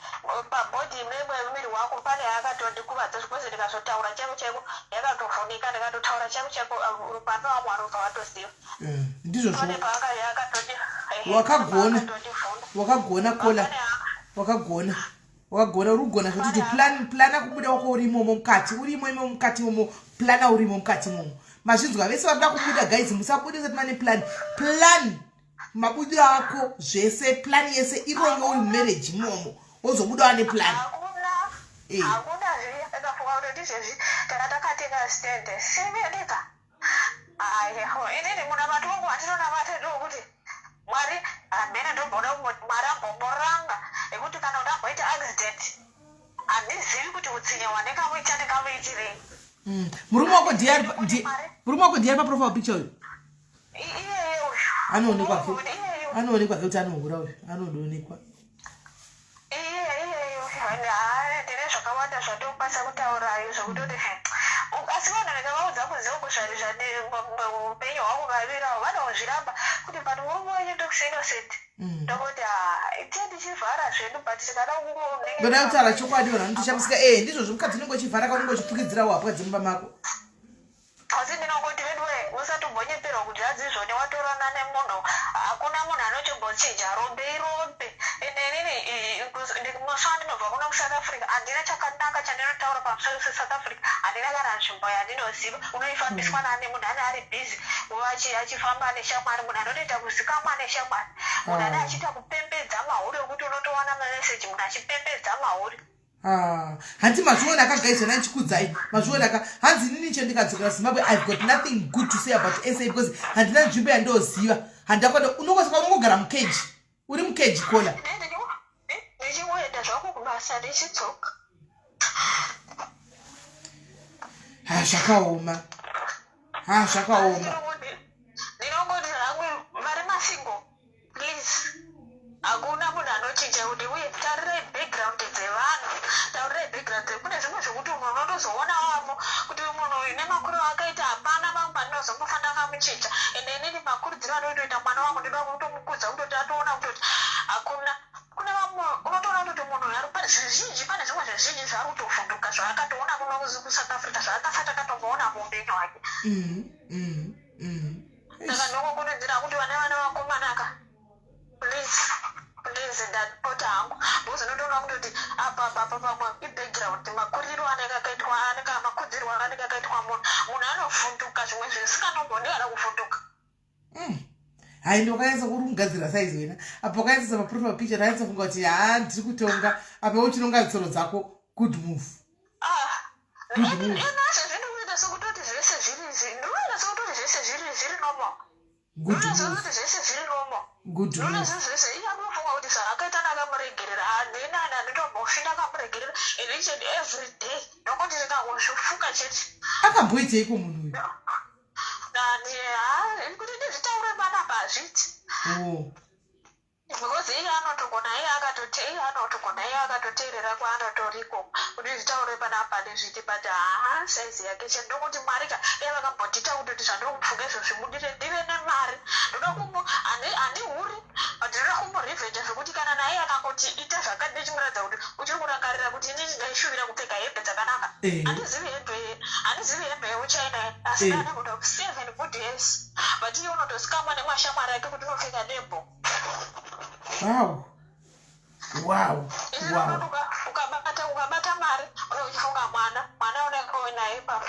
S3: pabhodhi memuviri wako pane yakatondikuvadza zvikozi ndikazotaura chaiko chaiko yakatofunika ndikatotaura chaiko chaiko pane vamwe vanobva vatoziva
S1: ndizvo
S3: pane paakayakatoti
S1: wakagona kola wakagona uri kugona zvekuti plana kubuda wako urimo mukati urimo imo mukati momo plana urimo mukati momo mazvinzwa vese vanoda kubuda guys musabudisa kuti mane plan mabudiro ako zvese plan yese ironge uri marriage momo wozobuda wane plan
S3: hakuna zvakafunga kuti ndizvezvi kana takatenga stand semeneka inini munamati wangu handinonamata ndokuti mwari hamene ndomboda mwari ambomboranga ekuti kana udamboita accident handizivi kuti utsinye wanekamuita ndikamuitirei.
S1: Murume wako ndiari paprofile picture uyu
S3: iyeyo
S1: anoonekwa kuti anohura uyu anoonekwa
S3: ndine zvakawanda zvatokwanisa kutaurayo zvokutoti asi vanhu ndikavaudza kuzeukozvari upenyu hwangu vavirawo vanozviramba kuti vanhu murume wenyu ndokuseinosendi ndokuti tie ndichivhara zvedu but tikada
S1: ndoda kutaura chokwadi vanhu vanotoshamisa ndizvo zvomukadzi unenge uchivhara kaunenge uchifukidzirawo hapwa dzimba mako
S3: asi ndinongoti vedwe musatombonyeperwa kuti adzizvone watorana nemunhu hakuna munhu anochimbochinja rombe ende inini musi wandinobva kuno kuSouth Africa handina chakanaka chandinotaura pamusoro peSouth Africa handina kana nzvimbo yandinoziva unoifambiswa nani munhu ane ari bhizi achifamba neshamwari munhu anotoita kuzikamwa neshamwari munhu ane achiita kupembedza mahuri ekuti unotowana mameseji munhu achipembedza mahuri
S1: hanti mazviona akagaizana nchikudzai mazviona hanzi inini chendikadzokera Zimbabwe I've got nothing good to say about SA because handina nzvimbo yandoziva handakwada unongosaka unongogara mukeji uri mukeji kola
S3: ndichienda zvako kubasa ndichidzoka
S1: zvakaoma
S3: ndinongoti hangu vari masingo please hakuna munhu anochinja kuti uye tarirai background dzevanhu taurirai background kune zvimwe zvokuti munhu unotozoona wamo kuti munhu ine makuru akaita hapana vamwe uzomufanda kamuchicha ende inini makurudziro anoitoita mwana wangu ndinoda kutomukudza kutoti atoona kutoti hakuna kune vamwe unotoona kutoti munhu ari zvizhinji pane zvimwe zvizhinji zvaari kutovhunduka zvaakatoona kuno kusouth africa zvaakasati akatomboona muupenyu hwake saka ndinokukurudzira kuti vana vakomanaka please ndapota hangu because unotoona kutoti apa pamwe ibackground makuriro anenge akaitwa makudzirwo anenge akaitwa munhu anovhunduka zvimwe zvisinganomboni kana kuvhunduka
S1: hai ndokanyatsa kuri kugadzira saizi wena apo wakaisisa maprofile picture anyatsa funga kuti ndiri kutonga apa uchinonga tsoro dzako good move
S3: nazvo zvinoita sekutoti zvese zviri normal kuti zvese zviri normal zvese iye anofunga kuti zvaakaita ndakamuregerera handinombosvinda akamuregerera and each and every day nokuti ndikangozvifuka chete
S1: akamboiteiko munhu uyu
S3: kuti ndizvitaure panapa hazviti because iye anotogona iye akatoteerera kwaanotoriko kuti zvitaure panapa nezviti but saizi yake che ndokuti mwari ka iye vakambotita kutoti zvandokupfunga izvo zvimudire ndive nemari ndoda handihuri but ndoda kumborevhenja zvokuti kana naye akangoti ita zvakadi chimuratidza kuti uchiri kurangarira kuti inini ndaishuvira kupfeka hembe dzakanaka handizivi hembe yeuchina asi kana kuda 7 good years but iye unotosikamwa nemwashamwari yake kuti unopfeka debho
S1: wow
S3: ukabata mari unochifunga mwana unekainaye pa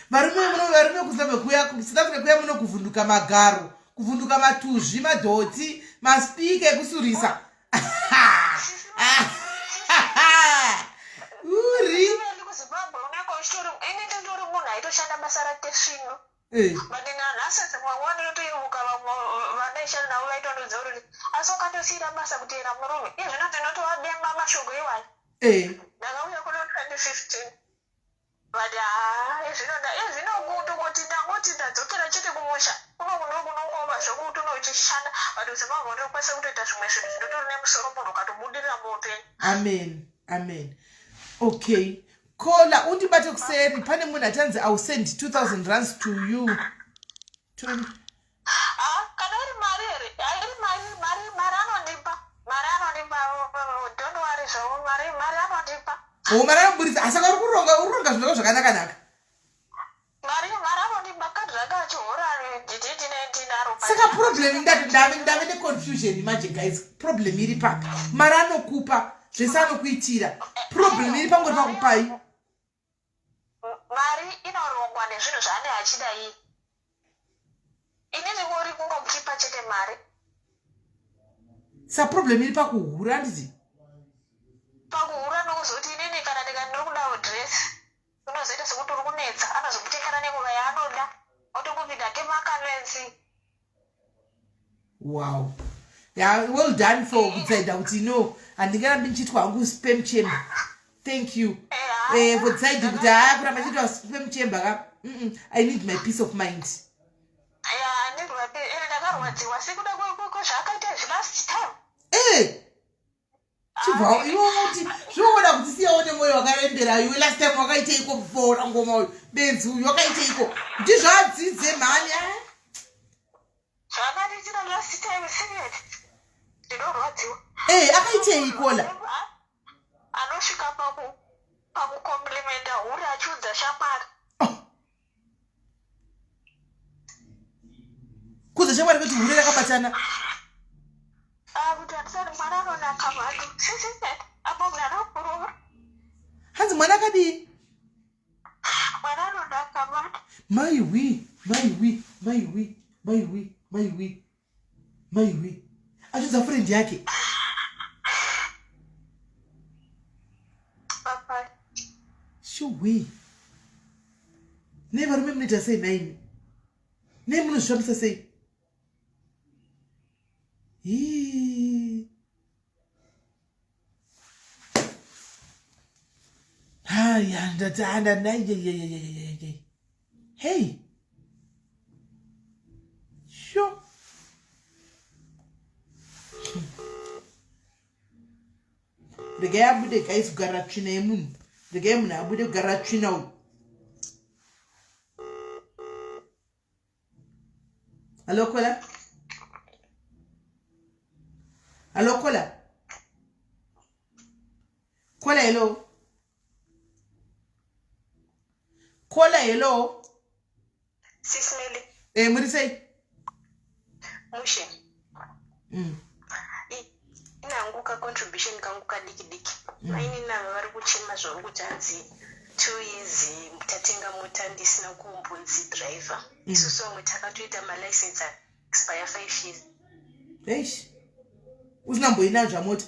S1: varume kusida kuya muno kuvhunduka magaro kuvhunduka matuzvi madhoti maspika ekusurisa uri
S3: kuzimbabwe unenge uchitori munhu aitoshanda basa rake svino but nanhasi dzimwe wanotoivuka vanaishanda navo vaitonodza kuti asi ukatosiyira basa kuteera murume iye zvino ndinotovademba mashoko iwayo ndakauya kuno 2015 but zvinokuti ndangoti ndadzokera chete kumusha kunokunokunokuoma zvokuti unochishanda but uzimbabwe ndokwanisa kutoita zvimwe zvinhu zvinotori nemusoro munhu ukatobudirira muupenyu
S1: amen okay kola undibate kuseri pane munhu atanzi I'll send 2,000 rands to you
S3: kana iri mari here mari anondipa don't worry zvavo mari anondipa
S1: mari anoburitsa asi uri kuronga zvinova zvakanaka
S3: mari anondipa kadhi rakachihora ndididinaro
S1: saka problem ndave neconfusion imanje guys problem iri papa mari anokupa zvese anokuitira problem iri pangori pakupai
S3: mari inorongwa nezvinhu zvaane achida iye inini uri kungomuchipa chete mari
S1: sa problem iri pakuhura nditi
S3: pakuhura nokuzoti inini kana ndikandiri kudawo dresi unozoita sekuti uri kunetsa anozokutekana nenguva yaanoda otokupinda kemakanensi
S1: wow well done for kutsaida kuti no handingarambi ndichitwa hangu spam chamber thank you kutsaidi kuti kuramba chitwa spam chamber ka I need my peace of mind
S3: ndakarwadziwa sekuda zvakaita zvilast time
S1: chibva iwo kuti zvinoona kuti siyawo nemwoyo wakarembera iwe last time wakaiteiko before ngoma uyu benzi uyu wakaiteiko ndizvo adzidze mhani
S3: zvakanditira last time serious ndinorwadziwa
S1: akaiteikola
S3: anosvika pakukomplimenta huri achiudza shamwari
S1: kudza shamwari kuti huri rakabatana
S3: kuti atisati mwana anonaka matu apo mwana anokurova
S1: hanzi mwana akadii
S3: mwana anonaka matu
S1: maiwi achudza friend yake shuwe nevarume munoita sei naimi nei munozvifambisa sei haya ndatanda naye hey sure regai abude guys kugara tsvina yemunhu regai munhu abude kugara tsvina uyu Hello, Kola. Hello, Kola. Kola, hello. Kola, hello.
S3: Sisimele.
S1: What do you say?
S3: Mushe. Inanguka contribution kangu kadiki. Maini navo vari kuchema zvauri kuti hanzi 2 years tatenga mota ndisina kumbunzi driver. Isusu vamwe takatoita malicense expire 5 years.
S1: Eish. Usinamboinanzva mota.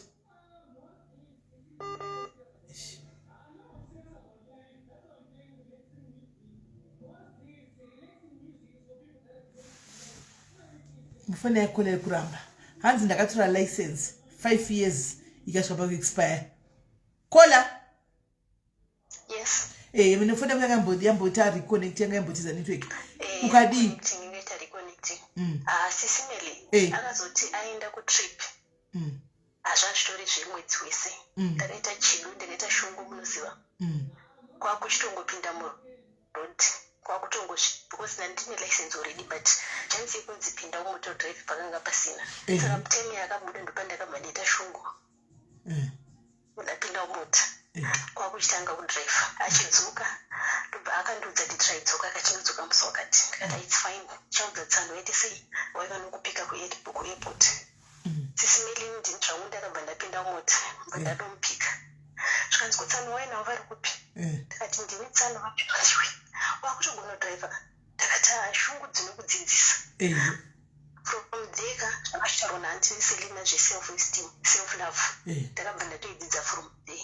S1: Mufana yakona yekuramba. Hanzi ndakatora license 5 years ikasvika pakuexpire. Kola.
S3: Yes.
S1: Minofunda yambota reconnect yanga yambotiza network. Ukadi.
S3: Sisimele. Akazoti aenda kutrip. Hazvazvitori zvemwedzi wese. Ndakaita chidu, ndakaita shungu munoziva. Kwakuchitongopinda muroad. Because ndine license already, but chance yekunzi pinda umoto drive pakanga pasina. Saka time yakabuda ndopandakabva ndaita shungu. Ndapinda umota. Kwakuchitanga kudrive. Achidzoka. Ndobva akandiudza kuti tridzoka akachinodzoka musi wakati. Ndikati it's fine. Chaudza tsando yaiti sei wakanokupika kuairport. Sisimeli ndini zvangu ndakabva ndapinda umota. Ndatomupika. Zvikanzi kutsano waina vari kupi? Ndikati ndini tsano vapi? Wakutogona driver. Ndakati shungu dzinokudzidzisa. From there zvakachitaurwa naAnti self esteem, self love. Ndakabva ndatoidzidza from there.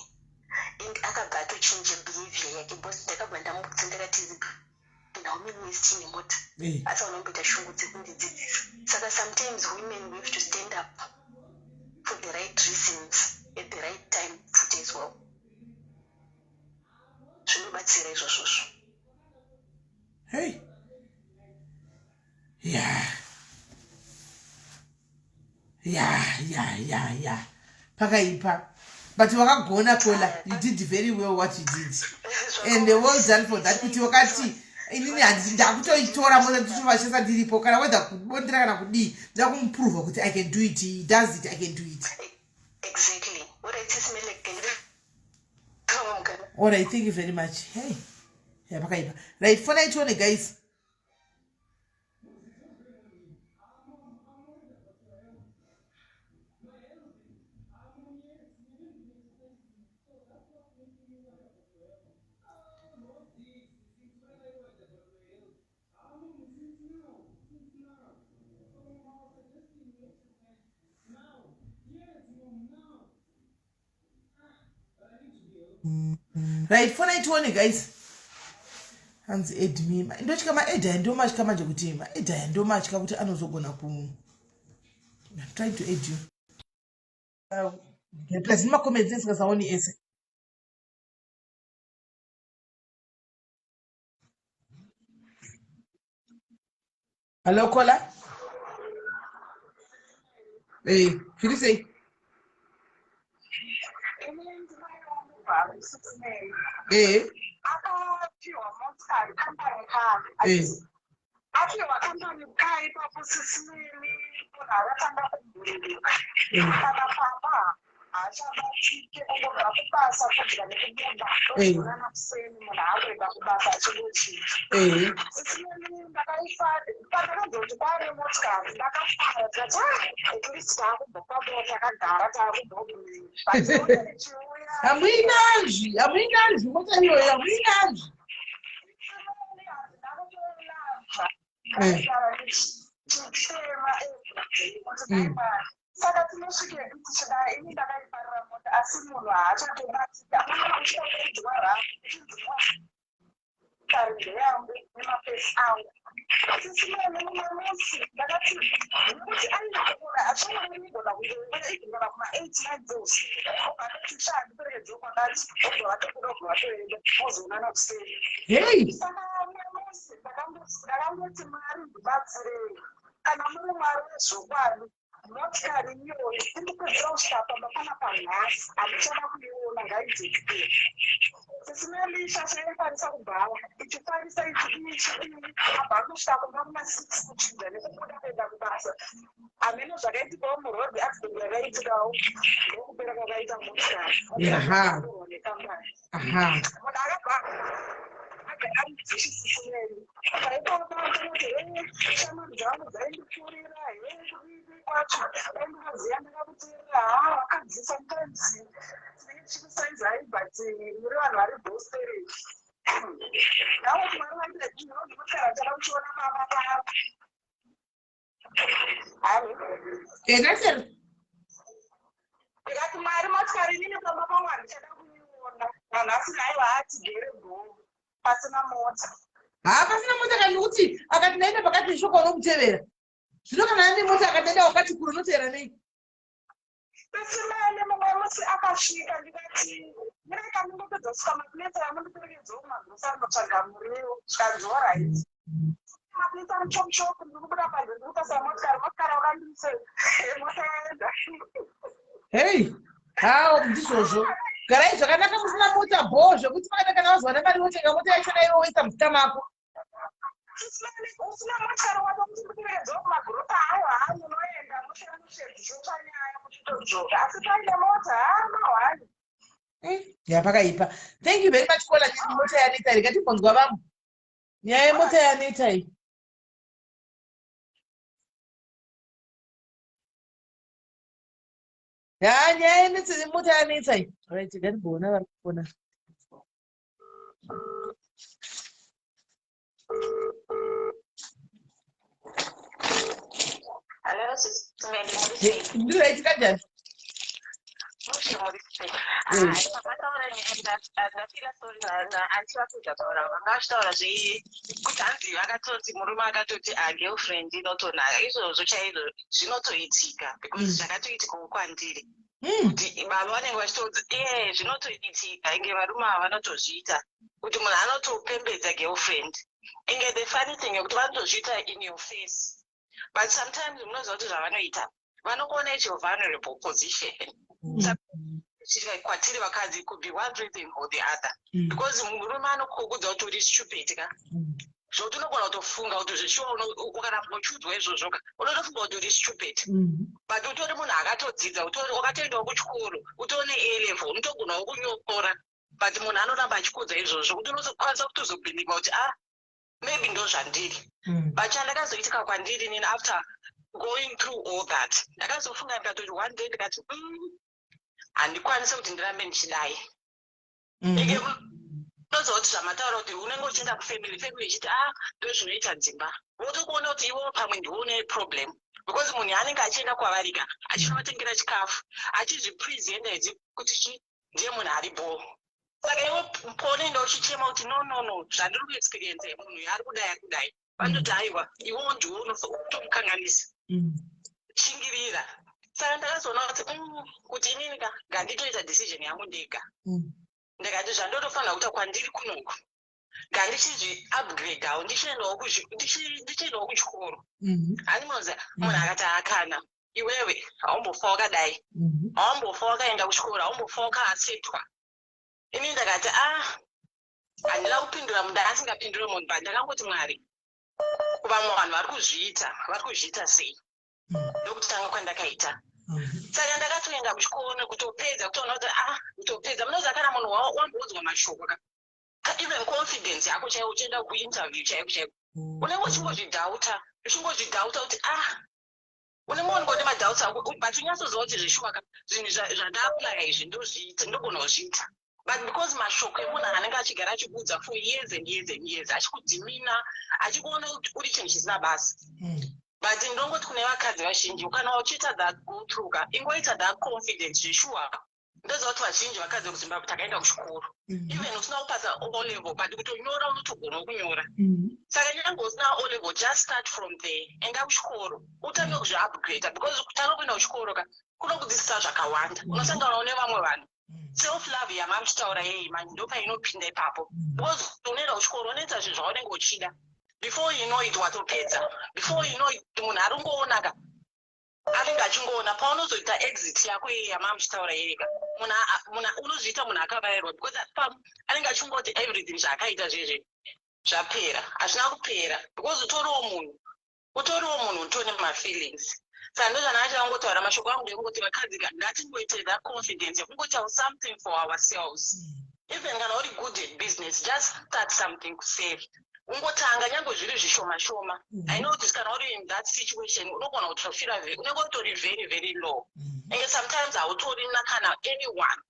S3: And akabva atochinja behavior yake because ndakabva ndamudza ndakati ndauministi nemota. Asi unomboita shungu dzekundidzidzisa. Saka sometimes women we have to stand up for the right reasons at the right time futi as well. Zvinobatsira izvozvo.
S1: Hey. Yeah. Pakaipa. But wakagona Kola, you did very well what you did. And well done for that. Kuti wakati inini handisi ndakutoitora moza tuchivashisa ndiripo kana whether kubondera kana kudii ndakumprove kuti I can do it, he does it, I can do it.
S3: Exactly. What I just made like
S1: all right, thank you very much. Hey. Yeah, pakaipa. Right, for night one guys. Right, for night one guys. Hands ed me. Ndochika ma eda ndo machika manje kuti ma eda ndo machika kuti anozogona ku. I'm trying to aid you. Plus ma comments nsingasaoni ese. Hello Kola. Hey, can you say? Hey. Amuinanji, what are you? Amuinanji.
S3: Saka tinosvike kuti chidai ini ndakaiparira mota asi munhu haachatobatsira karinde yangu nemapesi angu sisimene mumamusi ndakati kuti ainakura achongoigona kuigona kuma-8-9 dzeusi obva ndiperekedze kwakati obva vatokudobva vatoenda ozoonana kuseri. Saka mumamusi ndakangoti Mwari ndibatsirei kana muri Mwari wezvokwadi motikari iyoyo indikupedzera kusvika pambafana panhasi handichada kuiona ngaidzikiperi sesimelisha chaikwanisa kubhala ichikwanisa abva kusvika kumba kuma6 kuchinja nekubuda kuenda kubasa amene zvakaitikawo murodhi accident yakaitikawo ndokupera kwakaita motikari nekambani munhu akabva agara mudzishisisirei paipaoaoti shamani dzangu dzaindipfuurira kwacho aindikaziva ndakakuteerera wakadzisa mukadzi tinenge tichikusaidzai but muri vanhu vari bostereki naoti mwari vaita chinhoti motikari achada kuchiona baba pavo ndikati mwari motikari inini baba pangu handichada kuiona vanhu asina aiva atigere goo pasina mota
S1: pasina mota kanikuti akati naenda pakati neshoko unokutevera zvino kana ane mota akatenda wakati kuro unotevera nei
S3: pesimene mumwe musi akasvika ndikati mireka ndingopedza kusvika mapinetsa yamundiperekedzawo magrosa anotsvaga muriwo zvikanzooraiti mapinetsa muchomushopu ndiri kubuda panze ndiri kupasa motikari wakandise mota yaenda
S1: hei hawo ndizvozvo garai zvakanaka musina mota bho zvekuti pakada kana wazwana mari wotenga mota yachona iwo woisa muzita mako
S3: usina motikari wada kuti ndikuperekedzawo magorosa awo munoenda moshemushedzichopanyaya muchitodzoka asi paine mota mahwani
S1: yapakaipa. Thank you very much for that mota yaneta rikatimbonzwa vangu nyaya yemota yaneta iyi nyaya yemota yaneta iyi right ngatibona vari kupona ndinoitika njani
S2: vakataura zvekuti hanzi vakatoti murume akatoti girlfriend inotonaka izvozvo chaizvo zvinotoitika because zvakatoitikawo kwandiri kuti baba vanenge vachitodzi zvinotoitika inge varume ava vanotozviita kuti munhu anotopembedza girlfriend inge the funny thing yekuti vanotozviita in your face but sometimes munoziva kuti zvavanoita vanokuona ichi vulnerable position kwatiri vakadzi could be one reason or the other because murume anokukudza kuti uri stupid ka zvokuti unogona kutofunga kuti zvishuwa ukaramba uchiudzwa izvozvo ka unotofunga kuti uri stupid but utori munhu akatodzidza wakatoendawo kuchikoro utori ne-A-level unotogonawo kunyokora but munhu anoramba achikudza izvozvo kuti unozokwanisa kutozobhiliva kuti maybe ndo zvandiri but chandakazoitika kwandiri nini after going through all that ndakazofunga ndikatoti one day ndikati handikwanisi kuti ndirambe ndichidai ike unoziva kuti zvamataura kuti unenge uchienda kufamily ichiti ndozvinoita dzimba wotokuona kuti iwo pamwe ndione problem because munhu anenge achienda kwavarika achinovatengera chikafu achizvipresenta idzi kuti ndiye munhu ari bho saka iwe pounenda uchichema kuti no zvandiri kuexperience munhu ari kudai vandoti aiwa iwo ndiwo unotomukanganisa shingirira saka ndakazoona kuti inini nganditoita decision yangu ndega ndikati zvandotofanira kuita kwandiri kunoku ngandichizvi-upgradeawo ndichiendawo kuchikoro ani munoziva munhu akati akana iwewe haumbofa wakadai haumbofa wakaenda kuchikoro haumbofa wakaasetwa ini ndakati handina kupindura munhu asingapindure munhu but ndakangoti mwari vamwe vanhu vari kuzviita sei ndokutanga kwandakaita saka ndakatoenda kuchikoro nekutopedza kutoona kuti kutopedza munoziva kana munhu wamboudzwa mashoko even confidence yako chaiwo uchienda kuinterview chaiko unenge uchingozvidhauta kuti unenge uningoti madhauts ako but unyatsoziva kuti zvishuwaka zvinhu zvandaaplya izvi ndogona kuzviita but because mashoko emunhu anenge achigara achikuudza for years and years and years achikudhimina achikuona kuti uri chinhu chisina basa but ndongoti kune vakadzi vazhinji kana uchiita that go through ingoita that confidence zvishuwa ndoziva kuti vazhinji vakadzi kuzimbabwe takaenda kuchikoro even usina kupasa O-level but kutonyora unotogona kunyora saka nyange usina O-level just start from there enda kuchikoro utange kuzvi-upgrade because kutanga kuenda kuchikoro kunokudzidzisa zvakawanda unosanganawo nevamwe vanhu self love yamamuchitaura yei manje ndopainopinda ipapo because unoenda kuchikoro unoita zvinhu zvaunenge uchida before you know it watopedza before you know it munhu aringoonaka anenge achingoona paunozoita exit yako iyi yamamuchitaura yega unozviita munhu akabairwa because anenge achingoti everything zvaakaita zvezve zvapera hazvina kupera because utoriwo munhu utone mafeelings saka ndozvana achangotaura mashoko angu ndekungoti vakadzi ngatingoite that confidence yekungotaura something for ourselves even kana uri good at business just start something kusave ungotanga nyange zviri zvishoma shoma. I know this kana uri in that situation unogona kutofira unenge utori very very low and sometimes hautori nakana anyone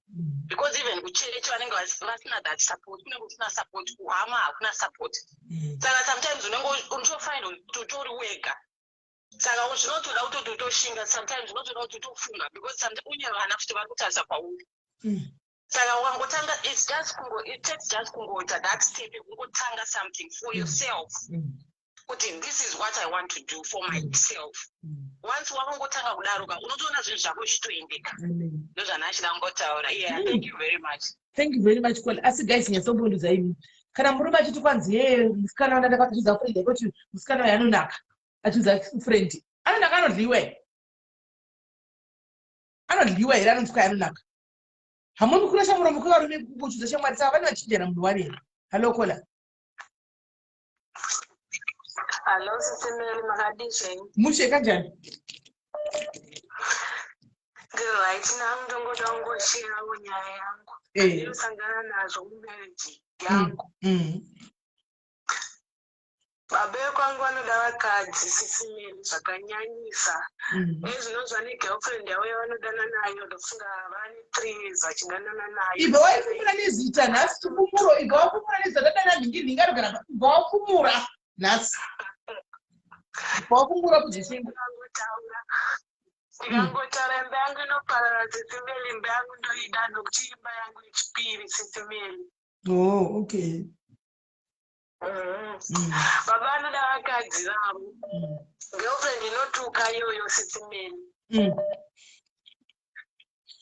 S2: because even kucherechi vanenge vasina that support kunenge kusina support kuhama hakuna support saka sometimes unenge unotofind kuti utori wega saka zvinotoda kutoti utoshinga sometimes unotoda kuti utofunga because sometimes unye vana futi vari kutarisa kwauri saka ukangotanga it takes just kungoita that step yekungotanga something for yourself kuti this is what I want to do for myself once wakangotanga kudaroka unotoona zvinhu zvako zvichitoendeka ndozvana achida kungotaura. Yeah, thank you very much
S1: Kola. Asi guys nyasombondudza imi kana murume achiti kwanzi ye musikana wanda ndakatudza friend kuti musikana waye anonaka achidza friend anonaka anodliwa here anonzwa anonaka hamuni kurasha muromo kwavarume kuchudza shamwari saka vane vachinjana munhu warera. Hello Kola.
S3: Hello Sisimeli makadizeni
S1: musheka njani?
S3: right now ndongoda kungoshirawo nyaya yangu ndosangana nazvo mumarriage yangu. Baba kwangu vanoda vakadzi Sisimeli zvakanyanyisa ezvinonzwa negirlfriend yavo yavanodana nayo ndofunga vane 3 years vachidanana nayo.
S1: Ibva waifumura nezita nhasi tupumuro ibva wafumura nezita dadana nhingi arogara ibva wafumura nhasi wafumura kuzvishinga
S3: ndikangotaura imba yangu inoparara Sisimeli imba yangu ndoida nokuti imba yangu yechipiri Sisimeli.
S1: Oh, okay.
S3: Baba anoda vakadzi vavo girlfriend inotuka iyoyo Sisimeli.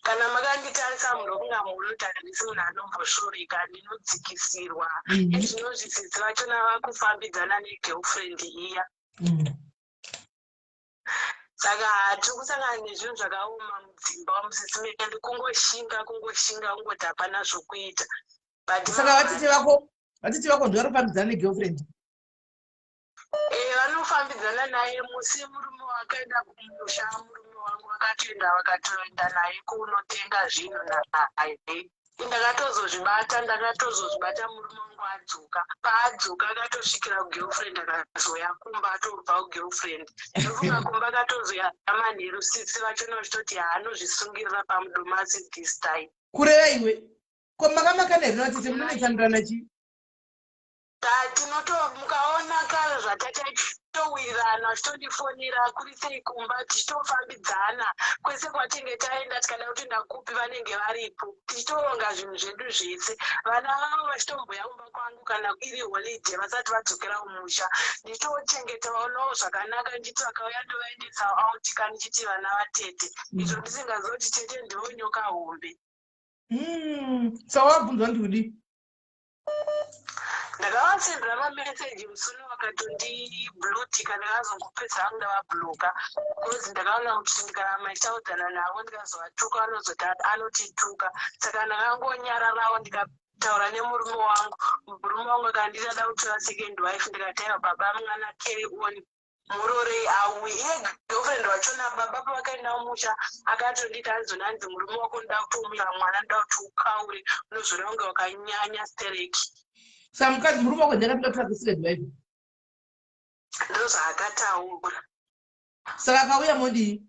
S3: Kana makanditarisa munhu wokunga munoti handisi munhu anomboshoreka ndinodzikisirwa ezvinozvisisi vachona vakufambidzana negirlfriend iya saka hatiri kusangana nezvinhu zvakaoma mudzimba wamuSisimeli ende kungoshinga ungoti hapana zvokuita.
S1: Saka vatiti vako ndivari kufambidzana negirlfriend?
S3: Vanofambidzana naye musi murume wakaenda kumusha murume wangu vakatoenda naye kunotenga zvinhu naye. Ndakatozozvibata murume wangu adzoka. Paadzoka akatosvikira kugirlfriend akazoya kumba atorubva kugirlfriend. Ndofunga kumba akatozoya manheru sisi vachona vachitoti haanozvisungirira pamudomasi this time.
S1: Kureva iwe kwamakamaka nerino vatiti munonetsanirana chii?
S3: Mukaona kare zvatataitowirirana zvitondifonera kuri sei kumba tichitofambidzana kwese kwatinge taenda tikada kuti ndakupi vanenge varipo tichitoronga zvinhu zvedu zvese vana vavo vachitomboya kumba kwangu kana iri holiday vasati vadzokera kumusha ndichitochengeta vaonawo zvakanaka nditi vakauya ndovaendesawo out kana ndichiti vana vatete izvo ndisingazoti tete ndivo nyoka hombe.
S1: Saka wabvunzwa ndiudi?
S3: Ndakavasendera mameseji musoro vakatondiblutika ndakazongopedza vangu ndavabhloka because ndakaona kuti ndikaramba ndichaudzana navo ndikazovatuka vanozoti anotituka saka ndakangonyararawo ndikataura nemurume wangu akanditi ada kutora second wife ndikataiva baba mwana carry on murorei auye iye girlfriend wachona baba pavakaenda mumusha akatonditi azonanzi murume wako ndoda kutomira mwana ndoda kuti ukaure unozona kunge wakanyanya stereki.
S1: Saka mukadzi murume wako ndakatoda kutora second wife?
S3: Ndozvaakataura.
S1: Saka akauya modii?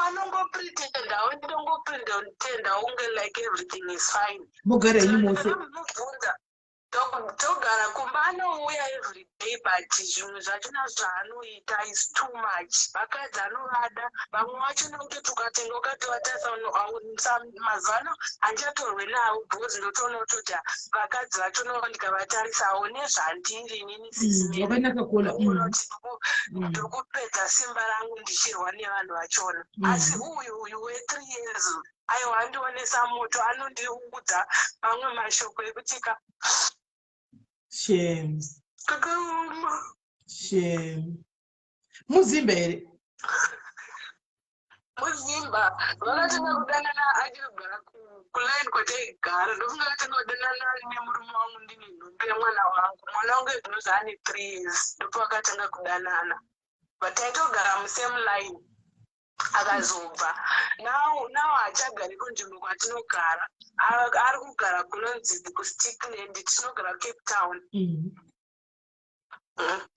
S3: Anongopretenda ndongopretenda unge like everything is fine.
S1: Mugara ini mose?
S3: Mubvunza togara kumba anouya everyday but zvinhu zvachona zvaanoita is too much. Vakadzi anovada vamwe vacho nekuti tukatenga ukatovatasa mazano handichatorwe navo because ndotoona kutoti vakadzi vachona ndikavatarisa nezvandiri inini Sisimeli
S1: wakanaka Kola.
S3: ndiri kupedza simba rangu ndichirwa nevanhu vachona asi uyu we3 years aiwa andionesa moto anondiudza mamwe mashoko ekutika
S1: shame.
S3: kakaoma.
S1: Shame. Muzimba here.
S3: Muzimba vakatanga kudanana achiri kugara kulaini kwataigara ndofunga vatanga kudanana nemurume wangu ndine nhumbi yemwana wangu. Mwana wangu ezvinozi ane 3 years ndipo vakatanga kudanana but taitogara musame line. Akazobva nawo haachagari kunzvimbo kwatinogara, ari kugara kunonzi kuStickland, tinogara Cape Town.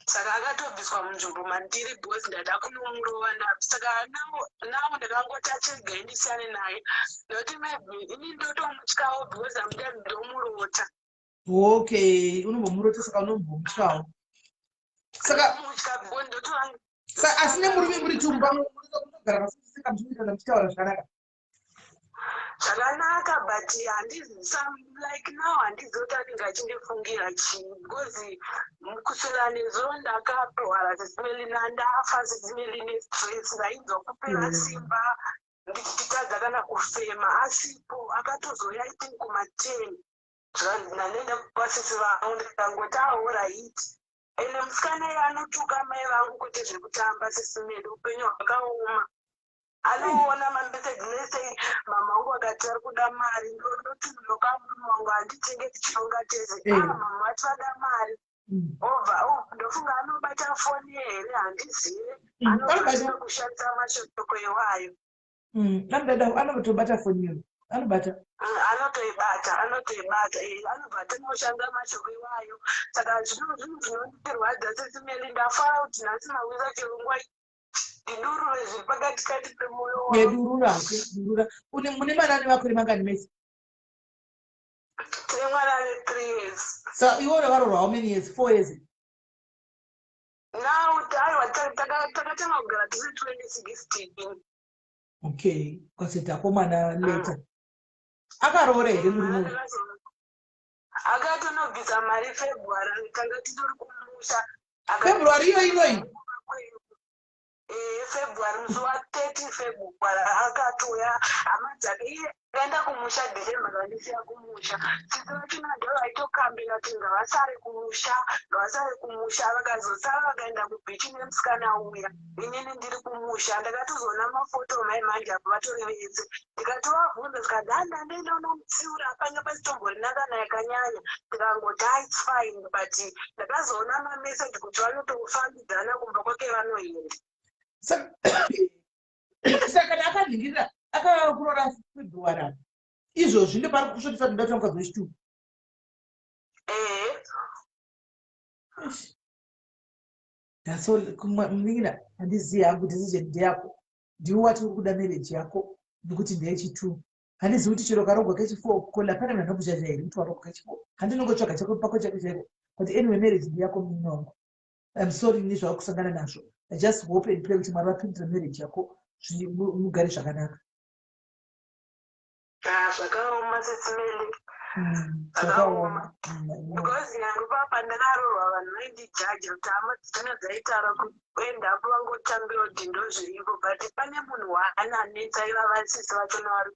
S3: Saka akatobviswa munzvimbo mandiri because ndada kunomurova saka nawo ndakangoti achirega indisiyane naye nokuti maybe ini ndotomutyawo because hamudai ndomurota.
S1: Okay, unombomurota saka unombomutyawo. Saka
S3: mutya because ndotovanga
S1: asine murume muri tumba munogara pasika muchitaura zvakanaka.
S3: Zvakanaka but like now handizoti anenge achindifungira chii because kuswera nezuva ndakatorwara zvisimeli nandafa zvisimeli nestress ndainzwa kupera simba ndichitadza kana kufema asipo akatozoya I think kuma10 ndanenda kupasisi vangu ndikangoti right. Ene musikana iye anotuka mai vangu kuti zvekutamba sesimeli upenyu hwakaoma. Anoona mameseji nese mama wangu akati ari kuda mari ndoti munoka murume wangu handitengeti chinonga tese mama vati vada mari obva ndofunga anobata foni here handizive anobata kushandisa mashoko iwayo.
S1: Anotobata foni iyo anobata
S3: anotoibata anobva tinoshandisa mashoko iwayo. Saka zvinhu zvinondirwadza sesimeli ndafara kuti nhasi mawisa chirongwa ndidurure zviri pakatikati pemwoyo
S1: durura. Mune manani makore mangani mese?
S3: Tine mwana ane 3 years.
S1: So iwo wakarorwa how many years? 4 years?
S3: Now aiwa takatanga kugara tisi 2016.
S1: Okay, kwaseta komana later. Akaroora here murume?
S3: Akatonobvisa mari February tanga titori kumusha.
S1: February iyoyi?
S3: February musi wa30 February akatoya hama dzake iye akaenda kumusha December kandisiya kumusha. Sisi vachona ndo vaitokambira kuti ngavasare kumusha vakazosara vakaenda kubichi nemusikana uya inini ndiri kumusha. Ndakatozoona mafoto mai manje apo vatori vese ndikatovabvunza tikati handandaenda unomutsiura panga pasitomborinakana yakanyanya ndikangoti it's fine but ndakazoona mameseji kuti vanotofambidzana kumba kwake vanoenda.
S1: Saka akadhingirira akakurora February izvozvi ndopari kusvotisa ndatanga kuzvechituku. That's all. Kumina handizivi hangu decision yako ndiwe wati uri kuda marriage yako nekuti ndeyechituku. Handizivi kuti chero karogwa kechi4 kola pane vanhu kuchacha here kuti warogwa kechi4 handinongotsvaga chako pako chako chaiko but anyway marriage ndiyako munhu wangu. I'm sorry nezvakusangana nazvo. I just hope and pray kuti Mwari vapindure marriage yako mugare zvakanaka.
S3: Zvakaoma sesimeli. Zvakaoma. Because nyange papa ndakarorwa vanhu vaindijaja kuti hama dzitanga dzaitaura kuenda apo vangotambira kuti ndozviripo but pane munhu waananetsa ivavasisi vachona vari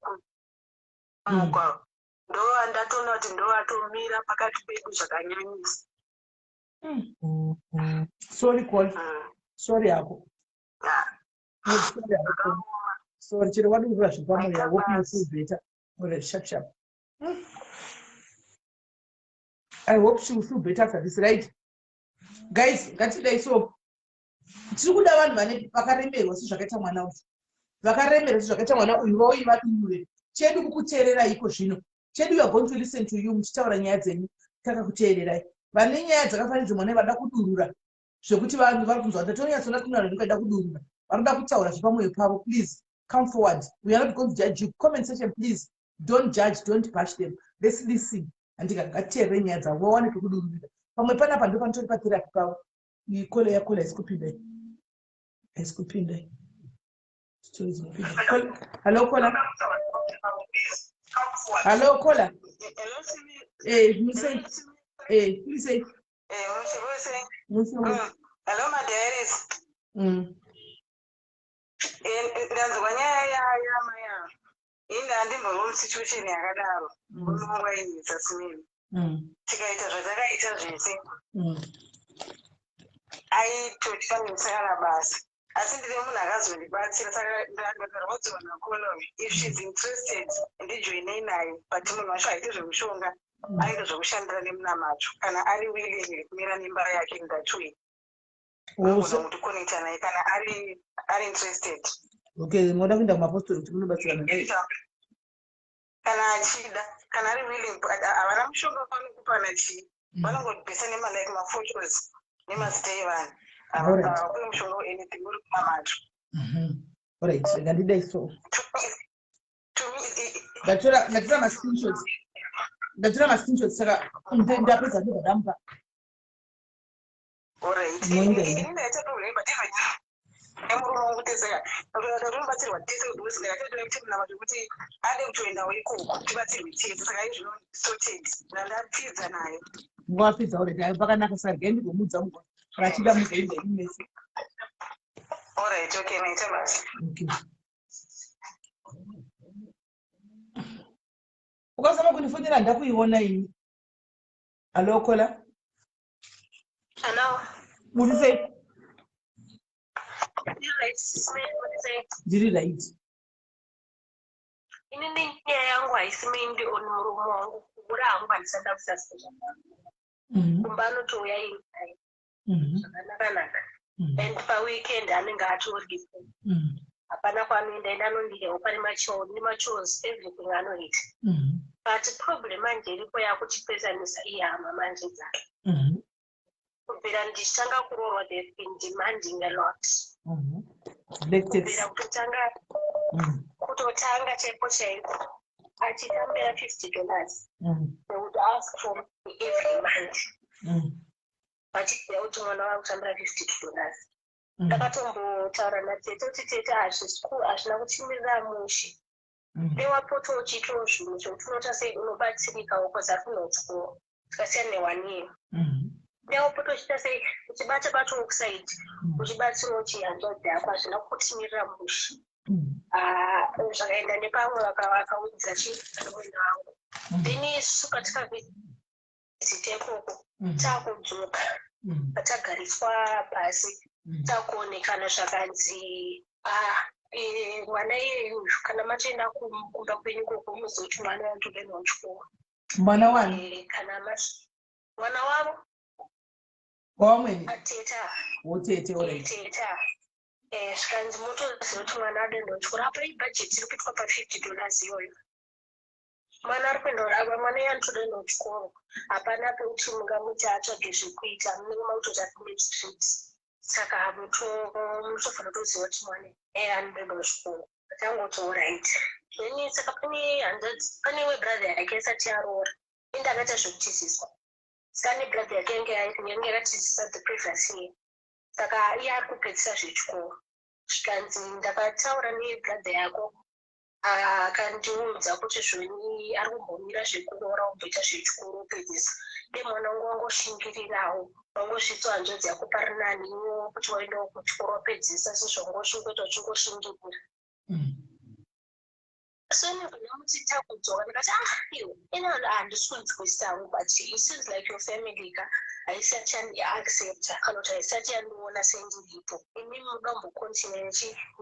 S3: kumugwagwa. Ndo andatoona kuti ndo vatomira pakati pedu zvakanyanyisa.
S1: Sorry call. Sorry yako. Sorry chero wadurura zvepamwoyo yako feel better. Alright, sharp. I hope she will feel better after this, right? Guys, ngatidai so. Tiri kuda vanhu vane vakaremerwa sezvakaita mwana uyu. Vakaremerwa sezvakaita mwana uyu vauyi vadurure. Chedu kukuteerera iko zvino. Chedu you are going to listen to you muchitaura nyaya dzenyu. Takakuteererai. Vane nyaya dzakafanira mwana vada kudurura. Zvekuti vanhu vari kunzwa ndatonyatsona kunana ndikada kudurura. Vanoda kutaura zvepamwoyo pavo. Please come forward. We are not going to judge you. Comment section, please. Don't judge, don't bash them. Let's listen. Andika ngatiere nyaya dzavo vawane pekudururira. Pamwe panapa ndo panotori patherapy pavo. Ikole yakola isikupindai. Isikupindai. Stories zinopinda. Hello Kola. Hello Kola. Please say.
S3: Hello my dearies. Ndanzwa nyaya yamaya. Inga handimboona situation yakadaro. Unonga inisa simeni. Tikaita zvatakaita zvese. Aitotanga musakana basa. asi ndine munhu akazondibatsira saka ndakarwadziwana konomi if she's interested ndijoinei naye but munhu wacho haiti zvemushonga aite zvekushandira nemunamacho kana ari willing kumira nemba yake ndatwei unogona kuti connecta naye kana ari interested.
S1: Okay, moda kuenda kumapostori kuti munobatsirana naye
S3: kana achida kana ari willing havana mushonga vanokupana chii vanongodhisa nemalike maphotos nemazita evanhu avakupe mushonga weanything uri kumamacho.
S1: Alright, ngandidai so ndatora ma-screenshots saka ndapedza ndobva ndamupa.
S3: Alright, ini ndaichatorei but even emurume wangu tesaka tatobatsirwa tese kuti usingachatoda kuti munama zvekuti ade kutoendawo ikoko tibatsirwe tese saka izvino sorted ndandapfidza nayo
S1: mwapedza already ayo pakanaka sargai ndigomudza mugwa rachida muzoinda imese.
S3: Alright, okay, maita basi.
S1: Okay. Ukazama kundifonera ndakuiona ini. Hello Kola?
S3: Hello.
S1: What is it? Ndiri right.
S3: Inini nyaya yangu haisimendi on murume wangu kugura hangu handisanda kusasira. Kumba anotouya inai. Zvakanaka. And paweekend anenge atoriko. Hapana kwaanoenda enda anondirewo pane machos everything anoita. But problem manje iripo yakuchipezanisa ihama manje dzake. Kubvira ndichitanga kuroorwa they've been demanding a lot. Kubvira kutotanga chaipo chaipo achitambira $50. They would ask for me every month. Vachibhuya kuti mwana wakutambira $50. Ndakatombotaura natete kuti tete hazvina kuchimirira mushe. Newapota uchiitawo zvinhu zvokuti unota sei unobatsirikawo because ari kunotyuwa tikasiyana ne1 year. Newapota uchiita sei uchibata wokusaidi uchibatsirawo chihanzvadzi yako hazvina kuchimirira mushe. Zvakaenda nepamwe vakawedzera chiroenda wangu. Then isu katikavhizita ikoko taakudzoka patagariswa pasi takuonekana zvakanzi mwana iyeyu kana machoenda kumba kwenyu ikoko muzoti mwana wantodenwa chikoro.
S1: Mwana wani?
S3: Kana mwana wavo
S1: wamweni
S3: ateta
S1: wotete
S3: teta zvikanzi motoziva kuti mwana adendawo chikoro. Apa ibhajeti iri kuitwa pa$50 iyoyo. Mwana ari kuenda mwana iye anotodendawo chikoro. Hapana pekuti mungamuti atsvage zvekuita munenge makutoti apinde street. Saka mutofanira kutoziva kuti mwana anodendawo chikoro. Tangoto alright. Then saka pane webrother yake isati yaroora. Indakaita zvekutiziswa. Saka nebrother yake yange yakatizisa the previous year. Saka iye ari kupedzisa zvechikoro. Zvikanzi ndakataura nebrother yako akandiudza kuti zvoni ari kumbomira zvekuroora kumboita zvechikoro upedzisa. Mwana wangu wangoshingirirawo wangosvitsa hanzvadzi yako pari nani iwo kuti waendawo kuchikoro upedzisa sezvangoshingoita uchingoshingirira. So ndinomuti takudzoka ndikati iwe ina handisi kunzwisawo but it seems like your family haisati yandiaccepta kana kuti haisati yandiona sendiripo. Ini muda kumbokontinua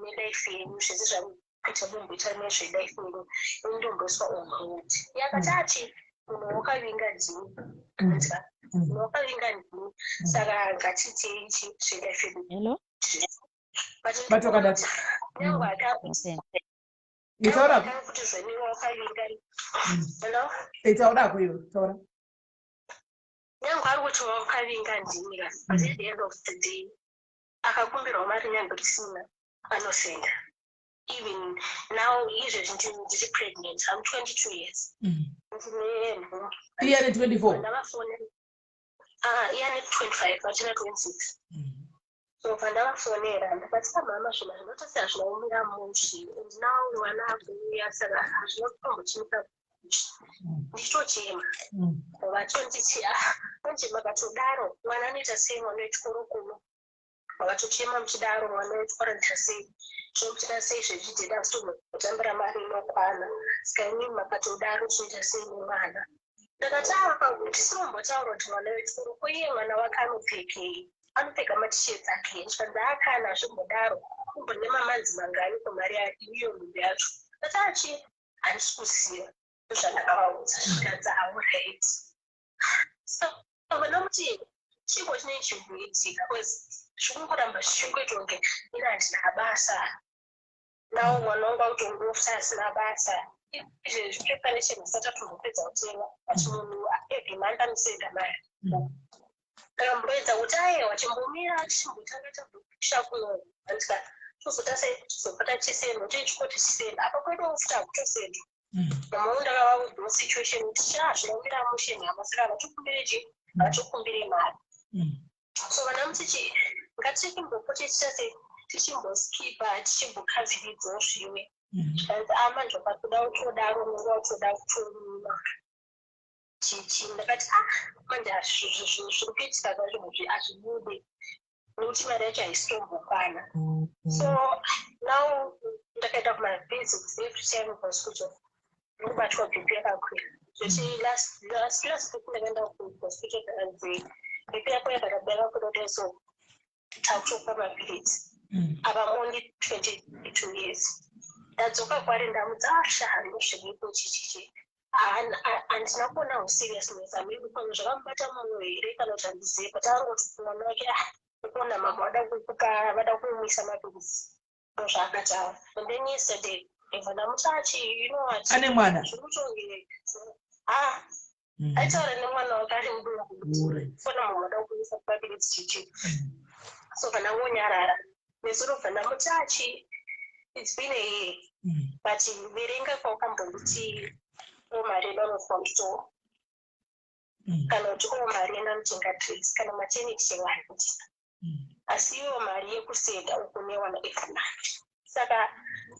S3: nelife yenyu zvese zvakuita mumboita nezvelife yenyu ini ndomboiswa on hold. Yakati munhu wakavinga ndini kanzwa munhu wakavinga ndini saka ngatiitei zvelife yenyu.
S4: Hello?
S1: Batokadati.
S3: Nyangu akakuti
S1: Itaura
S3: kuti zveni wakavinga. Hello?
S1: Itaura kuyo, taura.
S3: Nyangu ari kuti wakavinga ndini ka. But at the end of the day akakumbirwa mari nyangu tisina anosenda. Even now izvezvi ndiri pregnant. I'm 22 years.
S1: Iye ane 24.
S3: Ndavafonera. Iye ane 25 achina 26. So pandavafonera ndakati mama zvinhu zvinototi hazvinaumira mushe and now mwana akuuya saka hazvina kutombochimuka ndichitochema. Vachonditi manje makatodaro mwana anoita sei mwana wechikoro kuno. Makatochema muchidaro mwana wechikoro anoita sei. Zvinokuita sei zvezvidhedha kutambira mari inokwana. Saka inini makatodaro zvinoita sei nemwana. Ndakati tisirombotaura kuti mwana wechikoro ko iye mwana wake anopfekei. anopfeka matisheti ake zvandaakana zvimbodaro kumbone mamanzi mangani kumari iyo nhumbi yacho atachi handisi kuziva zvandakavaudza zvikanzi aureit so vanomuti chingo chinenge chimboitika bcause zvikungoramba zvichingoita kunge ine handina basa nawo mwana wangu autongofa asina basa izvezvi zvipreparation zvisatatomupedza kutenga ati munhu ebhimandamisenda mari akamboedza kuti aiwa chimbomira chimbotanga tabhusha kuno andika tozota sei tizobata chisendo tichikoti chisendo apa kwedu ufuta kutosendo mama ndakavaudza situation kuti zvinomira musheni hamasaka vachikumbire vachikumbire mari so vana mutichi ngatichimbopoti tichimboskipa tichimbokavhiridzawo zvimwe zvikanzi amanje pakuda utodaro nonga utoda kutonuma chichi ndakati manje zviri kuitika zvacho hazvibude nokuti mari yacho haisitombokwana so now ndakaenda kumabhizi every time kuhospital ndokubatwa bp yakakwira zvoti last week ndakaenda kuhospital kanzi bp yako yakadabira kuda so takutopa mapiriti apa only 22 years ndadzoka kwari ndamudza handosviripo chichichi handina kuona useriousness amiri pano zvakamubata mumwe here kana kuti handizive but angoti mwana wake ukuona mama vada kumwisa mapirisi ndozvaakataura and then yesterday vana mutachi
S1: ane mwana
S3: zvikutonge aitaura nemwana wake ari mudungu fona mama vada kumwisa mapirisi chichi so vana ngonyarara nezuro vana mutachi it's been a year but verenga kwakambonditi omari inonofa mutoro kana kuti omari enomutenga trace kana maternity chevanotisa asi iwo mari yekusenda uku newana efunandi saka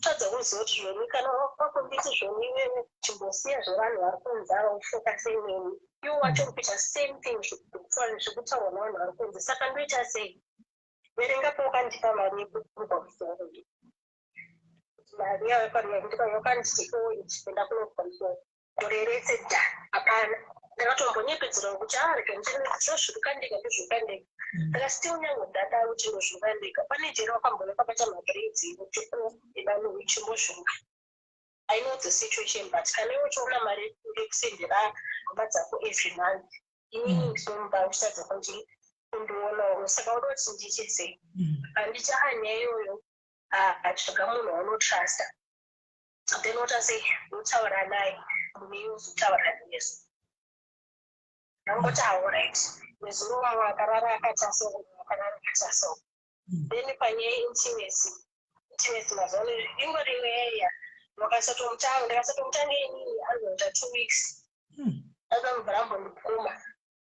S3: tadza kuziva kuti zvoni kana wakumbiti zvoni iwewe chimbosiya zvevanhu vari kunzi avakufoka semweni iwo wacho kuita same thing zvekutaurwa navanhu vari kunzi saka ndoita sei verenga paukandipa mari yekukurwa musoro mari yakandipa yakanditi enda kunokurwa musoro mureretse dha hapana ndakatombonyepedzera kuti zvirikandika ndozvirikandika ndakasitiwo nyangodhada kuti ndo zvirikandika pane jeri wakambona kabata mabredzi notiku edanhu ichimbozvinga I know the situation but kana iwe uchiona mari yekusendera hama dzako every month inini ndinomuba uchitadza kuti undoonawo saka uda kuti ndiite sei handiti anyaya iyoyo tsvaga munhu waunotrasta then wotasei wotaura naye munhu uzotaura nesu angoti alright nezuro wamwe akarara akataso akarara akataso then panyaya intimacy mazano ingori imweya ndakasatomutanga inini anoita 2 weeks akamubva ambondipfuma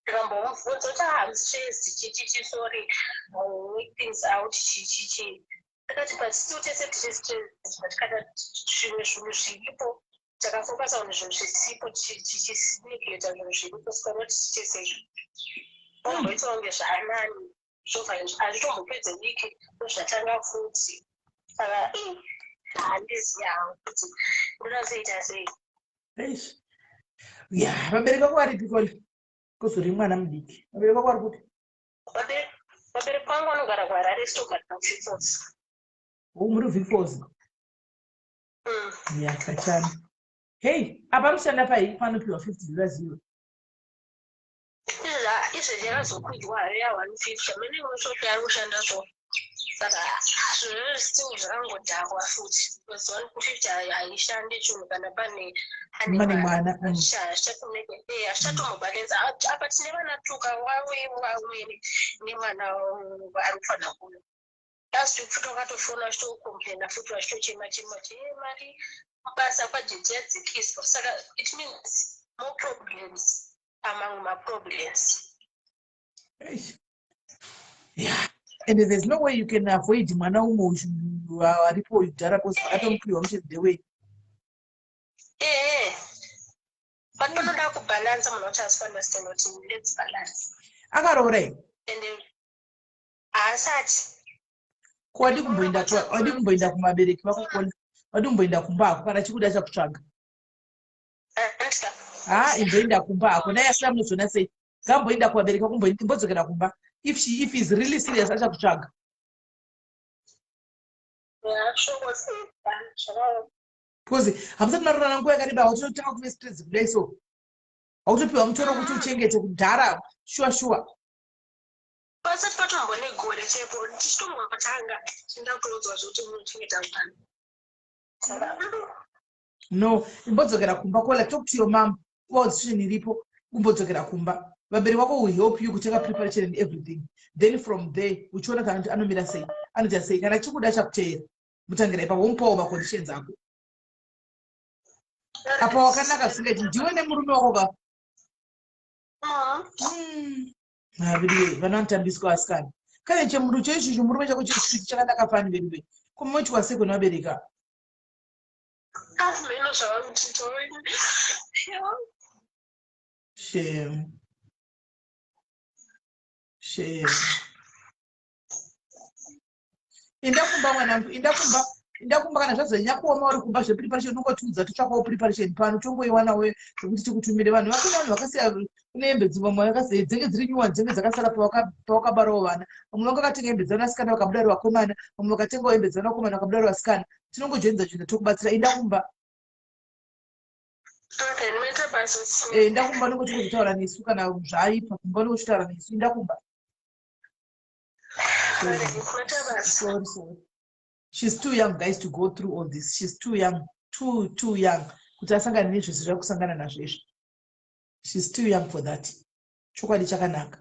S3: ndikambomubvunza kuti hamstressed chichichi sorry work things out chichichi akati but still tese tiri stressed but kana zvimwe zvinhu zviripo takafokasa kuti zvinhu zvisipo tichisinegeta zvinhu zviripo sikanoti tichesezvo omboita kunge zvaanani zvobva hazvitombopedze wiki ndozvatanga futi saka handizivi hangu kuti ndonazoita sei
S1: ya vabereki vako vari pikoli kuzori mwana mudiki vabereki vako vari kuti
S3: vabereki vangu vanogara kuharare sitogara kuvifosi
S1: muri kuvifosi ya kachani hei apa mushanda pai panopiwa $50
S3: izvezvi yakazokwidwa hayo ya150 amene imweshopi ari kushanda zvo saka zvezvo still zvakangodhakwa futi because 150 haishandi chinhu kana pane
S1: mwana
S3: hazvichatomubhalenza apa tine vana tuka wawene nemwana ari kufanira kuno asi futi wakatofona vachitokomplaina futi vachitochema mari mabasa kwajeti yadzikiswa saka it means more problems among my problems.
S1: Yeah, and there's no way you can avoid mwana umwe aripo udhara kosi akatomupiwa muchedze way.
S3: But panoda kubalance munhu wacho asi understand kuti let's balance.
S1: Akaroora here.
S3: And asati
S1: wadi kumboenda kumabereki vako kona wadi kumboenda kumba ako kana chikuda chakutsvaga imboenda kumba ako naye asina munozona sei ngamboenda kuvabereki vako imbodzokera kumba if he's really serious achakutsvaga. Because hamusati marorana nguva yakareba hautotanga kuve stress kudai so hautopiwa mutoro kuti uchengete kudhara shuwa
S3: pasati patombone gore chaipo tichitombotanga tinda kutodzwa zvekuti munochengeta mutano.
S1: No, imbodzokera kumba call, talk to your mom what situation iripo, umbodzokera kumba vabereki vako will help you kutenga preparation and everything, then from there uchiona kana kuti anomira sei anoita sei kana chikuda chakuteera mutangira ipapo womupawo maconditions ako apa wakanaka zvisingaiti ndiwe nemurume wako ka haviri vanotambiswa asikana kana chemunhu choichocho murume chako chiri chakanaka pani verive kumochwa sei kuna vabereka shame indakumba mwanangu indakumba kana zvazonyanya kuoma uri kumba zvepreparation unongotiudza totsvakawo preparation pano tongoiwanawo zvekuti tikutumire vanhu vakuna vanhu vakasiya kune hembe dzimwe yakasiya dzenge dziri nyuwani dzenge dzakasara pawakabarawo vana vamwe vakatenga hembe dzavanasikana vakabuda vari vakomana vamwe vakatengawo hembe dzavanakomana vakabuda vari vasikana tinongojoinza joinza tokubatsira indakumba ndakumba nongoti kuzitaura nesu kana zvaipa kumba nongochitaura nesu indakumba sorry. She's too young, guys, to go through all this. She's too young, too young. She's too young for that. Chokwadi chakanaka.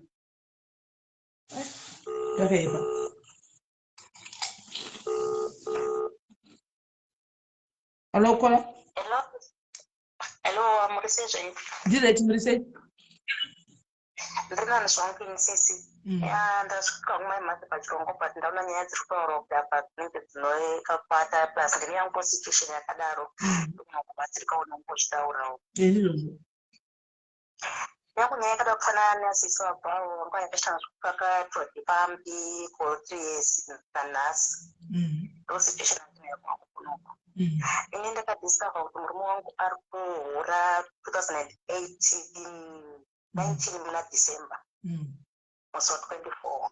S1: Hello, Kola?
S3: Hello, I'm Murise.
S1: Did I say?
S3: Ndina nishwangu inisisi. Ndasvika kumai mati pachirongwa but ndaona nyaya dziri kutaurwa apa dzinenge dzinoekapata plus ndine yangu situation yakadaro ndogona kubatsirikawo nongochitaurawo. Yangu nyaya yakada kufanana neasisi wabvawo nguva yakashanda zvakapakatwa pambi for 3 years nanhasi. Ndo situation yandinayo kunoku. Ini ndakadiscover kuti murume wangu ari kuhura 2018 19 muna December. Musi wa 24.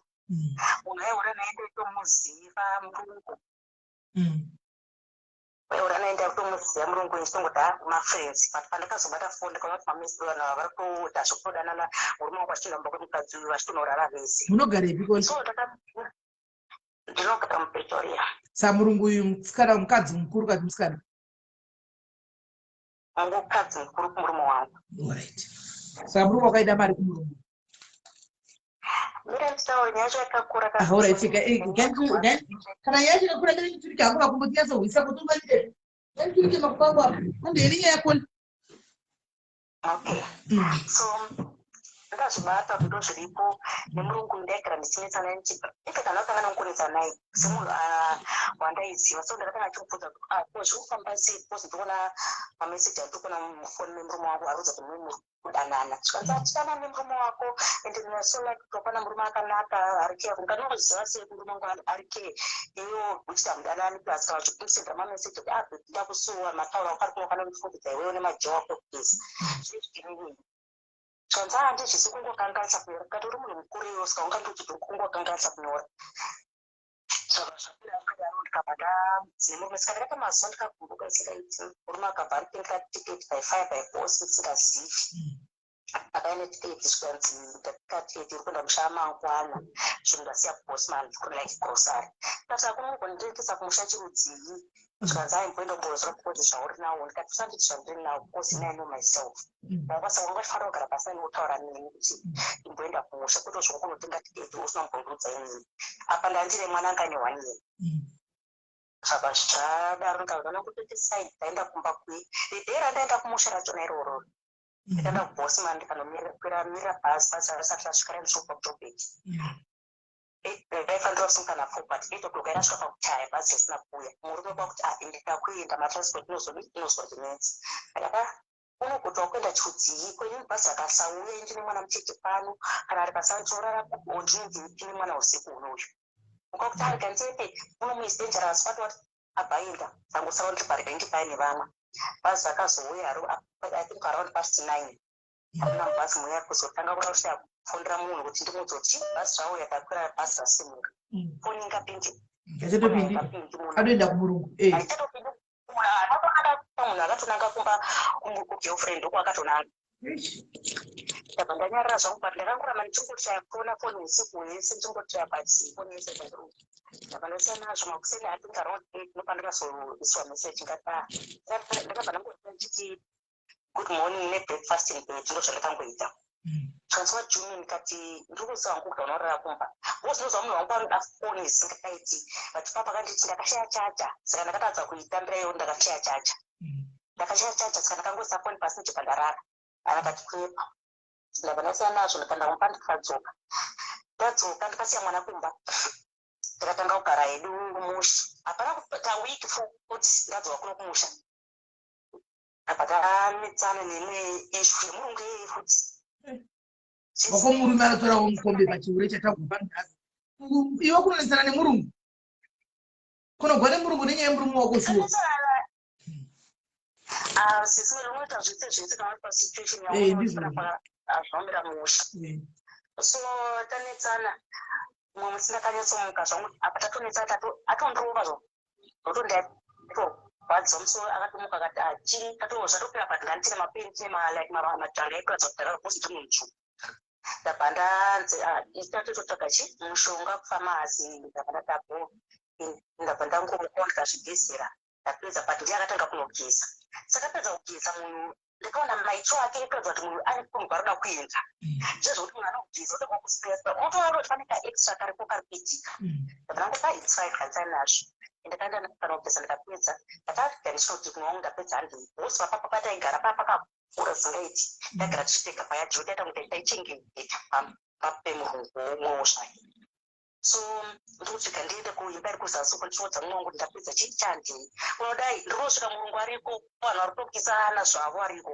S3: Unayeura naende tomuziva murungu. Unayeura naende tomuziva murungu nchitongota mafriends. But pandakazobata phone ndikaona kuti mamisi vanhu vari kuita zvokudanana murume wangu achitomba kuti mukadzi uyu achitonorara vese.
S1: Munogarepi koni?
S3: So ndinogara muPretoria.
S1: Samurungu uyu musikana mukadzi mukuru kati musikana?
S3: Mukadzi mukuru kumurume wangu.
S1: Alright. Samurungu wakaida mari kumurungu?
S3: Mira mtauri nyacho yakakura kabisa.
S1: Ahora kana yacho yakakura ndiri kuturika hangu vakumbotinyatso huisa kutumba ndire. Ndiri makupangu apa. Ndiri nyaya yakoni.
S3: Okay. So ndazvibata kuti zviripo nemurungu ndaigara ndichinetsana nechibva kana wakanga nokuretsa naye semunhu wandaiziva so ndakatanga achimubvunza kuti zviri kufamba sei because ndikuona mameseji andikuona mufoni memurume wangu arudza kuti muri kudanana zvikanzi achidanana nemurume wako ende ndinasola kuti wapana murume akanaka ari kee unganongoziva sei murume wangu ari kee iwo uchita mudanani plus kana vachikusendera mameseji kuti nda kusuwa mataura wako ari kunokana kundifundidza iwewo nemajewa wako please zvizvinini zvanzi handizvisi kungokanganisa kunyora kati uri munhu mukuru iwe usika ungandoti kungokanganisa kunyora saka zvakura akadaro ndikabva ndadzine murume saka ndakati mazuva ndikagumbuka isingaiti murume akabva anditengera tiketi by 5 by 4 sindisingazivi akaine tiketi zvikanzi ndakatiketi iri kuenda musha mangwana zvinhu ndasiya kubosman like grocery kati akunongondirekesa kumusha chirudzii zvikanzi aimboenda kumbozora kuti zvauri nawo ndikati usanditi zvandiri nawo because I know myself wavasa wanga chifanira kugara pasi anotaura neni kuti imboenda kumusha kuti zvokunotenga tiketi usina kumbondudza inini apa ndandine mwanangane 1 year saka zvadaro ndikazana kutotesai ndaenda kumba kwe ridera ndaenda kumusha rachona iroro ndikaenda kubosman ndikanomirira bhazi rasati rasvika ndisvika kutobeki ndaifanira kusungana but 8 o'clock irasvika pakuchaya bhazi risina kuuya murume kwakuti ndida kuenda matransport inozodinetsi ndakada unogotwa kuenda chiudzii kwenini bhazi akasauya indine mwana mucheche pano kana ari pasanzorara ndine mwana usiku unoyu ukakuti ari kanzepe unomuisi dangerous patoti abhaenda dzangosara ndiri parengi paine vamwe bhazi akazouya I think around past 9 akuna mubhazi muya kuzotanga kurasvika
S2: fonera munhu kuti ndimudzoti bhazi zvavo yakakwira bhazi rasimuka foni ingapindi
S1: adoenda kumurungu
S2: aichatopindi munhu akatonanga kumba girlfriend uko akatonanga ndabva ndanyarara zvangu but ndakangoramba ndichingotshaya kuona foni usiku hwese ndichingotshaya but foni yese dzangu ndabva ndasiyana nazvo makuseni atinga around 8 nopandakazoiswa message ngata ndakabva ndangoti ndichiti good morning nebreakfast in bed ndo zvandakangoita transfer juni ndikati ndiri kuziva wangu kuti unorara kumba ndozvinozva munhu wangu anoda foni isingaiti but papa akanditi ndakashaya chaja saka ndakatadza kuitambira iyo ndakashaya chaja saka ndakangoisa foni pasi nechibhandarara akati kwepa ndabva ndasiyana nazvo ndikanda kumba ndikadzoka ndadzoka ndikasiya mwana kumba ndakatanga kugara hedu musha hapana kupeta wiki futi ndadzoka kuno kumusha apa tamitsana nemwe ishu yemurungu yeye futi
S1: wako murume anotorawo mukombe pachiure chatagomba nhasi iwe kunonesana nemurungu kunogwa nemurungu nenyaya yemurume wako shuwa
S2: sisi unoita zvese kana pasituation yazvaomera musha so tanetsana mumwe musindakanyatsomuka zvangu apa tatonetsana atondirova zvotondaitobadziwa musoro akatomuka akati achii zvatopera but nganditine mapeni tine majanga ekuratidza kuti ndakaposi ndimunhu ndabva ndanzi tatitotsvaga mushonga kufamasi ndabva ndatapo ndabva ndangomuka ndikazvigezera ndapedza but ndiye akatanga kunogeza saka apedza kugeza munhu ndikaona maitsvo ake ekuratidza kuti munhu ari kunhu kwaroda kuenda zvezvokuti munhu anogeza oda kwakusipesa unotoona kuti pane kaextra karipo karikuitika ndabva ndangopa its fine kansani nazvo ndakaenda panogeza ndikapedza ndakaganishinoti kunhu wangu ndapedza handei bosi papapa pataigara papakakura zingaiti ndagara tichipfeka paya joti taita kuti taichengeta papemurungu womwewo zvake so ndosvika ndiende kuimba iri kuzasi uko ndichiodza mumwe wangu ndapedza chii chandei unodai ndirinosvika murungu ariko vanhu vari kutokisana zvavo ariko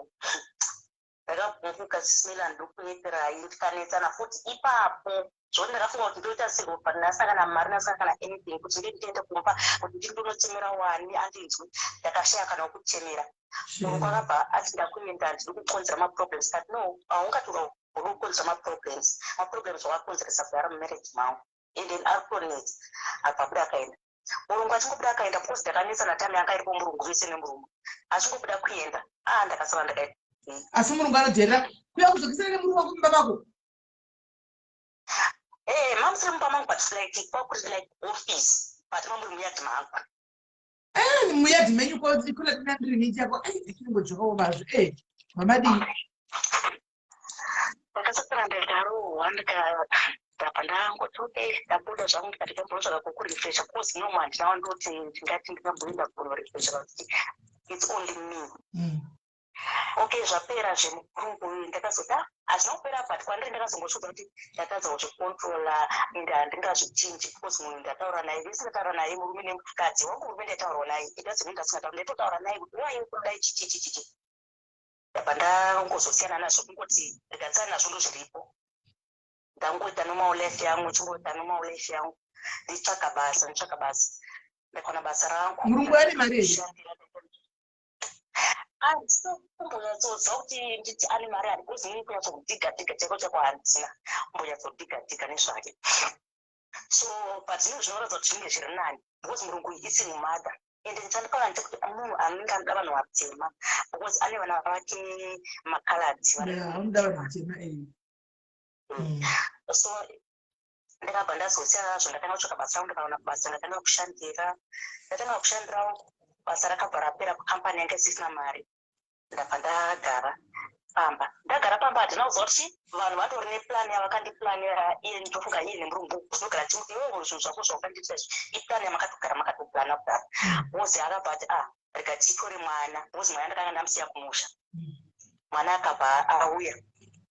S2: ndakabvunguka zisimela ndokueperai ndikanetsana futi ipapo zvoti ndakafunga kuti ndoita sirwo but ndasangana mari ndasangana anything kuti ndiende kumba kuti ndindonotemera wani andinzwi ndakashaya kana wokutemera murungu akabva atida kuenda ndiri kukonzera maproblems but no haungatora uri kukonzera maproblems wakakonzeresa kugara mumarriage mangu and then ari kutonetsa abva buda akaenda murungu achingobuda akaenda because ndakanetsana tame yanga iripo murungu vese nemurume achingobuda kuenda ndakasava ndakaita
S1: asi murungu anoteerera kuya kuzokisana nemurume wako mumba mako
S2: mamusiri mumba mangu but like kwakuri like office but mamuri muyadhi mangu
S1: muyadhi menyu kuna tinandiriniti yako echinongojokawo mazvo mamadii
S2: ndakasakana ndakarohwa ndabva ndangoti ndabuda zvangu ndikati ndambotsvaga kukurefresha kozi nomwe handinawo ndoti ndingati ndingamboenda kunorefresha kuti it's only me okay zvapera zvemurungu uyu ndakazoda hazvina kupera but kwandiri ndakazongosvudza kuti ndatadza kuzvikontrola ende handingazvichinji because munhu ndataura naye vesingataura naye murume nemukadzi wangu murume ndataurawo naye idazimwe ndasingataura ndaitotaura naye kuti wai kudai chichichichichi ndabva ndangozosiyana nazvo kungoti ndikatsana nazvo ndozviripo ndangoita normal life yangu chingoita normal life yangu nditsvaga basa ndakaona basa rangu
S1: murungu ane mari here
S2: ndisomboyatsodza kuti nditi ane mari ari because ini kunyatsokudhigadhiga chaiko chako handina mboyatsodhigadhiga nezvake so but zvinhu zvinoratidza kuti zvinge zviri nani because murungu isini mother ende ndichandikaona ndekuti munhu anenge anoda vanhu vatema because ane vana vake makaladzi
S1: anoda vanhu vatema
S2: so ndakabva ndazosiyana nazvo ndakanga kutsvaka basa rangu ndikaona basa ndakanga kushandirawo basa rakabva rapera kukampani yange isisina mari ndabva ndagara pamba handina kuziva kuti vanhu vatori neplani yavakandiplanira iye nditofunga iye nemurungu kuzogara chimuti iwo zvinhu zvako zvaukandiitira iplani yamakatogara makatoplana kudaro bozi akabva ati rega titore mwana bozi mwana ndakanga ndamusiya kumusha mwana akabva auya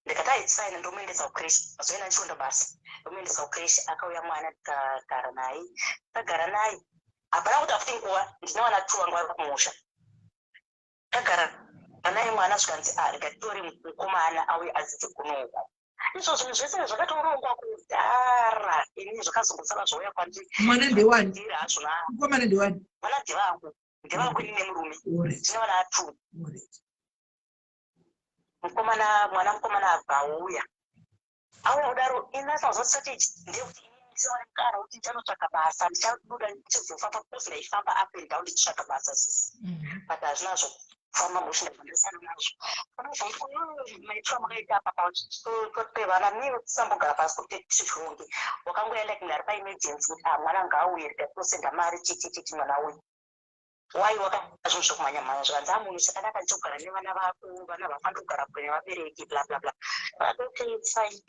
S2: ndikati aitsaina ndomuendesa kucreshi azoenda ndichionda basa ndomuendesa kucreshi akauya mwana takagara naye hapana kuti afuti nguva ndina vana 2 vangu vari kumusha tagara naye mwana zvikanzi rega titori mukomana auye adzidze kunoko izvo zvinhu zvese zvakatorongwa kudhara ini zvakazongosara zvauya kwandiri
S1: mwana ndewani
S2: ndiri hazvona
S1: mukomana ndewani
S2: mwana ndevangu ini nemurume ndina vana 2 mwana mukomana abva auya auya kudaro inasazosati ndekuti ndisaonekana kuti ndichanotsvaka basa ndichabuda ndichizofamba kozi ndaifamba up and down ndichitsvaka basa sisi but hazvinazvo kufamba mushindaandisana nazvo maitiro makaita apa totevana niwe tisambogara pasi kuti tizvionge wakangoenda kunari paemergency kuti mwana ngaauye rikatosenda mari chichichichi mwana uyu wai wakaita zvinhu zvokumhanya-mhanya zvikanzi munhu chakanaka ndichogara nevana vako vana vafanira kugara kure nevabereki bla bla bla okay fine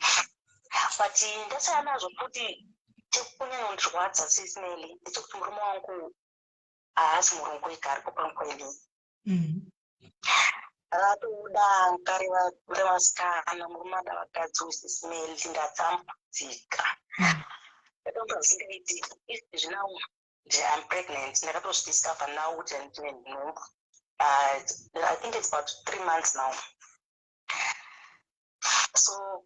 S2: but ndasaya nazvo kuti chekunyanyondirwadza sisineli ndechekuti murume wangu haasi murungu wega ari kupankweli ratoda nkari revasikana murume ada vakadzi usisineli ndatsambudzika ndatongazingaiti izvi now I'm pregnant ndakatozvidiscover now kuti ndine nhumbu I think it's about 3 months now. So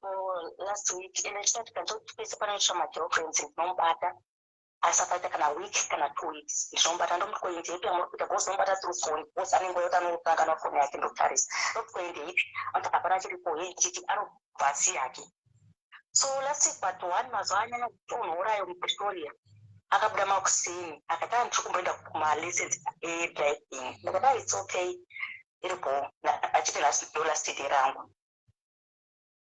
S2: last week ene chitati kanzotipesa panoitwa magirlfriends ndinomubata asapaita kana week kana 2 weeks ndinomubata ndomuti ipi amuri kuita bosi nomubata through phone bosi anenge yota anotanga na phone yake ndokutarisa ndokuende ipi ati hapana chiripo chichi anobva asi yake. So last week but one mazuva anyanya kutonhorayo mupretoria akabuda makusini akati ndiri kumboenda kumalessons edriving ndakati it's okay iripo achiti last day rangu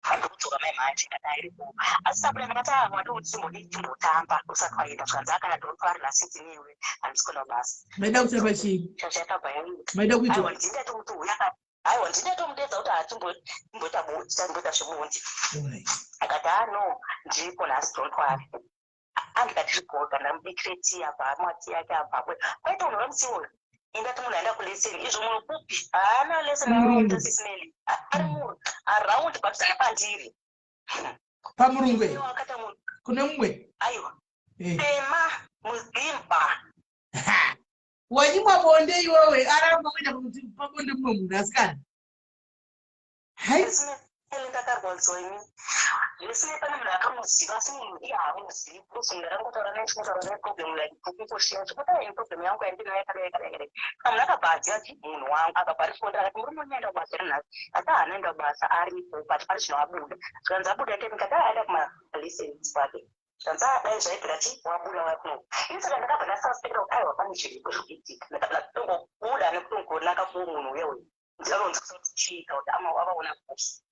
S2: andikudzoka maimanje kana iripo asi tabuda ndakati wadoti timbotamba usati waenda zvikanzi akana ndinotori lasiti niwe handisikona basa
S1: maida kutamba chii
S2: chachakabhaya
S1: maida kuita
S2: aiwa ndingaita kuti uya aiwa ndingatomudedza kuti hatimboita zvemundi akati no ndiripo nhasi don't worry andikatirigoga ndamubikire tii apa amwati yake apa kwaita unhu vamusiwo ingati munhu aenda kuleseni izvo munhu kupi haana leseni aotasismeli ari munhu araundi but apandiri
S1: pamurungwe
S2: wakata munhu
S1: kune mumwe
S2: aiwa tema muzimba
S1: wanyimwa bonde iwewe aramba uenda kuti pabonde mumwe munhu asikana hai
S2: ndakarwadziwa zvese pane munhu akamuziva asi munhu iye haamuzivi kuzi ndarangotaura naye chinotaura naye problem like kukushiya zvekuti aini problem yangu yandinayo yakadai munhu akabva aziva kuti munhu wangu akabva arifonda akati murume unoenda kubasa rinhasi asi haanoenda kubasa aripo but pane zvinoabuda zvikanzi abuda ndemikati aenda kumalessons kwake zvikanzi dai zvaibvira ti wabuda wakuno ini saka ndakabva ndasuspecta kuti aiwa pane chiripo zvikuitika ndakabva kutongobuda nekutongonaka kuwo munhu uyewe ndianonzi kusati chiita kuti avaona kusi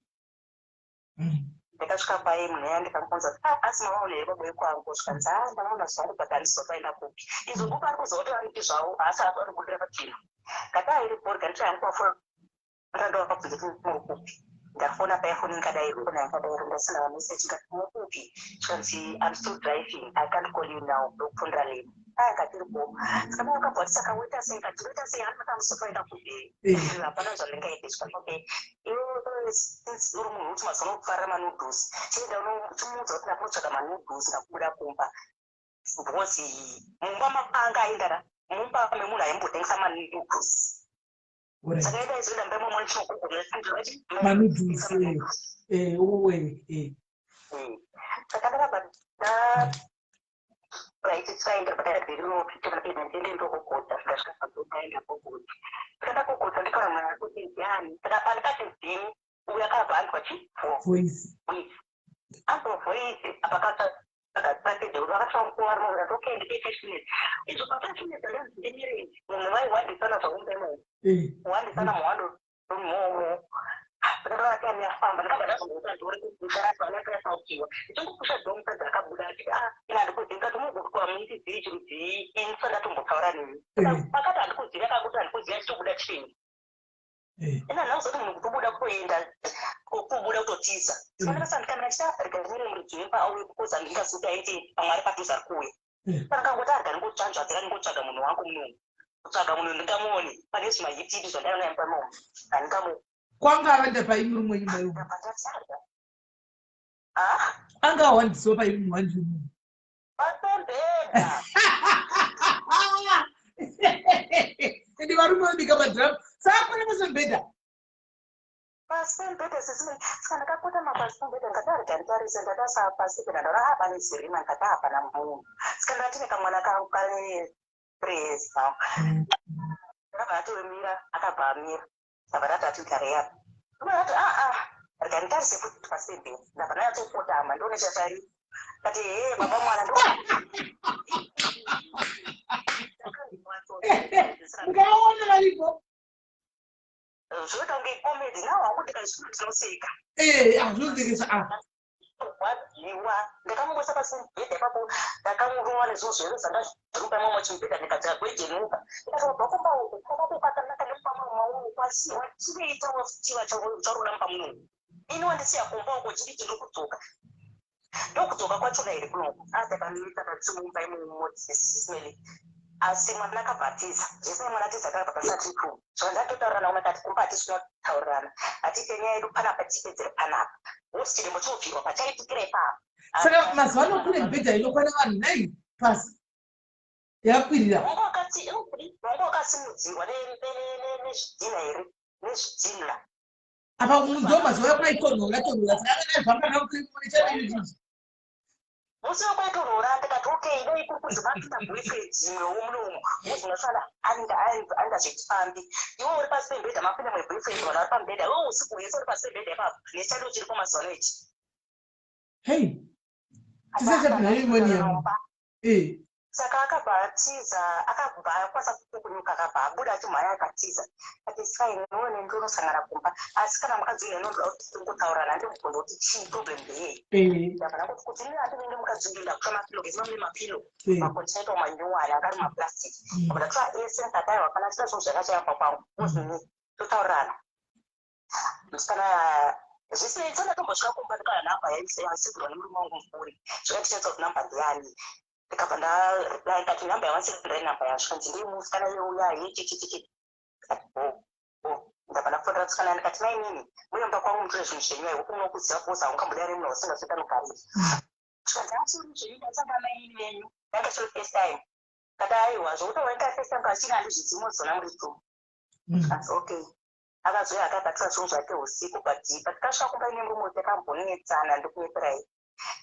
S2: ndakasvika pai munhu aya ndikamukonza kuti asi mavaona here babai kwangu zvikanzi ndamaona zvangu but handizofaenda kupi izvo ngupa ari kuzoti variti zvavo asi apo ari kudira pachino kati airipo rikanditianikuwafona ndandavakabvunza kuti muri kupi ndafona paifoni ingadai irikona yakadai ndasina vameseji ngati muri kupi zvikanzi I'm still driving I can't call you now ndokufundira leni akatiripo saka wakabva kuti saka woita sei kati woita sei handikamusofaenda kupi hapana zvandingaite zvikanzi okay uri munhu uti mazono kufarira manudhusi chienda unochimuudza kuti ndakunotsvaga manudhusi ndakubuda kumba because mumba mapanga aindara mumba memunhu aimbotengesa manudhusi saka ida izoenda mba momwe ndinokugonamanudhusi saka ndakabva raititsaenda padairinotiaende ndokugota ndasvika pazotaenda kogota saka ndakogota ndikaona mwana kuti yani saka pandikati dhini uyo akabva anzwa chi voice anzwa voice apakapakede kuti vakatsvangukuwari mavurati okay ndike 5 minutes izvo pa5 minutes andanzindemirei munhu vaiwandisana zvaundemoo wandisana muhando mhomo ndakati yafamba ndakabva ndazongoita ndori kugutarati vanakaasaukiwa ndichongopusha dzomukadzi akabuda ati ina handikuzivi tomugokwa muitidziri chirudzii inisa ndatombotaura nemi pakati handikuzivi akakuti handikuzivi chitobuda chini ina nhazoti munhu kutobuda kuenda kubuda kutotiza sandikasandikana chitarikandimire murudzimba auye kukozi handingazivi kuti aiti pamwe ari padhuze ari kuuya pandakangoti ari ndaringotsvanzva ndingotsvaga munhu wangu munomu kutsvaga munhu ndingamuoni pane zvimahitipi zvandanayo panomu handingamuoni
S1: kwanga avanda paimi rumwe nyumba rumwe anga awandisiwa paimi muhandi rumwe
S2: pasembeda
S1: ende varume vabika madhiramu saka pane pasembeda
S2: pasembeda saka ndakakota mapasembeda ngataarikanitarise ndakasa pasi pena ndara pane zirima ngata hapana munhu saka ndatine kamwana kangu kane presa ndakabva atoremira akabva amira saka ndati ati gare yapo ndati ndikanitarise kuti pasembe ndabva natsopotama ndonechachari kati baba mwana
S1: ukaona varipo
S2: zvoita kunge comedy nawo hakuti kazvino tinoseka
S1: azvozekesa
S2: wadziwa ndakamuisa pasi mubhedha ipapo ndakamurova nezvinhu zvero zvanga zvirupa mamwe chimubhedha ndikadzira kwejenuka ndikazobva kumbauku kwakape pakanaka nepamwe maunu kwasiwa chiveitawo chiva charuramba munhu ini wandisiya kumbauko chiri chinokudzoka ndokudzoka kwachona here kunoku adakamiita katsiumba imumodisismeli asi mwana akabhatiza zvese mwana atizakara pakasati tu zvandatotaurana nauna kati kumba hatisinotaurana hatite nyaya yedu panapa tipedzere panapa wosi chirembo chinobvirwa pachaitikira ipapo
S1: saka mazuva ano kune mibhedha inokwana vanhu 9 pasi yakwirira
S2: vanga wakasimudzirwa nezvidhina here nezvidhina
S1: apa ndo mazuva yakwaitonhora saka zvangana kuimonechanaizvizvi
S2: musi wakwaitonhora ndikati okay dai kurikuzomapinda boyfriends womunomo muzinosala andazvechifambi iwe uri pasi pembedha mapinda mweboyfriend wana uri pambedha iwe usiku wese uri pasi pembedha ipapo nechando chiri kwamazuva ano ichi
S1: hei tisachapinhaimweni yamo
S2: saka akabhatiza akabva akwanisa kunyuka akabva abuda achimhanya akatiza ati sai none ndinonosangana kumba asi kana mukadzinga inondoda kuti tingotaurana ndimugomba kuti chii problem ndeyei ndabva kuti ndine andinenge mukadzingirira kutsva mapilo ngezima mune mapilo makontaita manyuwani angari maplastiki abada kutsva ese nkadaiwa kana chita zvinhu zvakachayamba kwangu uzini totaurana musikana zvisinei tsana tombosvika kumba ndikana namba yaisirwa nemurume wangu mukuri zvakatichaitsa kuti namba ndiyani ndikabva ndati namba yavansekondari namba yasvika ndiri musikana yeuya yechichichichi ndabva ndakufondera musikana ndikati nainini muyamba kwangu mutore zvinhu zvenyuwa iwe kuno kuziva kuoza haungambudari muno usingazvita nukariri zvazasori zvenyuwa tsamba maini venyu yanga sori first time kada aiwa zvokutowaita first time kachina handizvidzimo zona muri tu asi okay akazoya akabatira zvinhu zvake usiku padhipa tikasvika kumba ine murume takambonetsana ndikunyeperayi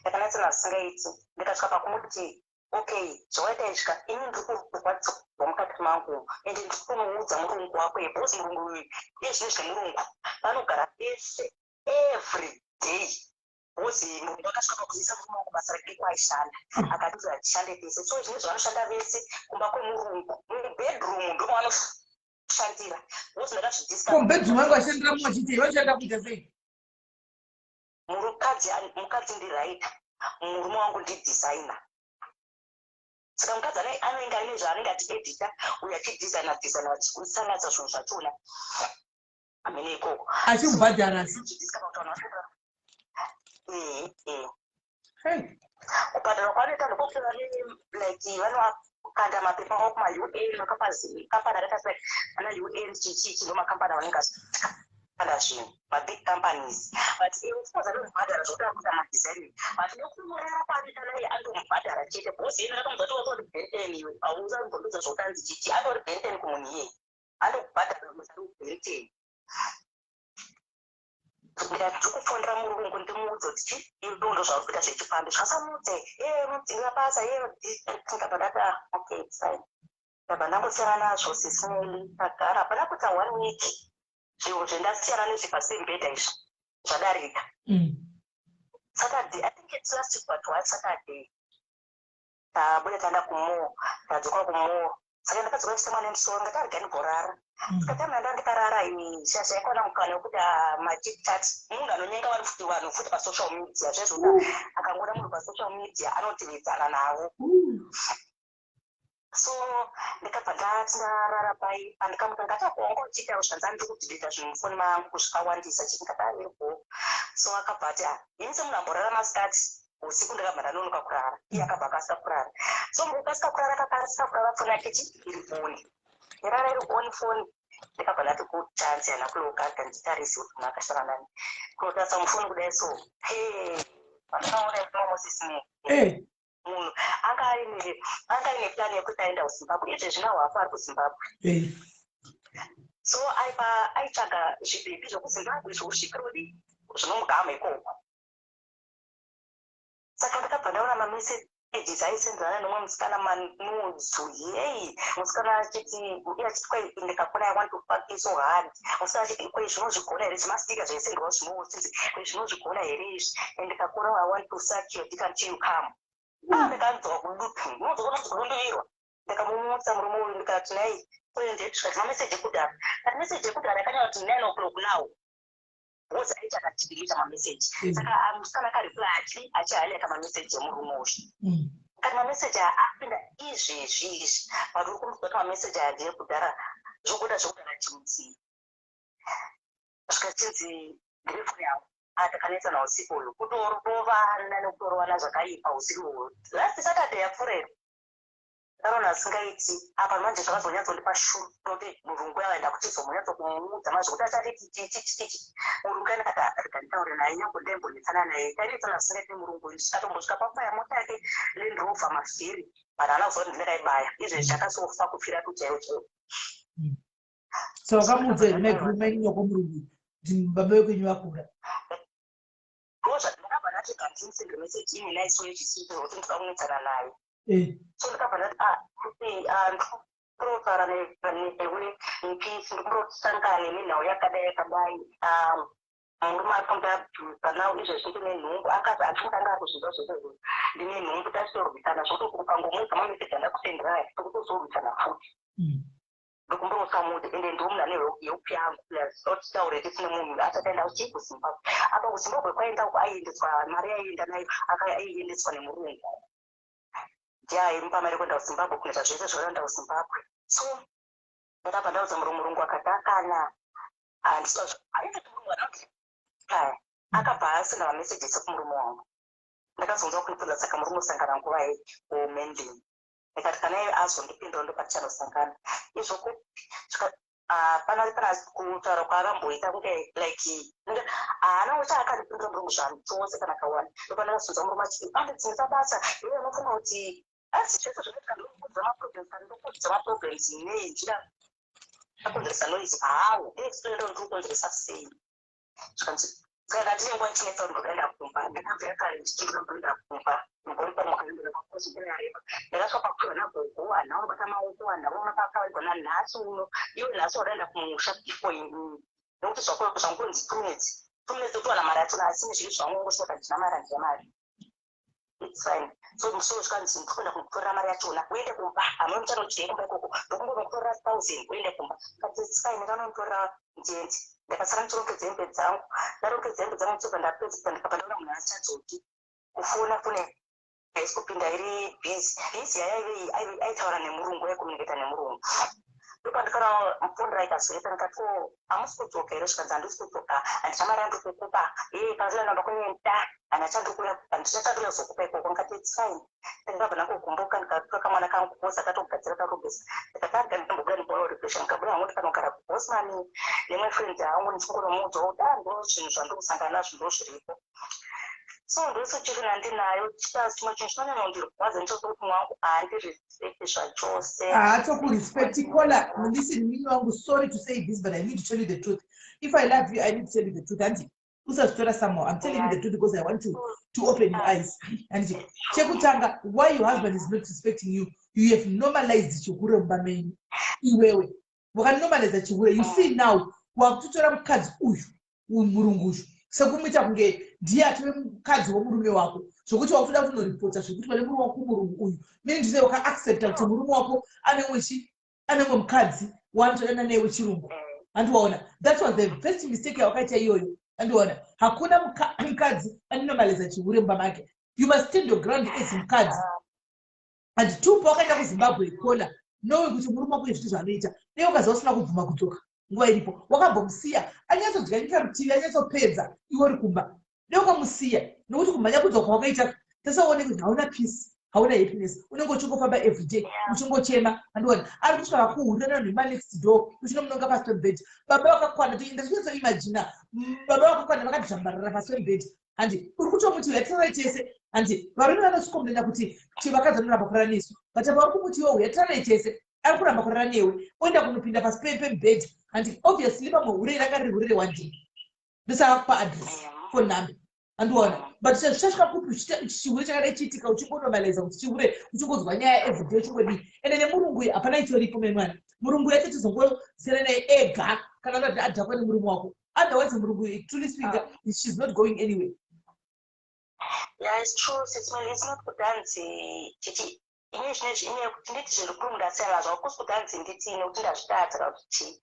S2: ndakanetsana zvisingaiti ndikasvika pakumuti okay zvawaita izvika ini ndiri kurwadziwa mukati mangu ende ndiri kunoudza murungu wako ebhosi murungu uyu ezvino zvemurungu vanogara ese every day bhosi murungu akasvika pakuziisa murume wangu basa rake kwaishanda akatiuza atishande tese so zvine zvavanoshanda vese kumba kwemurungu mubedroom ndomavanoshandira bhosi ndakazvidiscabedroom
S1: vangu vashandira mumachiti vanoshanda kuita sei
S2: mukadzi ndiraita murume wangu ndidesigner saka mukadzi anenge aine zvaanenge atiedita uyo achidesigna achisanatsa zvinhu zvachona amene ikoko
S1: achimubhadhara
S2: kubhadhara kwanoita ndokufira like vanokanda mapepa avo kuma-un makampani akaita sei ana un chichichi ndo makampani avanenge kanda zvinhu mabig companies but ufoza nomubhadhara zvokuda kuita madesigning but nokumurara panoita naye andomubhadhara chete bhosi yena akamudzatovatori benten iwe hauzangondudza zvokutanzi chichi atori benten kumunhu iyeye andokubhadhara musari ubenten ndikati ndikufondera murungu ndimuudza kuti chi indo zvauri kuita zvechifambi zvasamudze mudzinga basa ndikabva ndata okay fine ndabva ndangosiyana nazvo sisinei tagara hapana kuita 1 week zvinhu zvendasiyana nezvepasembedha izvi zvadarika saturday I think it's last week but one saturday tabuda taenda kumoo tadzoka kumoo saka ndakadzoka chitemwa nemusoro ndatarika ndiborara sikatamanda ndikarara ini shasha yakaona mukana wekuti machitchat munhu anonyenga vanhu futi pasocial media zvezvoda akangoda munhu pasocial media anotivedzana navo so ndikabva ndati ndarara pai pandikamuka ngatakuonga uchiita zvanza ndiri kudhilita zvinhu mufoni mangu kusvikawandisa chindikadarepo so akabva ati ini semunhu amborara masikati usiku ndakabva ndanonoka kurara iye akabva akasika kurara so mukasika kurara kakasika kurara foni yake chi iri foni irara iri on foni ndikabva ndati kuchansi hana kulogaga nditarisi kuti munhu akashara nani kunotarisa mufoni kudai so pandakaona ikomamosisine munhu anga aine plani yekuti aenda kuzimbabwe izve zvinawo hapo ari kuzimbabwe so aitsvaga zvibebi zvokuzimbabwe zvousvikirodi zvinomugama ikoko saka ndakabva ndaona mamesej
S4: dzisaisenzana nomwe musikana manudzu yei musikana achiti kwai ndikakona I want to fuck you so hard musikana achiti kwai zvinozvigona here zvimastika zvaisendwa zvinousisi kwai zvinozvigona here izvi ndikakona I want to suck your dick until you come ndikanzwa kudutu unozokona kuzokunduvirwa ndikamumutsa murume uyu ndikati nai ndisvika mameseji ekudhara kati meseji ekudhara yakanyora kuti 9 o'clock now bosi aiti akatidirita mameseji saka musikana akareply achihaleka mameseji emurume uyu kati mameseji apinda izvezvi vari kumuzwa kuti mameseji adi ekudhara zvokuda chimudzii svika chinzi girefoni yavo atakanetsa nausiku uyu kutorovana nekutorovana zvakaipa usiku uyu last Saturday yapfureyo Karona asingaiti apa manje zvakazonyatsoondipa shuru kuti murungu yavaenda kuchizomonyatsokumudza mazvokuti achati tichi murungu akanditaura naye nyange ndaimbonetsana naye tairitsana asingaiti murungu akatombosvika pafaya mota yake Land Rover mavhiri but haana kuzoti ndinekaibaya izvezvi chakasofa kupfira tuchaiwo chaiwo
S1: so wakamudza here maiguruma inyoko murungu kuti baba wekwenyu vakura
S4: ndozva ndakabva ndati kandimusendere meseji ine naisoyo chisito kuti ndikamunetsana naye so ndikabva ndati ndikuprofara newe impisi ndikurosangane nenhau yakadai murume akamboda abhuza nawo izvezvi ndine nhungu akazi achinganga akuzviziva zvese ndine nhungu tasitorwisana zvokuti ukangomudza mameseji andakusenderayo tokutozorwisana futi ndokumbosamuti ende ndomuna neyeupfi yangu otitaure tisine munhu achataenda uchii kuzimbabwe apa kuzimbabwe kwaenda aiendeswa mari aienda nayo aiendeswa nemurungu ndiaimupa mari kuenda kuzimbabwe kunoita zvese zvoenda kuzimbabwe so ndakabva ndauza murungu akatakana aindoti murungu anati kaya akabva asenda mameseji ese kumurume wangu ndakazonzwa kuipfuza saka murume usangana nguva yemending ndikati kana iye azondipindura ndopatichanosangana izvoko pana kutaura kwaakamboita kunge like haana ucha akandipindura murume zvanhu chose kana kawani ndopandakazonzwa murume achiti andidzinisa basa iwe unofunga kuti asi zvese zvinoitika ndokudza maproblems ndokudza maproblems nei njira akonzeresa noise hawo explain ndiri kukonzeresa sei saka ndine nguva chinetsa ndoenda kumba ndakabvira kare ndichienda kumba ngoripa mwakaendera pakoziterareba ndakasvika pakuiwa nagogo hana unobata maoko hana unopakaigona nhasi uno iwe nhasi wadaenda kumusha before nokuti zvangonzi 2 minutes totowana mari yachona asi nezviri zvangongosvika ndina mari handina mari it's fine so musoro zvikanzi ndikuenda kunditorera mari yachona uende kumba hamwe muchanodyei kumba ikoko ndokumbonokutorera 1000 uende kumba kati it's fine kanonitorera njenzi ndakasara ndichiropedza hembe dzangu ndaropedza hembe dzangu ndichabva ndapedza ndikabva ndaona munhu achadzoki kufona fune haisi kupinda iri bhizi yaya aitaura nemurungu aikomuniketa nemurungu ndopandikana mufondera ikazoita ndikati hamusi kudzoka here zvikanzi handisi kudzoka handichamari andikukupa panzilanda kunyenda handichatandouya zokupa ikoko ndikati it's fine ndikabva ndangogumbuka ndikatuka kamwana kangu bosi akatogadzira karobhesi ndikatanga ndimbobuda ndibona repression ndikabuda hangu ndikanogara kubosmani nemwe friend hangu ndichingoromuudzawo ndo zvinhu zvandikusangana nazvo ndo zviripo so ndose chiri nandinayo chikazi chimwe chinhu chinonyanyondirwadza ndichokuti mwangu handirespecti zvachose
S1: haatokurespecti kola listen mini wangu sorry to say this but I need to tell you the truth if I love you I need to tell you the truth handi usazvitora somehow I'm telling you the truth because I want to open your eyes and chekutanga why your husband is not respecting you have normalized chikuromba menyu iwewe wakanormalize chihure you see now wakutotora mukadzi uyu murungu uyu sekumuita kunge ndiye atove mukadzi womurume wako zvokuti wakutoda kunoripota zvekuti pane murume wako murungu uyu mini ndise wakaaccepta kuti murume wako anemwe mukadzi wanotoenda newe chirungu andiwaona that was the first mistake yawakaita iyoyo andiwaona hakuna mukadzi anonomaliza chihure mumba make you must stand your ground as mukadzi and tupo wakaenda kuzimbabwe kola nowe kuti murume wako nezvito zvaanoita dei ukazi usina kubvuma kudzoka nguva iripo wakambomusiya anyatsodyanyika rutivi anyatsopedza iwe uri kumba dei ukamusiya nokuti kumhanya kudzoka wakaita tasaone kuti hauna peace hauna happiness unenge uchingofamba everyday uchingochema andiona ari kusvika kuhurira nema next door uchinomunonga pasi pebed baba vakakwana ndazvinotsoimagina baba vakakwana vakadzvambarara pasi pebed handi uri kutomuti yatirai tese handi varume vanosvikomboenda kuti vakadzi anoramba kurara nesu but vari kumuti iwo yatirai tese ari kuramba kurara newe oenda kunopinda pasi pebed handi obviously vamwe hure ranga riri hure rewandii ndosaka kupa adress phone number andiona but zvishasvika kupi chirwere chakadai chiitika uchingonomaliza kuti chirwere uchingonzwa nyaya everyday uchingodii ende nemurungu hapana itoripo memwana murungu yete tizongozera naye ega kana kuti adhakwa nemurume wako otherwise murungu truly speaking she's not going anywhere.
S4: Yeah, it's true. It's not good dance. Chichi. Ine kuti nditi zviri kuri ndasiyana zvawo kusi kudanzi nditi ine kuti ndazvidatira kuti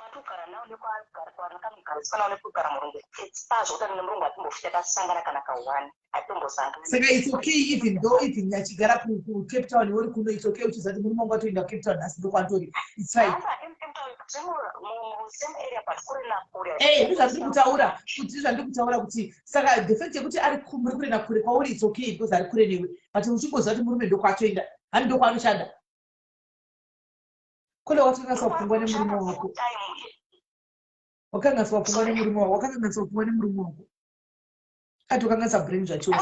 S4: watogara nawo nekwaanakamugara ne kugara murungu sazvo kuti nemurungu atimbofita tasangana kana kauwani atimbosangana
S1: saka it's okay even though even yachigara kuCape Town uri kuno it's okay uchizati muri mangu atoenda kuCape Town asi ndokwantori it's fine. Ndizvandiri kutaura kuti saka the fact yekuti ari muri kure nakure kwauri it's okay because ari kure newe but uchingoziva kuti murume ndokwatoenda hani ndokwanoshanda kole wakanasa kupfungwa nemurume wako wakanasa kupfungwa nemurume wako wakanasa kupfungwa nemurume wako kati wakanasa brain zvachose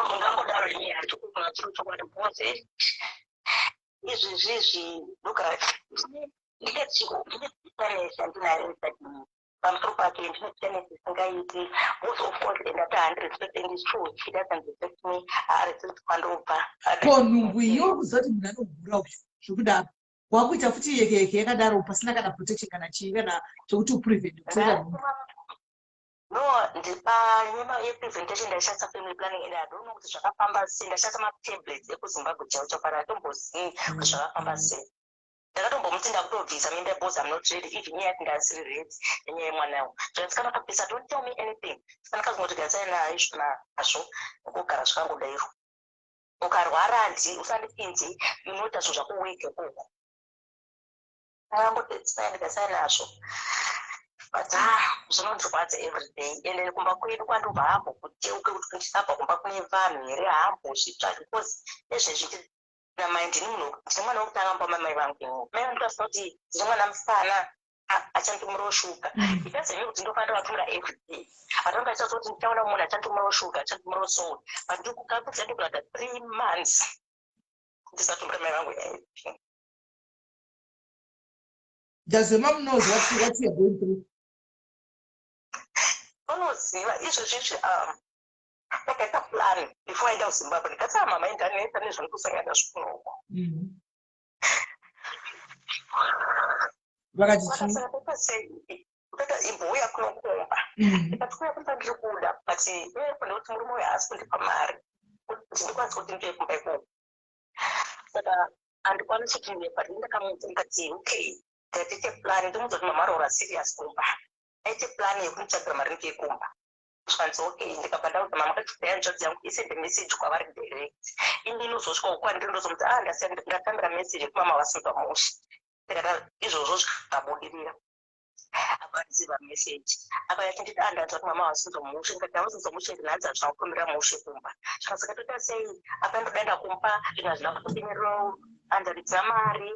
S4: mungangodaro ine arikugona chiro chokwadi bhoze izvezvizvi look ndinetisanesa ndinaresati pamusoro pake ndinetisanesa isingaiti most of course ndati handirespect and is true she doesn't respect me respect kwandobva
S1: konhungu iyo kuzoti munhu anogura uyu zvokudaro wakuita futi yeke yakadaro pasina kana protection kana chii kana chokuti uprevent kutoita
S4: no ndipanyema yepresentation ndaishandisa family planning and I don't know kuti zvakafamba sei ndaishandisa matablets ekuzimbabwe chaicho para atombozivi kuti zvakafamba sei ndakatombomuti ndakutobvisa mimba because I'm not ready even yet ndasiri ready nenyaya yemwana zvatsikanakabvisa don't tell me anything sikanakazongoti gatsai nazvo kugara zvakangodairo ukarwara handi usandipinzi unoita zvo zvako wege koko akangotetsai ndikasai nazvo but zvinondirwadza everyday ende kumba kwedu kwandobva hambo kuteuke kuti ndisabva kumba kune vanhu here hambozvitsvaki because ezvezviti namaindini munhu ndine mwana wokutanga pamamai vangu mai vangu tasinoti ndine mwana musana achandimuroshuka ikazemi kuti ndofanira vatumira everyday atanga ichazoti ndichaona munhu achandimuroshuka achandimurosou but ndikukakudza ndikurada 3 months ndisatumira mai vangu anything.
S1: Does the mom knows what you're going through?
S4: Unoziva izvezvi takaita plan before aenda kuZimbabwe ndikati mama indanetsa nezvanikusangana zvikunoko vakatiita imbouya kunokomba ndikati kuya kumba ndiri kuda but ndekuti murume uyo haasi kundipa mari kuti ndikwanisa kuti ndiye kumba ikoko saka handikwanisi kuti ndiye but ndakamuudza ndikati okay ndatiite plan ndimuudza kuti mama arora serious kumba aite plan yekunditsvagira mari ndikekumba zvanzi okay ndikabva ndauti mama kachidaya nzvadzi yangu isende message kwavari direct ini inozosvika kwandiri ndozomuti ndasiya ndatambira message kumama vasinzwa mushe ndikata izvozvo zvikabudirira akaniziva message akayati nditi ndanzwa kuti mama vasinzwa mushe ndikati vasinzwa mushe ndinanzi hazvina kukumbira mushe kumba zvakasaka toita sei apa ndodaenda kumba zvinhu hazvina kutopimiriro andaridza mari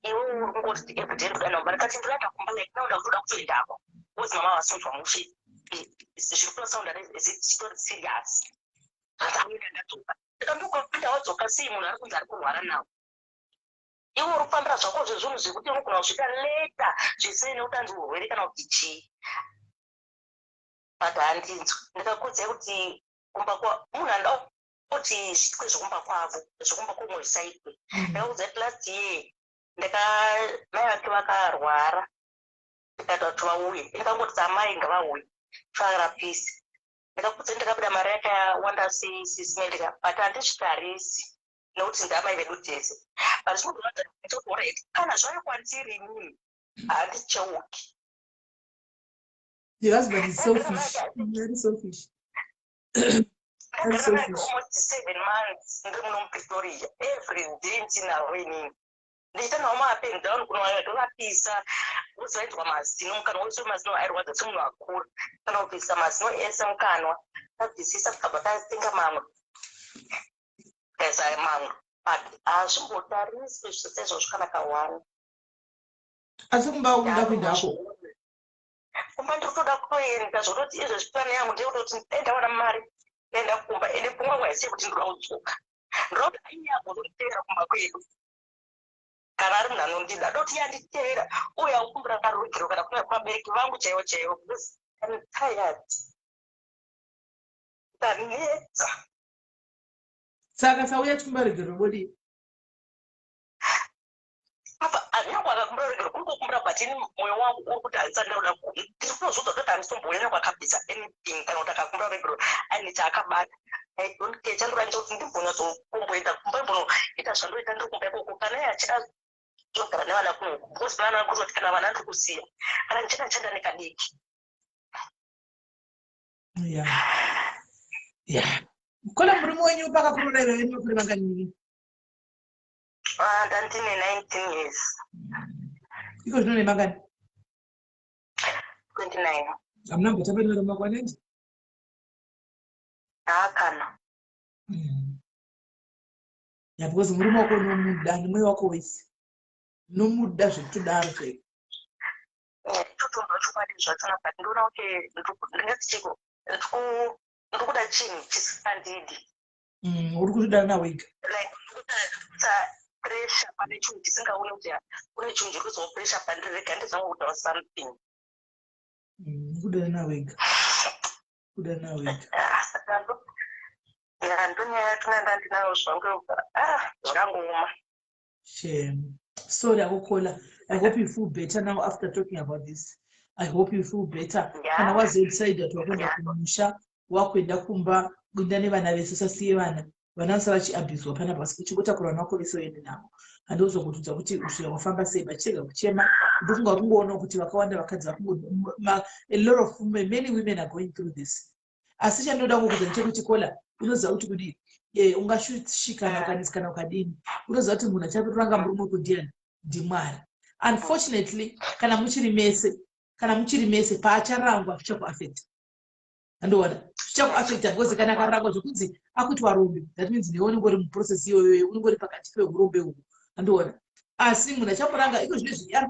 S4: iwe uri kungoti everyday kudana kumba ndikati ndodaenda kumba like nauda kutoda kutoendako uzi mama vasinzwa mushe zviri kunosaunda zitori serious zvatamira ndatuka ndikandokapinda wadzoka sei munhu ari kunzi ari kurwara nawo iwe uri kufambira zvako zvezvinhu zvekuti unogona kusvika leta zvisiri neutanzi urwere kana kuti chii but handinzwa ndikakudzai kuti kumba munhu anda kuti zviitwe zvekumba kwavo zvekumba kwomwe zvisaitwe ndikakudzai kuti last year mai vake vakarwara ndikati kuti vauye ndikangoti amai ngavauye farapisi ndikakudze ndikabuda mari yakawanda sismedika but handizvitarisi nekuti ndamai vedu tese but zvinogona kana zvayokwanziri inini handicheuki.
S1: Your husband is selfish. Very selfish. Very selfish.
S4: Almost 7 months ndiri muno muPretoria every day ndinawo inini ndichita nawo ma-up and down kuno ndovapisa uzivainzwa mazino mukanwa wese mazino airwadza semunhu akura kana kubvisa mazino ese mukanwa tabvisisa tikabva tatenga mamwe kaisa mamwe but hazvimbotariswi zvisezvo zvakanaka wani
S1: asi kumba ukuda kuendako
S4: kumba ndiri kutoda kutoenda zvototi izvo zvipurani yangu ndeyekutoti endawana mari enda kumba ende pfungwa kwaisei kuti ndoda kudzoka ndoda kuti ainyambozonditeera kumba kwedu kana ari munhu anondida doti yanditeera uye aukumbira karugiro kana kuna kuvabereki vangu chaivo chaivo I'm tired. Ndanetsa.
S1: Saka sauya chimbaregero bodi.
S4: Apa anyangwa akakumburegero kungokumbura batini moyo wangu uri kuti handisandauda tiri kunozodza kuti handisomboona kwakabvisa anything kana kuti akakumburegero aine chaakabata. I don't care chandora ndoti ndimbonyatsokumboita kumboita zvandoita ndiri kumba ikoko kana iye achida zogara nevana kuno because vana kuzoti kana vana ndiri kusiya kana ndichida chanda nekadiki.
S1: Kola murume wenyu pakakurora iwe wenyu kuri vanganyini?
S4: Ndandine 19 years.
S1: Iko zvino nemangani?
S4: 29.
S1: Hamuna mbotapenera mumakwanenje?
S4: Haakana.
S1: Because murume wako unomuda nemwoyo wako wese. Unomuda zvekutodaro chaipo.
S4: Totomba chokwadi zvachona but ndinoona kuti ndingati chiko ndikuda chinhu chisingandidi.
S1: Uri kutodaro nawega.
S4: Like ndikuda pressure pane chinhu chisingaoni kuti kune chinhu chiri kuzowo pressure pandirega ndizangu kutaura something.
S1: Kudara nawega. Kudara nawega.
S4: Saka ndonyaya tinanda ndinayo zvangu zvakangooma.
S1: Shame. Sorry, Akokola. I hope you feel better now after talking about this. I hope you feel better. Kana wazodecided kuti wakwenda kumusha, wakwenda kumba, kuenda nevana vese usasiye vana. Vana vasava vachiabhizwa pana pasi kuchikotakura vana vako vese uende navo. Handozokutudza kuti usvika kufamba sei bachirega kuchema. Ndofunga kungoona kuti vakawanda vakadzi a lot of women, many women are going through this. Asi chandoda kukuudza ndechekuti Kola, unoziva kuti kudii? Ungashikana ukanetsikana ukadini. Unoziva kuti munhu achatoranga murume kundiani ndiMwari. Unfortunately, kana muchiri mese paacharangwa zvichakuaffecta. Andoona zvichakuaffecta because kana akarangwa zvekudzi akuti varombe, that means newe unengori muprocess iyoyo, unengori pakati peurombe uhwu. Andoona asi munhu achamuranga iko zvinezvi ari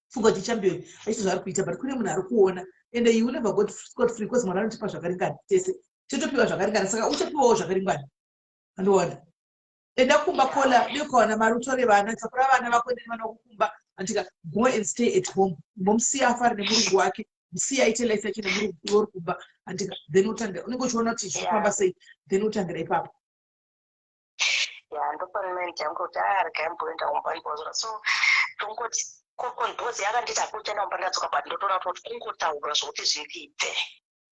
S1: funga kuti champion achiita zvaari kuita, but kune munhu ari kuona ende you never got scot free because mwana anotipa zvakaringana tese totopiwa zvakaringana saka uchapiwawo zvakaringana. Andoona enda kumba Kola ukawana mari utore vana tsakura vana vako ende vana kukumba andika go and stay at home. Musiya afari nemurungu wake, musiya aite life yake nemurungu uri kumba andika then utangira unenge uchiona kuti zvifamba sei then utangira ipapo.
S4: Ndopanment yangu kuti rekamboenda kumba ndibozora so tongoti kokondozi yakandita kuti enda kumba ndatsoka but ndotoona kuti kungotaura zvokuti zvindiite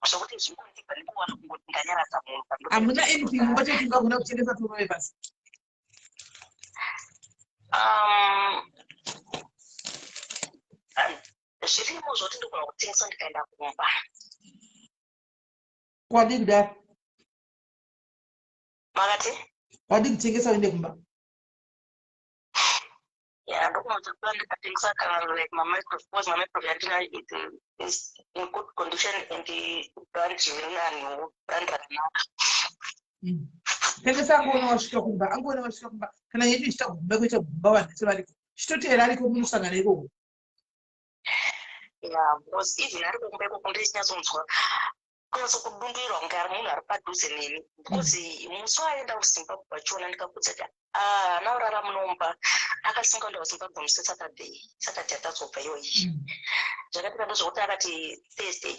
S4: zvokuti zvingondipa ndikuwana kungoti ndanyaradza munhu.
S1: Hamuna anything mungachoti ungagona kutengesa turowe basi?
S4: Zvirimo zvoti ndigona kutengesa ndikaenda kumba.
S1: Wadi kudaro?
S4: Makati?
S1: Wadi kutengesa uende kumba?
S4: Ndogona kutokuwa ndikatengesa kana like my microphone yandina is in good condition and brand zvirinani brand rakanaka.
S1: Tengesa angoona wasvika kumba kana yedu ichita kumba kuita kumba vanhu vese variko chitoteera ariko munosangana ikoko.
S4: Because even ari kumba ikoko ndichinyatsonzwa kunyatsokudundirwa kunge ari munhu ari padhuze neni because musi waenda kuZimbabwe wachiona ndikakudza kuti naurara munomba akasunga kuenda kuZimbabwe musi Saturday atadzobva iyoyi. Zvakatika ndozvokuti akati Thursday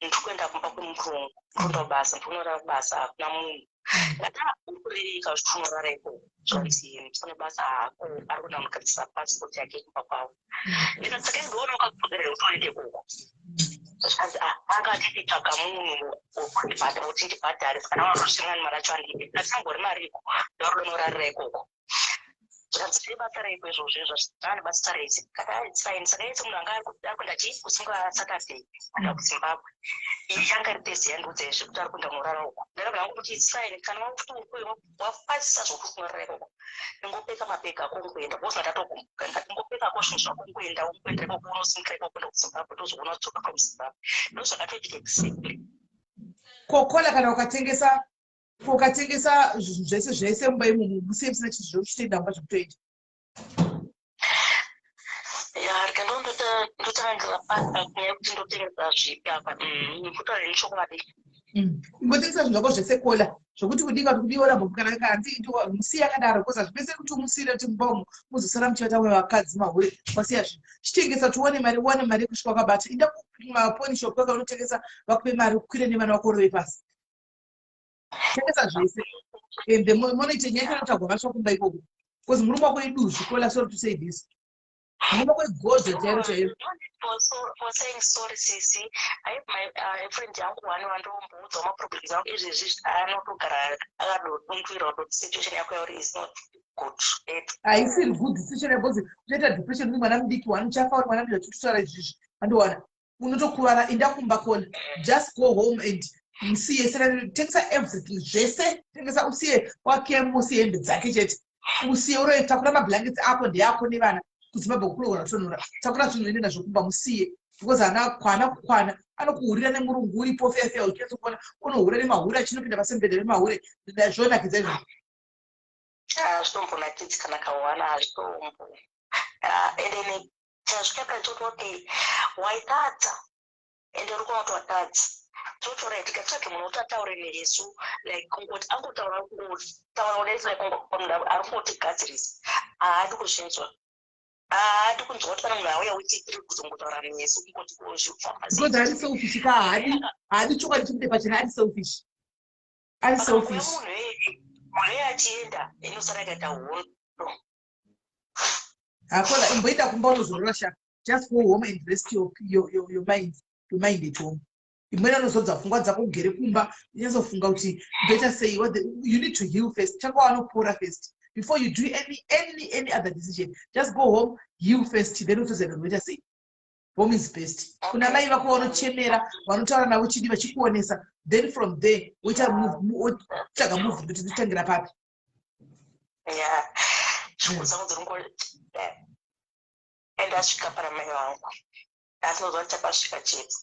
S4: ndikuenda kumba kwemurungu kuenda basa ndikunorara kubasa hakuna munhu. Kata ukurika zvichinorara ikoko zvonzi musana basa hako ari kuda mugadzisa passport yake kumba kwavo. Ndikasaka ndoona ukakudere utoende ikoko. Zvikanzi anga achititsvaga munhu wokundibhadhara kuti ndibhadharise kana wakusvingani mari acho andipe asingori mariko ndauri unorarira ikoko. Zvikanzi zviri basa raiko izvozvo zvazvane basa raisi kataitsaini saka ese munhu anga ari kuenda kusunga Saturday kuenda kuZimbabwe yanga iri tezi yandiudza izvi kuti ari kuenda kunorara uko. Ndakabva hangu kuti tsaini kana wakuti wafasisa zvokuti unorara ikoko ingopeka mapeka ako ungoenda because ndatogumukanga ingopeka ako zvinhu zvako ungoenda ikoko unosimukira ikoko kuenda kuZimbabwe ndozoona kudzoka kuZimbabwe ndozvakatoitika exactly.
S1: Kokola kana ukatengesa zvinhu zvese mumba imomo musiye musina chinhu zvinochitoenda mumba zvekutoita.
S4: Rikandondotangira pasa kunyaya kuti ndotengesa zvipi apa kutaura nechokwadi
S1: Imbotengesa zvinhu zvako zvesekola zvokuti kudinga kuti kudiwa rambo kana kanzi musiya akadaro koza zvipese kuti umusire kuti mbomo muzosara muchivata wevakadzi mahure wasiya zvinhu chitengesa kuti uone mari kusvika wakabata inda kumaponi shop kwaka unotengesa vakupe mari kukwire nevana vako rove pasi tengesa zvese ende monoite nyaya inotagwa vasva kumba ikoko because murume wako idu zvikola sorry to say this murume wako igodza chairo chairo
S4: for saying sorry sisi. I have my friend yangu wani wandomboudza maproblems angu izvezvi anotogara akadonzwirwa kuti situation yako yauri is not good.
S1: Haisiri good decision because unoita depression kuti mwana mudiki wanochafa uri mwana mudiki wachitotaura izvizvi andowana unotokuvara enda kumba kona just go home and musiye tengesa everything zvese tengesa usiye wake musiye hembe dzake chete usiye urotakura mablankets ako ndeako nevana kuzimbabwe kulogona kutonhora takura zvinhu ende nazvo kumba musiye because kwana anokuhurira nemurungu uripo fefe uchese kuona unohura nemahure achinopinda pasembedhe remahure zvonakidza izvo
S4: hazvitombonakidzi kana kawana hazvitombo ende chazvikaka chototi waitadza ende uri kuona kuti watadza totora tikatsvake munhu utataure nesu like kungoti angotaura nesu like munhu ari kungotigadzirisa haadi kuzvinzwa haadi kunzwa kuti kana munhu auya uchitiri kuzongotaura nesu kungoti kozvikufamba
S1: because ari selfish ka haadi chokwadi chikude pachena ari selfish
S4: munhu munhu achienda inosara ikaita hondo
S1: hakona imboita kumba unozorora shaka just go home and rest your mind at home imweni anozodza pfungwa dzako ugere kumba inyazofunga kuti better say you need to heal first chako wanopora first before you do any other decision just go home heal first then utozoenda better say home is best kuna mai vako vanochemera vanotaura navo chidi vachikuonesa then from there wotsvaga move kuti dzitangira papi
S4: shungu dzangu dziringo ende asvika para mai vangu asinozva chapasvika chete.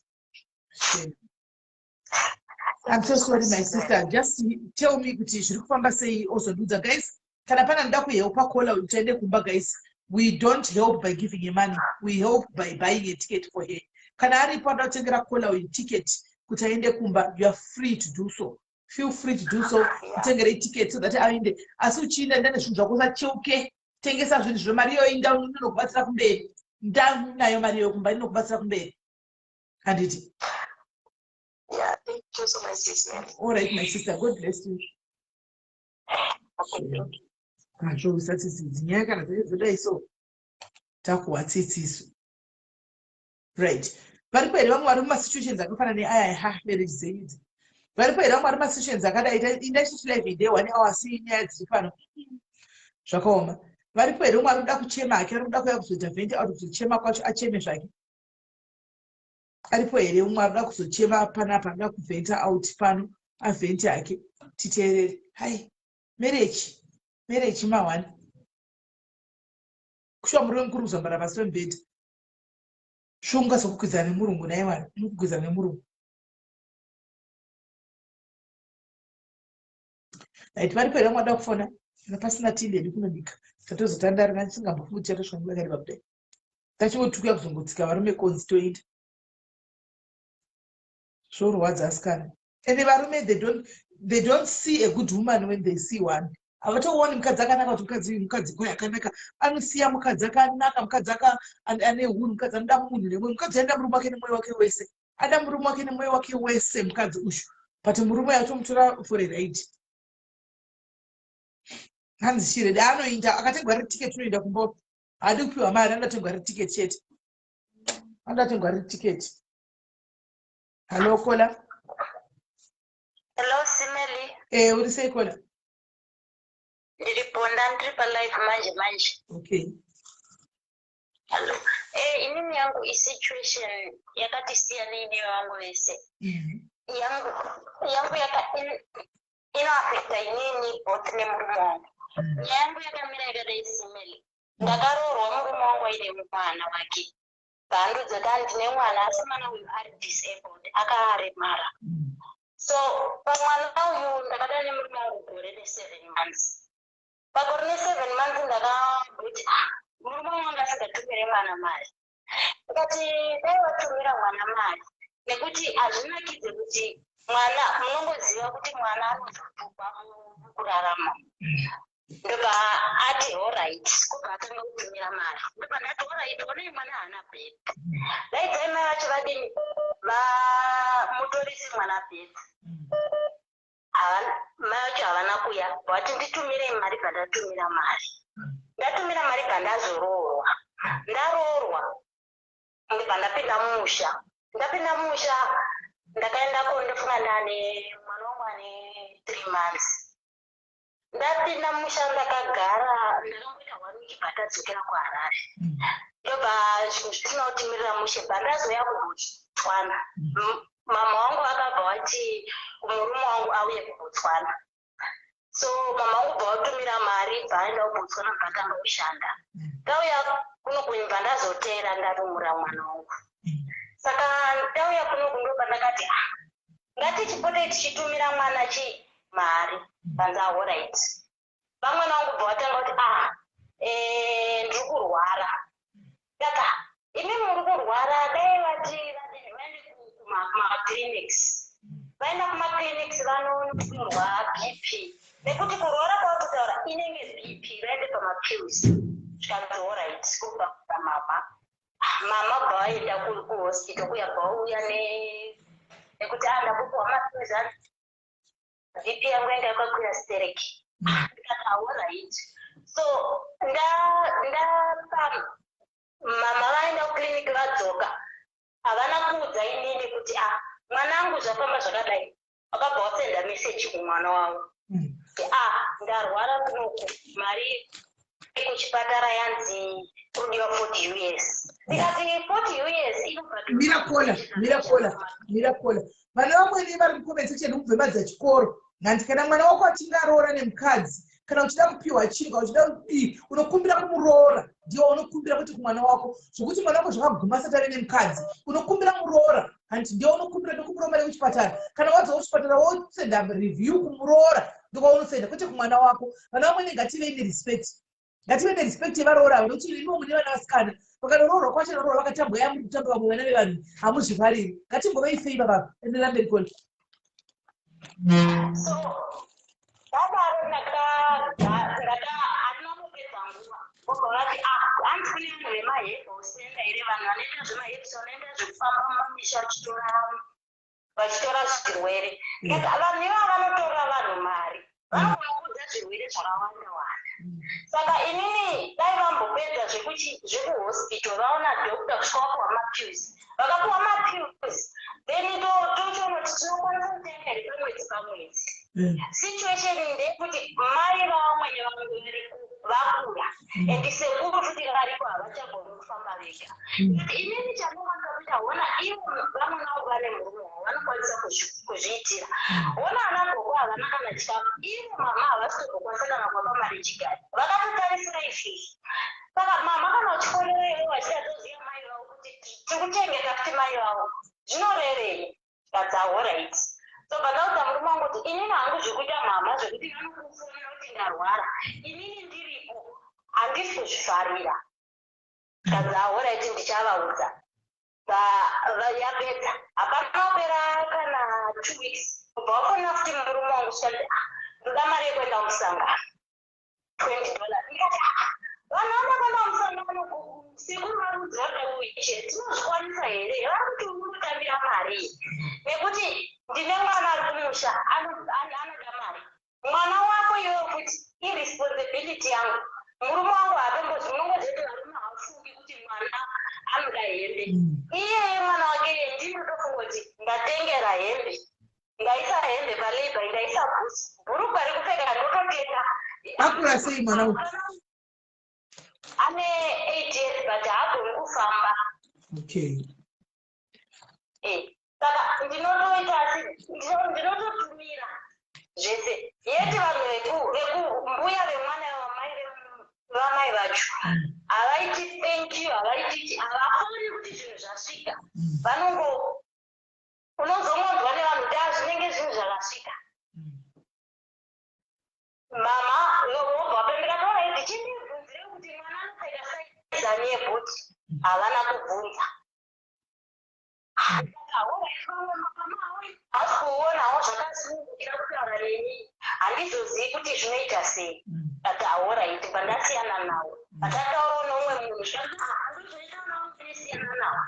S1: I'm so sorry, my sister. Just tell me kuti zviri kufamba sei ozondudza guys. Kana pana nda kuhelpa kola utende kumba guys. We don't help by giving you money. We help by buying a ticket for her. Kana ari pada utengera kola with ticket kuti aende kumba, you are free to do so. Feel free to do so. Utengere ticket so that aende. Asi uchinda ndane zvinhu zvako zacheuke. Tengesa zvinhu zvemari yo inda unokubatsira kumberi. Nda nayo mari yo kumba inokubatsira kumberi. Handiti.
S4: Yeah, thank you so much, sister.
S1: All right, my sister. God bless you. Control statistics. Nyaka na zile so. Takuwa tsitsiso. Right. Varipo ere vamwe vari mumasituations akafana neaya marriage zaid. Varipo ere vamwe vari mumasituations akadaita industry live day 1 hour nyaya dziri pano. Zvakaoma. Varipo ere vamwe vari kuda kuchema hake ari kuda kuya kuzoita vent out kuzochema kwacho acheme zvake. Aripo ere umwe arikuda kuzochema panapa arikuda kuvhenta out pano avhenti hake titeerere hai marriage mawani kushuwa muri wemukuru kuzambara pasi pemubhedha shonga sokukwidza nemurungu naye wani unokukwidza nemurungu right varipo ere vamwe vada kufona kana pasina tindi yedu kunobika tatozotandarira tisingambofungi chatosvonguva kudai tachimotukuya kuzongotsika varume konzi toenda zvorwadza asikana ende varume they don't see a good woman when they see one avatooni mukadzi akanaka kuti mukadzi kwaye akanaka anosiya mukadzi akanaka mukadzi ane hunhu mukadzi anoda munhu nemwoyo mukadzi anoda murume wake nemwoyo wake wese ada murume wake nemwoyo wake wese mukadzi ushu but murume atomutora for a ride hanzi shire daanoinda akatengwa riri tiketi unoinda kumba haadi kupiwa mari anodatengwa riri tiketi chete anodatengwa riri tiketi. Hello, Kola.
S3: Hello, Simeli.
S1: Uri sei Kola?
S3: Ndiriponda ndiri palive manje.
S1: Okay.
S3: Hello. Inini yangu isituation yakati siyana ine wangu vese. Yangu inoafekta inini both nemurume wangu. Yangu yakamira yakadai Simeli. Ndakarorwa murume wangu aine mwana wake. Bandudza ndine mwana asi mwana uyu ari disabled akaremara so pamwana uyu ndakada nemurume wangu gore ne7 months pagore ne7 months ndakakuti murume wangu asingatumire mwana mari ndikati dai watumira mwana mari
S4: nekuti hazvinakidze kuti mwana munongoziva kuti mwana anozotukwa mukurarama. Ndoba ati alright, kubva atanga kutumira mari. Ndoba ndati alright, onai mwana haana bhedhi. Daidzai mai vacho vadini vamutorisi mwana bhedhi. Mai vacho havana kuya, vati nditumire mari pandatumira mari. Ndatumira mari pandazoroorwa. Ndaroorwa, ndibva ndapinda mumusha. Ndapinda mumusha, ndakaenda kondofunga ndane mwana wangu ane 3 months. Ndapinda mumusha ndakagara, ndakangoita 1 week patadzokera kuHarare. Ndobva zvitina kutimirira mushe, pandazoya kuBotswana. Mama wangu akabva wati murume wangu auye kuBotswana. So mama wangu bva watumira mari bvaenda kuBotswana bvatanga kushanda. Ndauya kuno kunyumba ndazotera ndarumura mwana wangu. Saka ndauya kuno kundoba ndakati ngatichipote tichitumira mwana mari. Banza alright. Vamwana wangu bva watanga kuti ndiri kurwara. Ndaka imi muri kurwara dai vaende kumaclinics. Vaenda kumaclinics vanonyorwa BP. Nekuti kurwara kwavatotaura inenge BP, vaende pamapills. Zvikanzi alright, kubva kumama. Mama bva vaenda kuhospital kuya bva vauya nekuti ndakupuwa mapills BP yangu yanga yakakwira stereki. Ndikati alright. So mama vaenda kuclinic vadzoka. Havana kuudza inini kuti mwanangu zvafamba zvakadai. Vakabva vasenda message kumwana wavo. Ndarwara kunoku, mari kuchipatara yanzi kudiwa 40 US. Ndikati 40 US inobva
S1: mirakola. Vana vamweni vari mucomment section kubvemadza chikoro. Ndanti kana mwana wako achinge aroora nemukadzi, kana uchida kupiwa chingwa, uchida kudii, unokumbira kumuroora. Ndiwo unokumbira kuti kumwana wako, zvokuti mwana wako zvakaguma asati ave nemukadzi, unokumbira muroora. Hanti ndiwo unokumbira nokupura mari kuchipatara. Kana wadzoka kuchipatara wosenda review kumuroora, ndokaunosenda kwete kumwana wako. Vana vamweni ngative nerespect. Ngative nerespect yevaroora, nokuti imi mune vana vasikana. Vakanoroorwa kwacho roora vakatambwa muri kutamba vamwe vana vevanhu hamuzvifariri. Ngatimbovei favor baba, endelea mberi koni.
S4: So dadaro hatina kupedza nguva. Vobva vati hanzi kune vanhu vemahebhosi ere vanhu vanoita zvemahebhosi vanoenda zvekufamba mumamisha vachitora zvirwere. Vanhu ivava vanotora vanhu mari, vanokuudza zvirwere zvakawanda wanda. Saka inini dai vambopedza zvekuhospital vaona dhokta kusvika vapuwa mapills. Vakapuwa mapills, then tochonoti tinokwanisa kutenga repamwedzi pamwedzi. Situation ndeyekuti mai vamweni vangu vakura and sekuru futi varipo havachagoni kufamba vega. Inini chandinoita ona ivo vamwe navo vane murume wavo vanokwanisa kuzviitira. Ona anagoko havana kana chikafu, ivo mama havasitogokwanisa kana kupa mari chigari. Vakatotarisira izvizvi. Saka mama kana uchifonera vachida toziva mai vavo kuti tikuchengeta kuti mai vavo zvinorevei. That's alright. So vandauza murume wangu kuti inini hangu zvekuita mama zvekuti vanokufonera kuti ndarwara. Inini ndiripo handisi kuzvifarira. That's alright, ndichavaudza. Yapedza. Hapana kupera kana 2 weeks. Kubva wafonera kuti murume wangu kuti ndoda mari yekuenda musangano. $20. Vanhu vanokwenda musangano sekuru varudza vakawiche tinozvikwanisa here vari kuti unotambira mari nekuti ndine mwana ari kumusha anoda mari. Mwana wako iwe futi iresponsibility yangu. Murume wangu haatombozvinongozveti varume havafungi kuti mwana anoda hembe. Iyeye mwana wake ndinotofunga kuti ndatengera hembe, ndaisa hembe palabor, ndaisa bhurugwa rekupfeka ndototenga.
S1: Akura sei mwana wangu?
S4: Ane 8 years but haagoni kufamba.
S1: Okay.
S4: Saka ndinototumira zvese. Yeti vanhu vekumbuya vemwana vamai vacho havaiti thank you, havaiti havakoni kuti zvinhu zvasvika. Unozongonzwa nevanhu kuti zvinenge zvinhu zvakasvika. Mama vobva vapembera toraiti chindibvunzire kuti mwana anopfeka saiza nebhoti. Havana kubvunza. asikuonawo zvakasungira kutaura neni handizozivi kuti zvinoita sei ati aoraiti pandasiyana nawo atataurawo neumwe munhu zvandozoita nawo ndisiyana nawo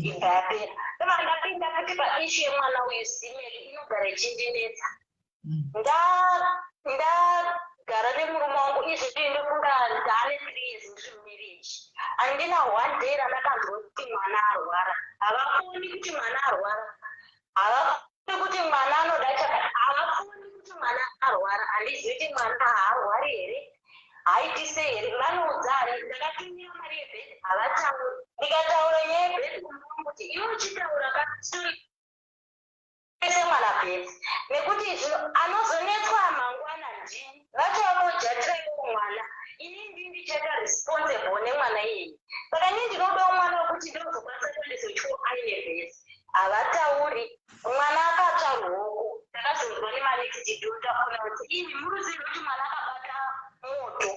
S4: ikapera ema ndapinda kuti paishu yemwana uyu Simeli inogara ichindinetsa ndagara nemurume wangu izvi ndofunga ndaane 3 years ndiri mumarriage handina one day randakanzwa kuti mwana arwara havafoni kuti mwana arwara havafoni kuti mwana anoda chakati havafoni kuti mwana arwara handizivi kuti mwana haarwari here haiti sei here vanoudza hari ndakatumira mari yebhedhi havatauri ndikataura nyaya yebhedhi kumuwangu kuti iwe uchitaura kastori ese mwana bhedhi nekuti zvino anozonetswa mangwana ndini vachavojatira iwo mwana ini ndichaka responsible nemwana iyeye saka ini ndinodawo mwana wekuti ndozokwanisa kuendesa chikoro aine bhedhi havatauri mwana akatsva ruoko takazonzwa nemanexti dota kuna kuti ini muruzivi kuti mwana akabata moto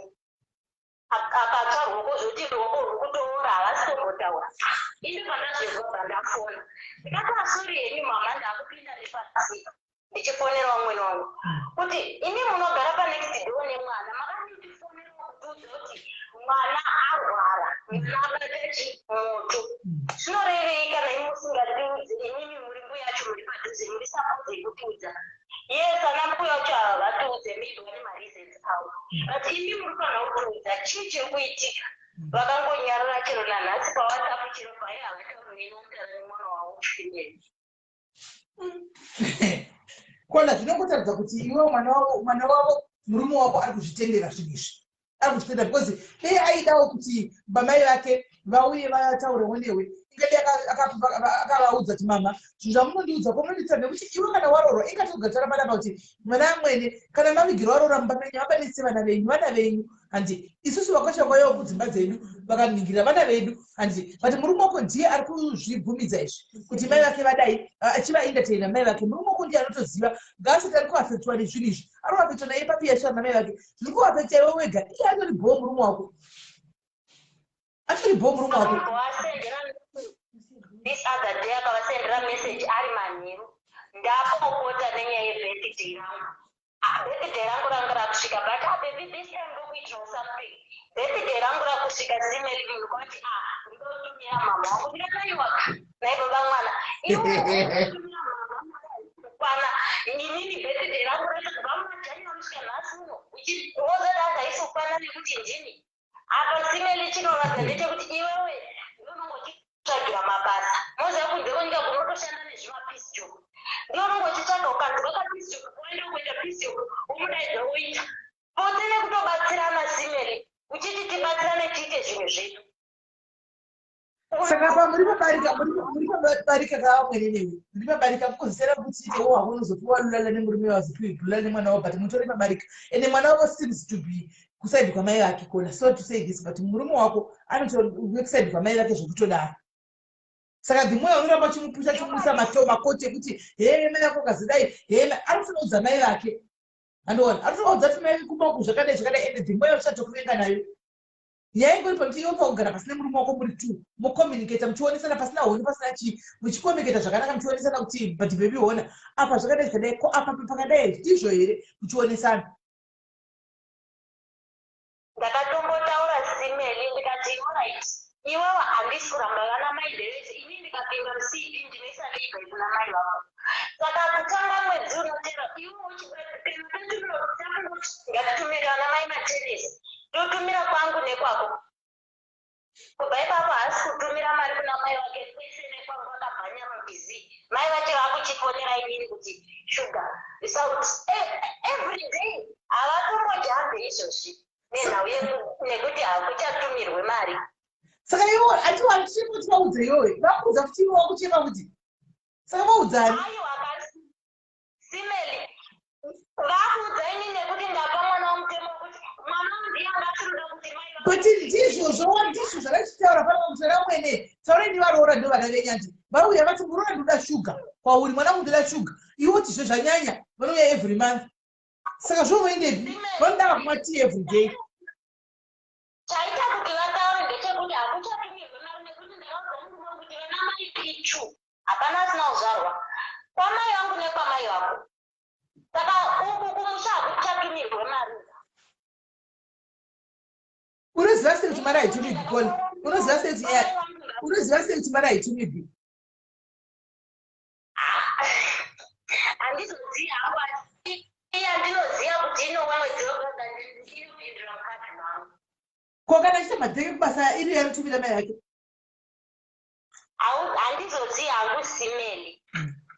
S4: akatsva ruoko zvokuti ruoko rwekutoora havasi tombotaura ini pandazvezwa pandafona ndikati sori henyu mama ndakupinda nepasi ndichifonera umweni wangu kuti ini munogara panext door nemwana makanditifonera kutiudza kuti mwana arwara mwana akatachi moto zvinorevei kana imusingatidzi inini muri mbuya yacho muri padhuze muri sapoti yekutiudza yes ana mbuya wacho havatiudze midwa nemareasons avo but ini muri fanira kutiudza chii chiri kuitika vakangonyarara chero nanhasi pawhatsapp chero pai havatauri nenotaura nemwana wavo chifimeri
S1: kona zvinongotaridza kuti iwe mwana wavo murume wako ari kuzvitendera zvinhu izvi ari kuzvitendera because dei aidawo kuti bamai vake vauye vataurewo newe ingadi akavaudza kuti mama zvinhu zvamunondiudza komunonditsa nekuti iwe kana waroorwa ingatogatsara panapa kuti mwana amwene kana mavigiro waroora mumba menyu vabanise vana venyu handi isusu vakoshangoyawo kudzimba dzedu vakaningira vana vedu handi but murume wako ndiye ari kuzvibvumidza izvi kuti mai vake vadai achivaendatena mai vake murume wako ndiye anotoziva ngaasati ari kuafektwa nezvinhu izvi ari kuafektwa naye papi yashara namai vake zviri kuafekta iwe wega iye atori bho murume wako
S4: this other day akavasendera message ari manheru ndapopota nenyaya yebirthday rangu birthday rangu ranga rakusvika but baby this time ndokuitirawo something birthday rangu rakusvika Simeli ndikati ndotumira mama wangu ndikataiwaka naibaba mwana kwana inini birthday rangu rakubva mumajanuary kusvika nhasi uno uchiozadanga isokwana nekuti ndini apa Simeli chinoradza ndechekuti iwewe ndonongochitsvagira mabasa moziva kunze kwenyika kunotoshanda nezvimapisi job ndonongochitsvaga ukanzwa kapisi job waenda kuita pisi job womudaidza woita pose nekutobatsirana Simeli uchiti tibatsirane tiite zvimwe zvedu
S1: saka muri pabarika kavamwene newe muri pabarika kukozisera kuti itewo wako unozopiwa lulala nemurume wazopiwa lulala nemwana wavo but mutori pabarika ende mwana wavo seems to be kusaidi kwamai vake kona so to say this but murume wako anotokusaidi kwamai vake zvokutodaro saka dhimwe unoramba chimupusha chimuisa makote ekuti mai vako kazidai arifuna udza mai vake andoona arifuna udza kuti mai kumaku zvakadai ende dhimwe uchatokuvenga nayo yaingori pakuti iwe pakugara pasina murume wako muri tu mucommunicata muchionesana pasina honi pasina chii muchicommunicata zvakanaka muchionesana kuti but baby hona apa zvakadai ko apa pakadai ndizvo here muchionesana
S4: ndakatombotaura Simeli ndikati alright iwewe handisi kuramba vana mai derese ini ndikapinga rusidi ndinoisa leibai kuna mai vavo saka kutanga mwedzi unotera iwe ngatitumira vana mai matenesi ndotumira kwangu nekwako kubva ipapo haasi kutumira mari kuna mai vake kwese nekwangu vakabhanya mabhizi mai vache vakuchifonera inini kuti shuga every day havatombojambe izvozvi nenhau nekuti hakuchatumirwe mari
S1: saka iwo atiwatichikuti vaudza iwowe vakuudza kuti iwo wakuchema kuti saka vaudzani
S4: Simeli vakuudza ini nekuti ndapa mwana womutemo kuti mwana ndiye angatiruda kuti mai
S1: kuti ndizvo zvakachitaura pana mutara mwene taureni varoora ndo vana venyanji vauya vati muroora ndoda shuga kwauri mwana mundoda shuga iwo kuti zvo zvanyanya vanouya every month saka zvovoendepi vanoda kumati every day
S4: chaita kuti vataure ndechekuti hakuchatumirwe mari nekuti ndakaudza murume kuti vana mai pichu hapana asina kuzvarwa kwamai vangu nekwamai vako. Saka uku kumusha hakuchatumirwe mari.
S1: Unoziva sei kuti mari haitumirwi koni? Unoziva sei kuti mari haitumirwi?
S4: Handizoziva hangu iya ndinoziva kuti inomwe mwedzi wega ndinopindira mukadzi wangu.
S1: Ko kana achiita madheke kubasa iri anotumira mai yake?
S4: Handizoziva hangu simeli.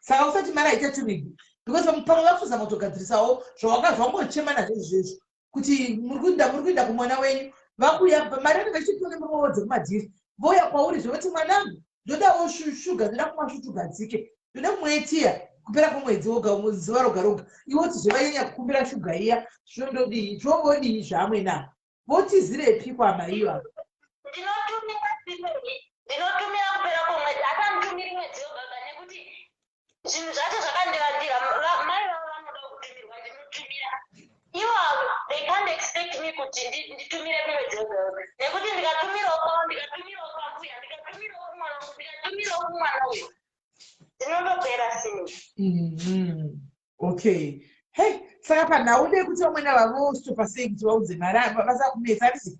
S1: Saka usati mari haitatumirwi. Because pamwe vakuzama kutogadzirisawo zvawangazvangochema nazvo izvezvo kuti muri kuenda kumwana wenyu vakuya mari anenge achipiwa nemamwewo dzekumadhiri voya kwauri zvekuti mwanangu ndodawo shuga ndoda kumwa svutugadzike ndoda kumwetiya kupera kwemwedzi woga zuva roga roga iwoti zvevanyanya kukumbira shuga iya zvondodii zvovodii zvaamwe navo votizirepi kwamaiva?
S4: Ndinotumira kupera kwemwedzi akanditumiri mwedzi woga nekuti zvinhu zvacho zvakandivandira mai vavo vanoda kutumirwa ndinotumira ivo they can't expect me kuti nditumire mwedzi woga nekuti ndikatumirawo kwavo ndikatumirawo kwambuya ndikatumirawo kumwana wangu ndikatumirawo kumwana uyu ndinondopera sini.
S1: Okay. Hey, saka panhaude kuti vamwe navavo stopa sei kuti vaudze mari vasakunetsa risi?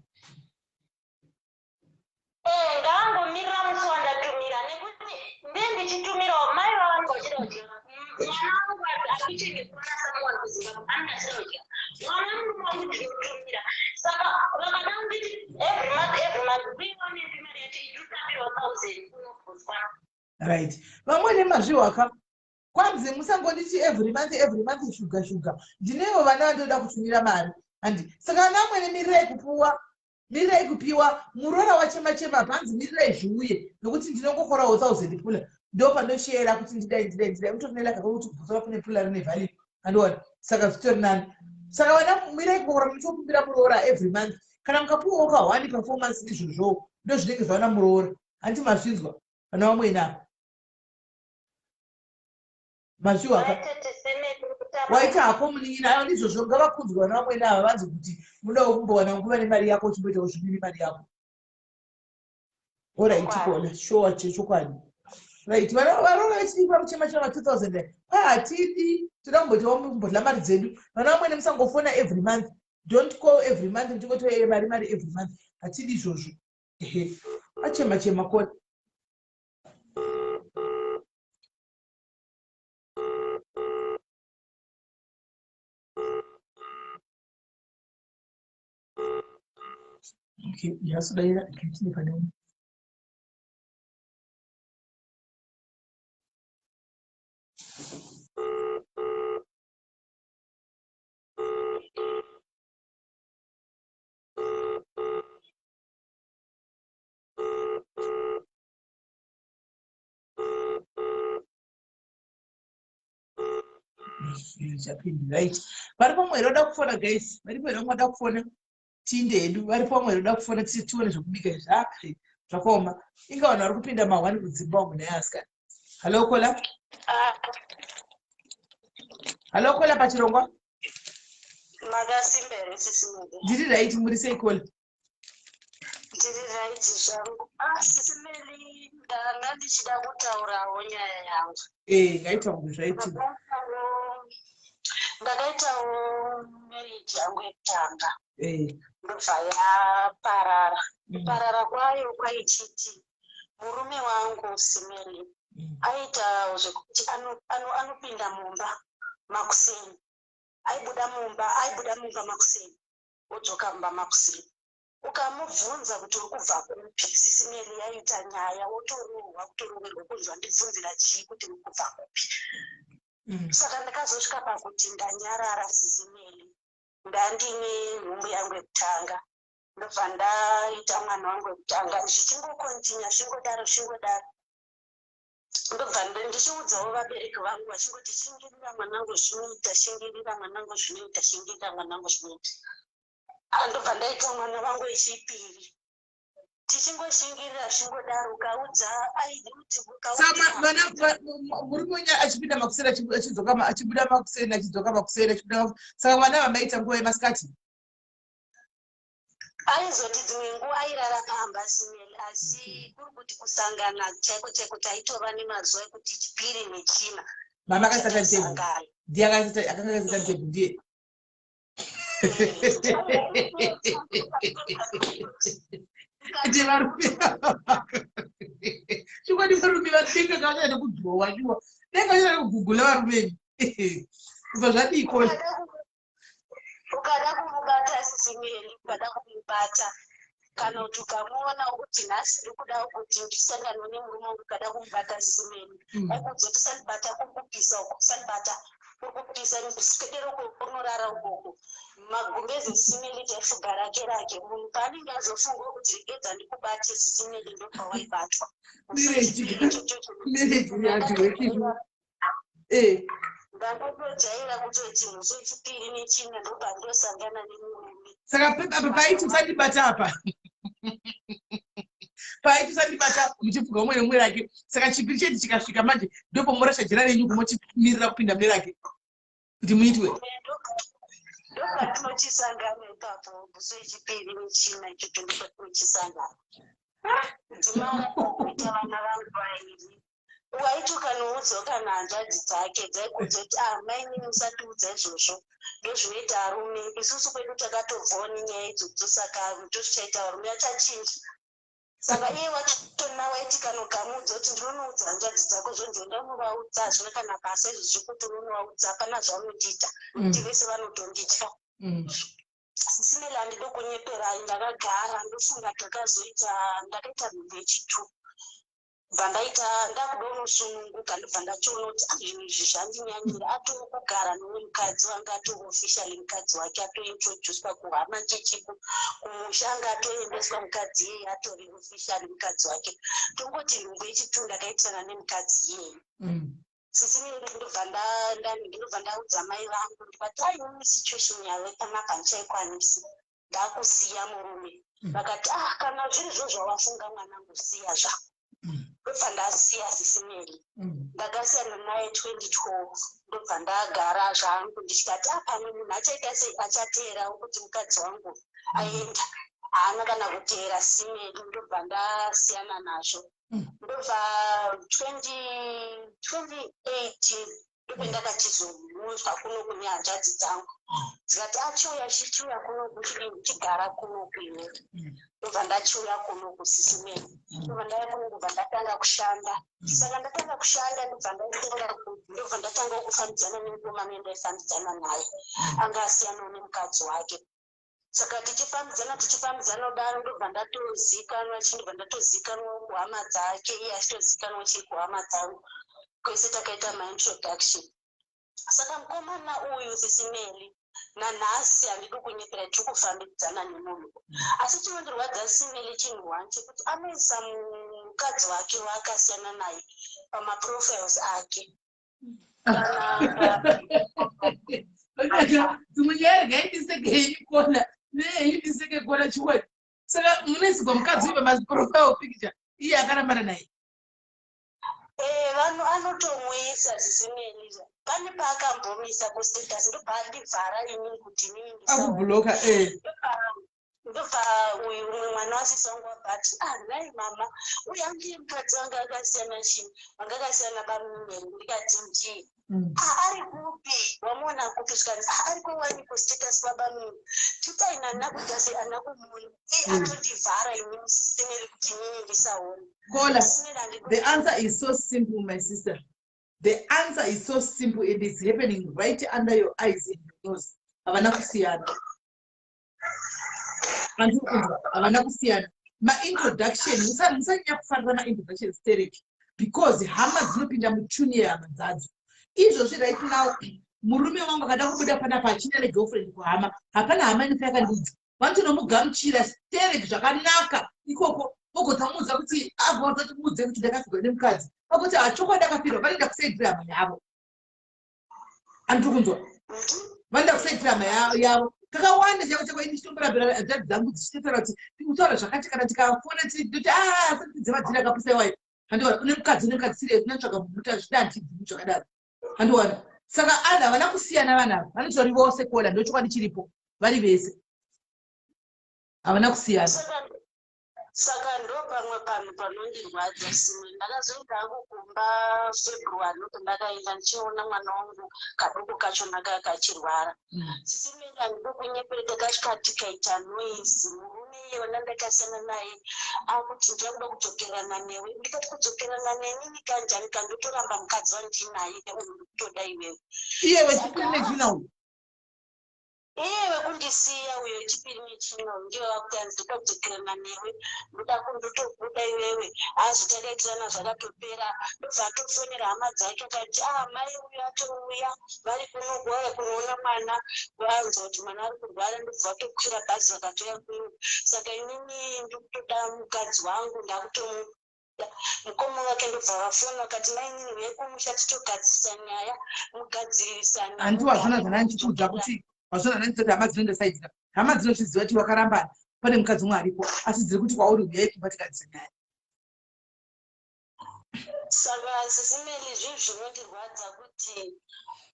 S4: Ngavangomirira musi wandatumira nekuti ndichitumirawo mai vavangu vachida kudya mwana wangu akuchengetwa nasamuwani kuzimbabwe anenge achida kudya mwana wangu wangu ndinotumira saka vakada kunditi every month kuione mari yacho ichitambirwa 1000 kunobvuswa.
S1: Right. Vamwe mazviwaka kwanzi musangonditi every month shuga ndinevo vana vandoda kutumira mari handi saka ana amwene mirirai kupiwa murora wachema bhanzi mirirai zviuye nokuti ndinongokorawo 1000 pula ndo pandoshera kuti ndidai mutotonela kakuti kubvuswa kune pula rine value andiona saka zvitori nani saka vana mirirai kukokora muchokumbira muroora every month kana mukapuwawo ka1 performance izvozvo ndo zvinenge zvavana muroora handi mazvinzwa vana vamwe navo mazviwaka waita hako munin'ina ayo ndizvozvo ngavakunzwa nevamwe navo vanzi kuti mudawo kumbowana nguva nemari yako uchimboitawo zvimiri mari yako oraiti kona showa chechokwadi right varova vechidipa muchema chema 2000 hatidi toda kumboitawo mumbodla mari dzedu vana vamwene musangofona every month don't call every month muchingotoere mari every month hatidi izvozvo ehe achema kona. Okay, yasodaira kitini pane right. Vari pamwe roda kufona guys, vari pamwe roda kufona tinde hedu vari pamwe roda kufona tione zvekubika zvakre zvakaoma inga vanhu vari kupinda mahwani kudzimba umu neaska. Halo kola pachirongwa
S4: Magasimbere sisimede.
S1: Ndiri right muri sei kola?
S4: Ndiri right zvangu. Sisimeli ndanga ndichida kutaurawo nyaya yangu.
S1: Ngaitawo zvaiti.
S4: Ndakaitawo marriage yangu yekutanga. Ndobva yaparara. Kuparara kwayo kwaichiti murume wangu Simeli aita zvekuti anopinda mumba makuseni. Aibuda mumba makuseni odzoka mumba makuseni. Ukamubvunza kuti uri kubva kupi, Sisimeli yaita nyaya wotoroverwa kunzwa ndibvunzira chii kuti uri kubva kupi. Saka ndakazosvika pakuti ndanyarara Sisimeli, ndandine nhumbu yangu yekutanga, ndobva ndaita mwana wangu wekutanga, zvichingokontinya zvingodaro ndobva ndichiudzawo vabereki vangu vachingoti shingirira mwanangu zvinoita, shingirira mwanangu zvinoita, shingirira mwanangu zvinoita. Ndobva ndaita mwana wangu wechipiri, tichingoshingirira zvingodaro, ukaudza aidi kuti
S1: muri kunya achipinda makuseni achibuda makuseni achidzoka makuseni saka vana vamaita nguva yemasikati
S3: aizoti dzimwe nguva airara pamba simeli asi kuri kuti kusangana chaiko chaiko taitova nemazuva ekuti chipiri nechina
S1: mama akasaka tebhu ndiye akasaka tebhu ndiye ndi varume chikwadi varume vadenga kavachaenda kudhirowa chiwa denga vachaenda kugugula varume kubva zvadiko
S3: ukada kumubata simeli ukada kumubata kana kuti ukamuona kuti nhasi ndiri kuda kuti ndisangane nemurume wangu ukada kumubata simeli aikudze tusandibata kukupisa uko kusandibata kurikupisa kuswedero unorara ukoko magumbezi simeli taifuga rake rake munhu paanenge azofunga kuti regedza ndikubate simeli ndopawaibatwa ndakatojaira kutoti musi wechipiri nechina ndopandosangana nemurume
S1: saka paiti usandibata apa paiti usandibata muchifuga umwe nemwe rake saka chipiri chedu chikasvika manje ndopomorasha jira renyu kumochimirira kupinda mune rake kuti muitwe
S3: ndopatinochisangana ipapo musi wechipiri nechina ichocho ndopatinochisangana ndimaakuita vana vangu vairi waiti ukanoudzoka nanzvadzi dzake dzaikudzoti maini musatiudza izvozvo ndozvinoita arume isusu kwedu takatobvawo nenyaya idzodzo saka ndozvichaita varume achachinja saka iye wachitona waiti kanogamudza kuti ndinonoudza hanzvadzi dzako zvonzondamuvaudza hazvina kana basa izvozvo kuti unonovaudza hapana zvaunondiita kuti vese vanotonditya simeli handidi kunyeperai ndakagara ndofunga ndakaita mhumbi yechitu bva ndaita ndakuda unosununguka ndobva ndachiona kuti zvinhu izvi zvandinyanyira atoo kugara nomwe mukadzi wanga atoo officially mukadzi wake atointroducwa kuhama chechiku kumusha anga atoendeswa mukadzi iyeye atori officially mukadzi wake tongoti nhumbu yechitu ndakaitirana nemukadzi iyeye sisimiri ndobva ndaudza mai vangu ndikati aini situation yave panapa ndichaikwanisi ndakusiya murume vakati kana zvirizvo zvawafunga mwanangu siya zvako ndobva ndasiya sisimeri ndakasiyana naye 2012 ndobva ndagara zvangu ndichikati pamwe munhu achaita sei achateerawo kuti mukadzi wangu aenda haana kana kuteera simeri ndobva ndasiyana nazvo ndobva 2018 ndobe ndakachizomuzwa kuno kune hanzvadzi dzangu dzikati achiuya chichiuya kunoku chigara kunoku iwe ndobva ndachiuya kunoku sisimeri ndobva ndaya kuno kubva ndatanga kushanda saka ndatanga kushanda ndobva ndatanga kufambidzana nemukomana endaifambidzana naye anga asiyanawo nemukadzi wake saka tichifambidzana kudaro ndobva ndatozikanwa chindobva ndatozikanwa kuhama dzake iye achitozikanwa chiri kuhama dzangu kwese takaita maintroduction saka mukomana uyu sisimeli nanhasi handidi kunyepera tiri kufambidzana nemunhu asi chinondirwadza simeli chinhu wani chekuti anoisa mukadzi wake waakasiyana naye pamaprofiles ake
S1: dzimwe nyaya gaindisegeiikona neindisegekona chiwani saka munoisigwa mukadzi uyu pamaprofile picture iye akarambana naye
S3: vanhu anotomuisa sisimeli pane paakambomisa kustatus ndobva andibvara inini kuti
S1: akubhuloka
S3: ndobva uyu umwe mwana wasisa wangu wabati nhai mama uyu andiye mukadzi wanga akasiyana chinhu wanga akasiyana bamumeri ndikati ndii ari kupi wamuona kupi zvikati ari kwewani kustatus babamuni tutaina nakudase ana kumuni atondivhara inini simeri kuti nyinyi ndisaoni
S1: Kola, the answer is so simple, my sister. The answer is so simple. It is happening right under your eyes and your nose. Havana kusiyana. Havana kusiyana. My introduction, musanya kufanana my introduction is terrible because hama dzinopinda mutune yama dzadzo. Izvozvi right now, murume wangu akada kubuda panapa achina negirlfriend kuhama. Hapana hama inofaka ndudzi. Vanomugamuchira stereki zvakanaka ikoko. Ogotamuudza kuti agorza timuudze kuti ndakafirwa nemukadzi akuti chokwadi akafirwa vanoenda kusaidira hama yavo andiri kunzwa vanoenda kusaidira hama yavo kakawanda chako chako ini chitomborambira hanzvadzi dzangu dzichitetera kuti tikutaura zvakati kana tikafona titi asati dzevadzina akapisaiwai handiwana une mukadzi sirius unotsvaga mubuta zvida ndidzi zvakadaro handiwana saka anhu havana kusiyana vanhu ava vanotori vose kola ndo chokwadi chiripo vari vese havana kusiyana.
S3: Saka ndo pamwe panhu panondirwadza simwe. Ndakazoenda hangu kumba February ndoto ndakaenda ndichiona mwana wangu kadoko kachona kachirwara. Sisimeni handiko kunyepereka kasvika tikaita noise. Murume iyona ndakasiyana naye akuti ndirakuda kudzokerana newe. Ndikati kudzokerana nenini kanjani kandotoramba mukadzi wandinaye kutoda iwewe.
S1: Iyewe chipiri nechina uyu.
S3: Iyewe kundisiya uyo chipiri nechina ndio wakutanzi ndikadzokerana newe. Ndoda kundotobuda iwewe. Azvitadaitirana zvakatopera. Ndobva atofonera hama dzake kati mai uyu atouya vari kunogwaya kunoona mwana. Vanzwa kuti mwana ari kurwara ndobva atokwira bhazi vakatoya kuno. Saka inini ndikutoda mukadzi wangu ndakutomuda. Mukoma wake ndobva vafona vakati mainini vekumusha titogadzisa nyaya mugadzirisana.
S1: Handiwo hazvona zvanandichikudza kuti hazvona zvanandichiti hama dzinoenda saidira. Hama dzinochiziva kuti wakarambana pane mukadzi umwe aripo asi dziri kuti kwauri uyai kumba tigadzisa nyaya.
S3: Saka sisimeli zvinhu zvinondirwadza kuti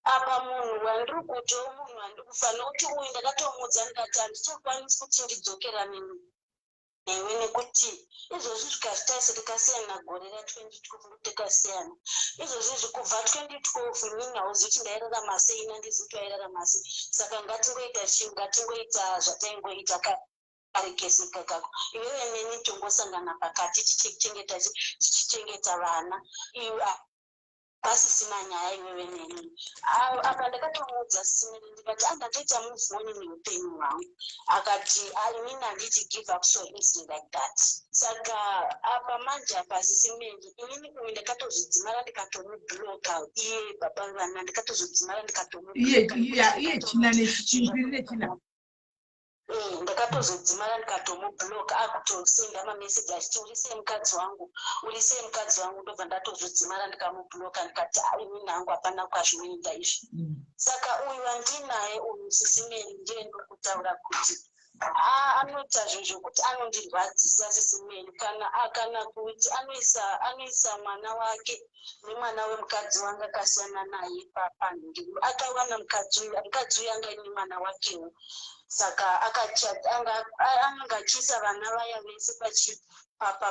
S3: apa munhu wandiri kutiwo munhu wandiri kufanira kuti uyu ndakatomudza ndikati handichakwanisi kuti ndidzokerane newe nekuti izvozvi zvikazvitaisa tikasiyana gore ra2012 tikasiyana. Izvozvi kubva 2012 inini hauzivi kuti ndairarama sei nandizivi kuti wairarama sei. Saka ngatingoita chinhu, ngatingoita zvataingoita karekesika kako. Iwewe neni tongosangana pakati tichichengeta vana. Pasisina nyaya iwewe neni. Apa ndakatomuudza simeni ndikati andatoita muvhoni neupenyu hwangu. Akati inini handiti give up so easy like that. Saka apa manje apa sisimeni inini uyu ndakatozvidzimara ndikatomubloka iye baba vana ndikatozvidzimara ndikatomubloka.
S1: Iye china nechimbiri nechina.
S3: Ndakatozodzimara ndikatomubloka akutosenda mameseji achiti urise mukadzi wangu ndobva ndatozvidzimara ndikamubloka ndikati inini hangu hapana kwazvinoita izvi. Saka uyu wandinaye uyu sisimeni ndiye ndokutaura kuti anoita zvinhu zvokuti anondirwadzisa sisimeni kana kuti anoisa mwana wake nemwana wemukadzi wanga akasiyana naye panhingiro. Akawana mukadzi uyu anga ine mwana wakewo. Saka anga achiisa vana vaya vese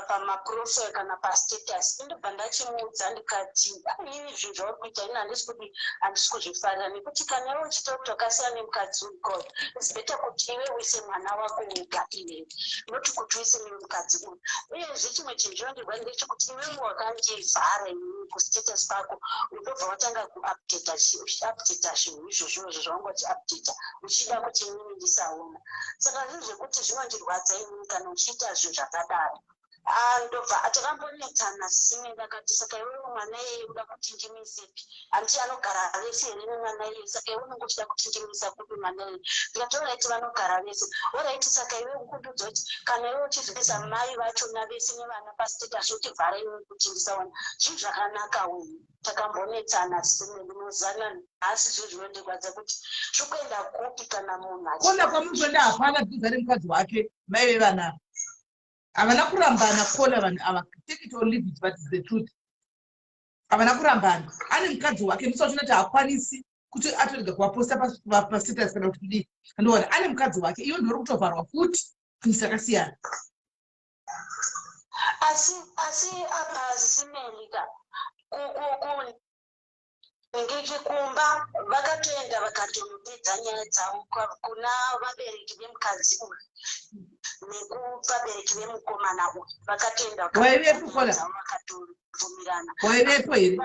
S3: pamaprofile kana pastatus. Ndobva ndachimuudza ndikati inini zvinhu zvauri kuita ini handisi kuzvifarira nekuti kana iwe uchiita kuti wakasiyana nemukadzi uyu it's better kuti iwe uise mwana wako wega iwewe noti kuti uise mumwe mukadzi uyu. Uyezve chimwe chinhu chinondirwadza ndechekuti iwewe wakandivhara inini kustatus pako ndobva watanga kuupdata zvinhu izvozvo zvawangoti updata uchida kuti inini ndisaona. Saka zvinhu zvekuti zvinondirwadza inini kana uchiita zvinhu zvakadaro. Ndobva takambonetsana simeni ndakati saka iwewe mwana iyeye uda kuti ndimisepi handiti anogara vese here nemwana iyeye saka iwe unenge uchida kuti ndimisa kupi mwana iyeye. Ndikati oraiti vanogara vese oraiti saka iwe ukundudza kuti kana iwe uchizivisa mai vachona vese nevana pastatus uchivhara iwe kuti ndisaona zvinhu zvakanaka uyu. Takambonetsana simeni muzana asi zvinhu zvinondirwadza kuti zvikuenda kupi kana munhu
S1: kona kwamunoenda hapana dzudza nemukadzi wake mai vevana havana kurambana kona vanhu ava. Take it or leave it, but it's the truth. Havana kurambana. Ane mukadzi wake musachona kuti hakwanisi kuti atorega kuvaposta pastatus kana kuti kudii. Ndoona ane mukadzi wake iwe ndori kutovharwa futi kuti takasiyana.
S3: Asi apa simelika ngichikumba vakatoenda vakatonopedza nyaya dzavo kuna vabereki vemukadzi uyu nekuvabereki vemukomana uyu vakatoenda vakatovumirana.
S1: Waivepo here?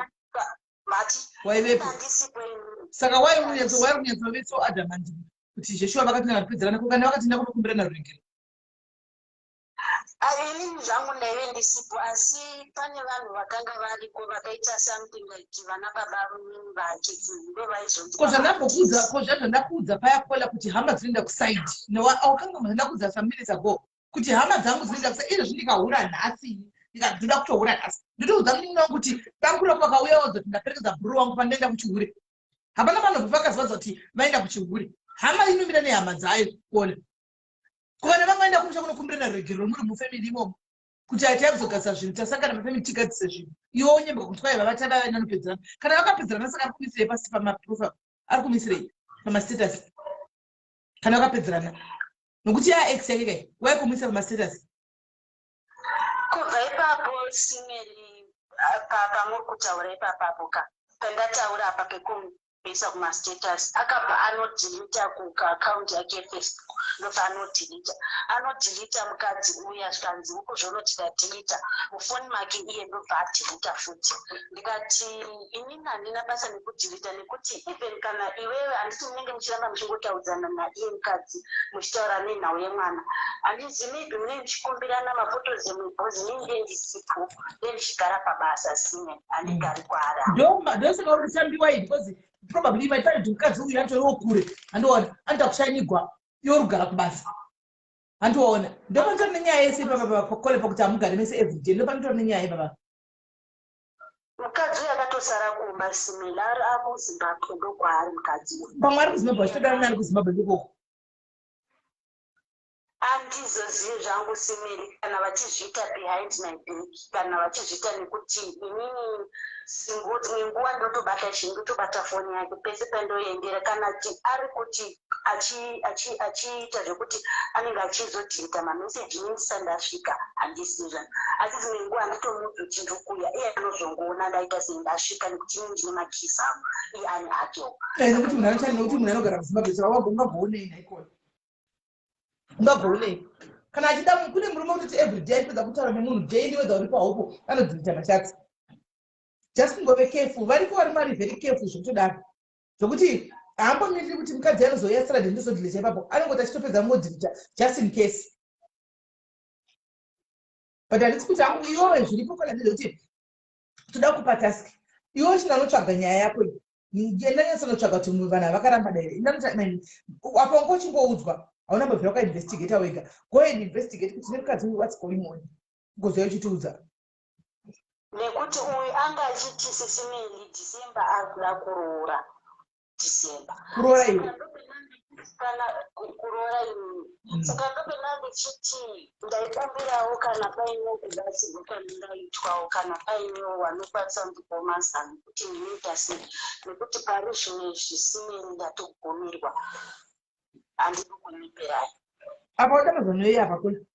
S1: Waivepo. Saka wairunyatso vetso adamant kuti Joshua vakatinda vakapedzerana kana vakatinda kunokumbirana rurengero.
S3: Inini zvangu ndaive ndisipo asi pane vanhu vakanga variko vakaita something like vana baba vake ndo vaizonzi.
S1: Kozvandakudza paya kola kuti hama dzinoenda kusaidi. Wakanga mandakudza some minutes ago kuti hama dzangu dzinoenda kusaidi. Izvo ndikahura nhasi ndikadzida kutohura nhasi. Nditoudza munini wangu kuti pakura kwakauya wadzoti ndaperekedza bhuru wangu pandoenda kuchihure. Hapana vanhu vakazivadza kuti vaenda kuchihure. Hama inomira nehama dzayo kuona. Kona vangoenda kumusha kunokumbirana rurengero muri mufamily imomo kuti aiti yakuzogadzira zvinhu tasangana mafamily tigadzise zvinhu iwo nyemba kuti kwai vavatanda vaenda nopedzerana kana vakapedzerana saka ari kumisirei pasi pamaprofile ari kumisirei pamastatus kana vakapedzerana nokuti yaex yake waikumisa pamastatus
S3: kubva ipapo simeli pamuri kutaura ipapapo ka pendataura apa pekuisa kumastatus akabva anodhilita kuakaunti yake yefacebook ndobva anodhilita mukadzi uya zvikanzi uku zvonoti dadhilita mufoni make iye ndobva adhilita futi ndikati inini handina basa nekudhilita nekuti even kana iwewe handiti munenge muchiramba muchingotaudzana naiye mukadzi muchitaura nenhau yemwana handizi maybe munenge muchikumbirana mafotos emubhozi ninge ndisipo ndendichigara pabasa sine handigari kwaara
S1: ndosaka uri kutambiwa iyi because probably maitani kuti mukadzi uyu atoriwo kure handiona anoda kushainigwa iwo rugara kubasa handiona ndopanotori nenyaya yese pakole pakuti hamugari mese everyday ndopanotori nenyaya ipapa
S3: mukadzi uyu akatosara kumba simela ari akuzimbabwe ndokwaari mukadzi uyu
S1: pamwe ari kuzimbabwe achitodana nari kuzimbabwe ndikoko
S3: handizozivi zvangu simeri kana vachizviita behind my back kana vachizviita nekuti inini nguva ndotobata chinhu ndotobata foni yake pese pandoendera kana ti ari kuti achiita zvekuti anenge achizodhilita mameseji nendisati ndasvika handisivi zvangu asi dzimwe nguva handitomuudzi kuti ndikuya iye anozongoona ndaita sei ndasvika nekuti ini ndine makisi angu iye ane hakewo
S1: nekuti munhu anochani nekuti munhu anogara kuzimbabwe saka wagomgagoonei naikona ungagoonei kana achida kune murume unoti everyday achipedza kutaura nemunhu daily wedza uri pahopo anodhilita machati just ngove careful varipo vari mari very careful zvekutodaro zvokuti haambomiriri kuti mukadzi anozouya yesterday ndizodhilita ipapo anongoti achitopedza ngodhilita just in case but handisi kuti hangu iwowe zviripo kana ndezvekuti toda kupa task iwo china anotsvaga nyaya yako ndanyatsonotsvaga kuti vanhu vakaramba daire apo ngochingoudzwa hauna mbobvira wakainvestigata wega go and investigate kuti nemukadzi uyu what's going on kugozoya uchitiudza
S3: nekuti uyu anga achiti sisimeli December akuda kuroora December
S1: kuroora iwe
S3: kana kuroora iwe saka ndopenange chiti ndaitambirawo kana painewo kubatsirwa kwandaitwawo kana painewo vanokwanisa ndipomazana kuti ndinoita sei nekuti pari zvimwe zvisimeli ndatogomerwa handidi kuniperai
S1: apa udamazonoyei apa kule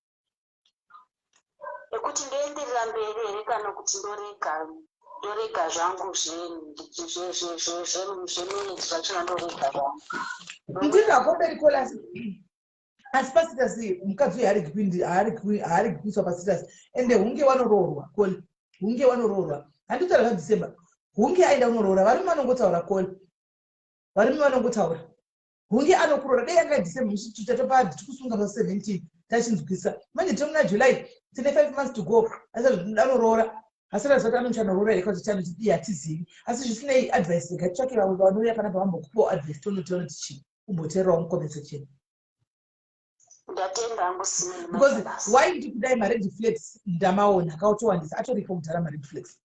S3: nekuti ndoenderera mberi here kana kuti ndorega zvangu zvemerezi zvachona ndorega zvangu
S1: mkwirira koberi kolasi asi pasitasi mukadzi uyu haari kupiswa pasitasi ende hunge wanoroorwa kole hunge wanoroorwa handitaura zvaDecember hunge aenda unoroora varume vanongotaura kole varume vanongotaura hunge anokuroora dei yanga December muchitatopa tikusunga pa17 tachinzwisa manje tomuna July tine 5 months to go asi anoroora asi razvati anochanoroora here kuti chano chidi hatizivi asi zvisinei advice ikatitsvake vamwe vanouya kana pavambokupawo advice tonotiona tichi umboteerawo mucomment section
S3: ndatenda hangu
S1: because why ndiri kudai mared flags ndamaona akautowandisa atoripo kudhara mared flags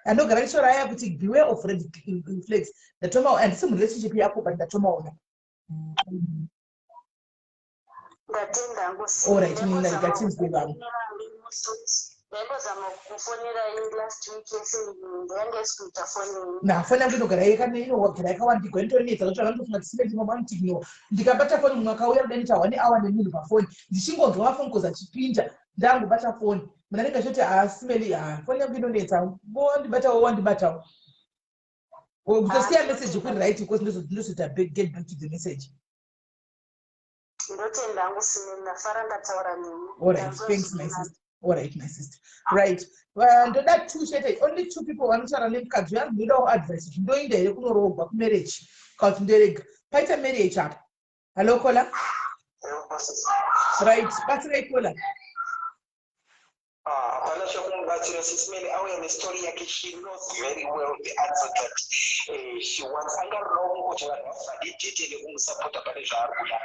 S1: andogara ndishora aya kuti beware of red flags ndatomaona handisi murelationship yako but ndatomaona
S3: ndatenda hangu
S1: alright nina ikatinzwe vamwe
S3: ndaingozama kufonera ini last week yese ndayanga isikuita foni
S1: foni yangu inogara inogara yakawandigwa nditonetsa kuti akandofunga tisinga ndinomantigno ndikabata foni munhu akauya kuda ndita 1 hour nemunhu pafoni ndichingonzwa mafoni koza chipinja ndangobata foni munhu anenge achoti hasimeli foni yangu inonetsa ndibatawo wandibatawo kutosiya message kuri right because ndozota get back to the message
S3: ndotenda hangu simeni ndafara ndataura nemi
S1: alright thanks my sister alright my sister right ndoda two chete only 2 people vanotaura nemukadzi yangu ndodawo advice kuti ndoinda here kunoroorwa kumarriage kana kuti nderega paita marriage apa hallo kola right batsirai kola
S5: hapana chokumubatsira sisimeni auya nestori yake. She knows very well the advocate. She wants angarunawo kuti vanhu vafaditete nekumusapota pane zvaari kuda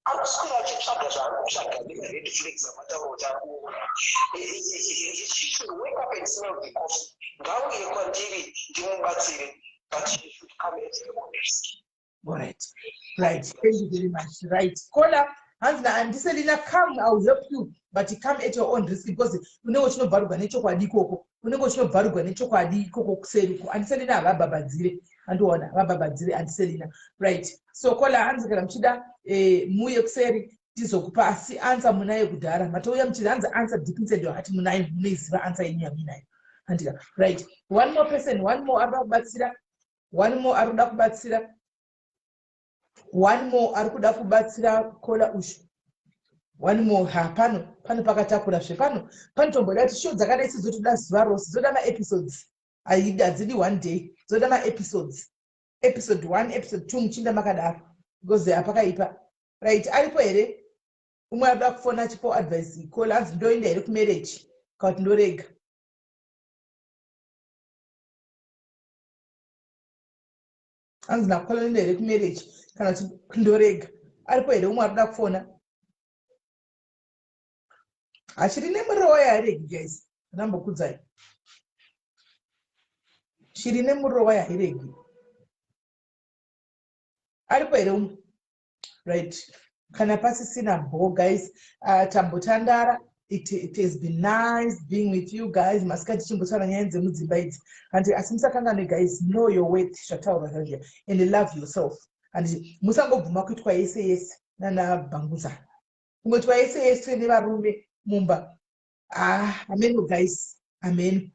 S5: anoswera achitsvaga zvaari kutsvaga nemared flags amatauro kuti ari kuona. She should wake up and smell the coffee. Ngauye kwandiri ndimubatsire but she should come at her own risk.
S1: Alright, right, thank you very much. Right, kola hanzi handiselina come, I will help you, but come at your own risk because unenge uchinobvarugwa nechokwadi ikoko, unenge uchinobvarugwa nechokwadi ikoko kuseri, handiselina havabhabhadzire andiona vabhabhadziri andiselina right. So kola hanzi kana muchida muye kuseri tizokupa asi ansa munayo kudhara matouya muchida hanzi ansa deep inside your heart munayo munoiziva ansa yenyu yamuinayo handika right. One more person, one more arikuda kubatsira, one more arikuda kubatsira, one more arikuda kubatsira kola ushu, one more pano pakatakura zvepano panotomboda kuti show dzakadai sizotoda zuva rose dzoda maepisodes hadzidi one day dzoda maepisodes episode 1 episode 2 muchinda makadaro because hapakaipa right. Aripo here umwe arikuda kufona achipo advice kola hanzi ndoenda here kumarriage kana kuti ndorega hanzi nakola ndoenda here kumarriage kana kuti ndorega. Aripo here umwe arikuda kufona achiri nemurowa yairegi guys ndambokudzai shiri nemurowa yairegi aripo here umwe right. Kana pasisina bo guys tambotandara it has been nice being with you guys masikati chimbotaura nyaya dzemudzimba idzi and asi musakangane guys know your worth zvataura zvazvo and love yourself and musangobvuma kuitwa yese yese nanabhanguza kungoitwa yese yese nevarume mumba amen guys amen.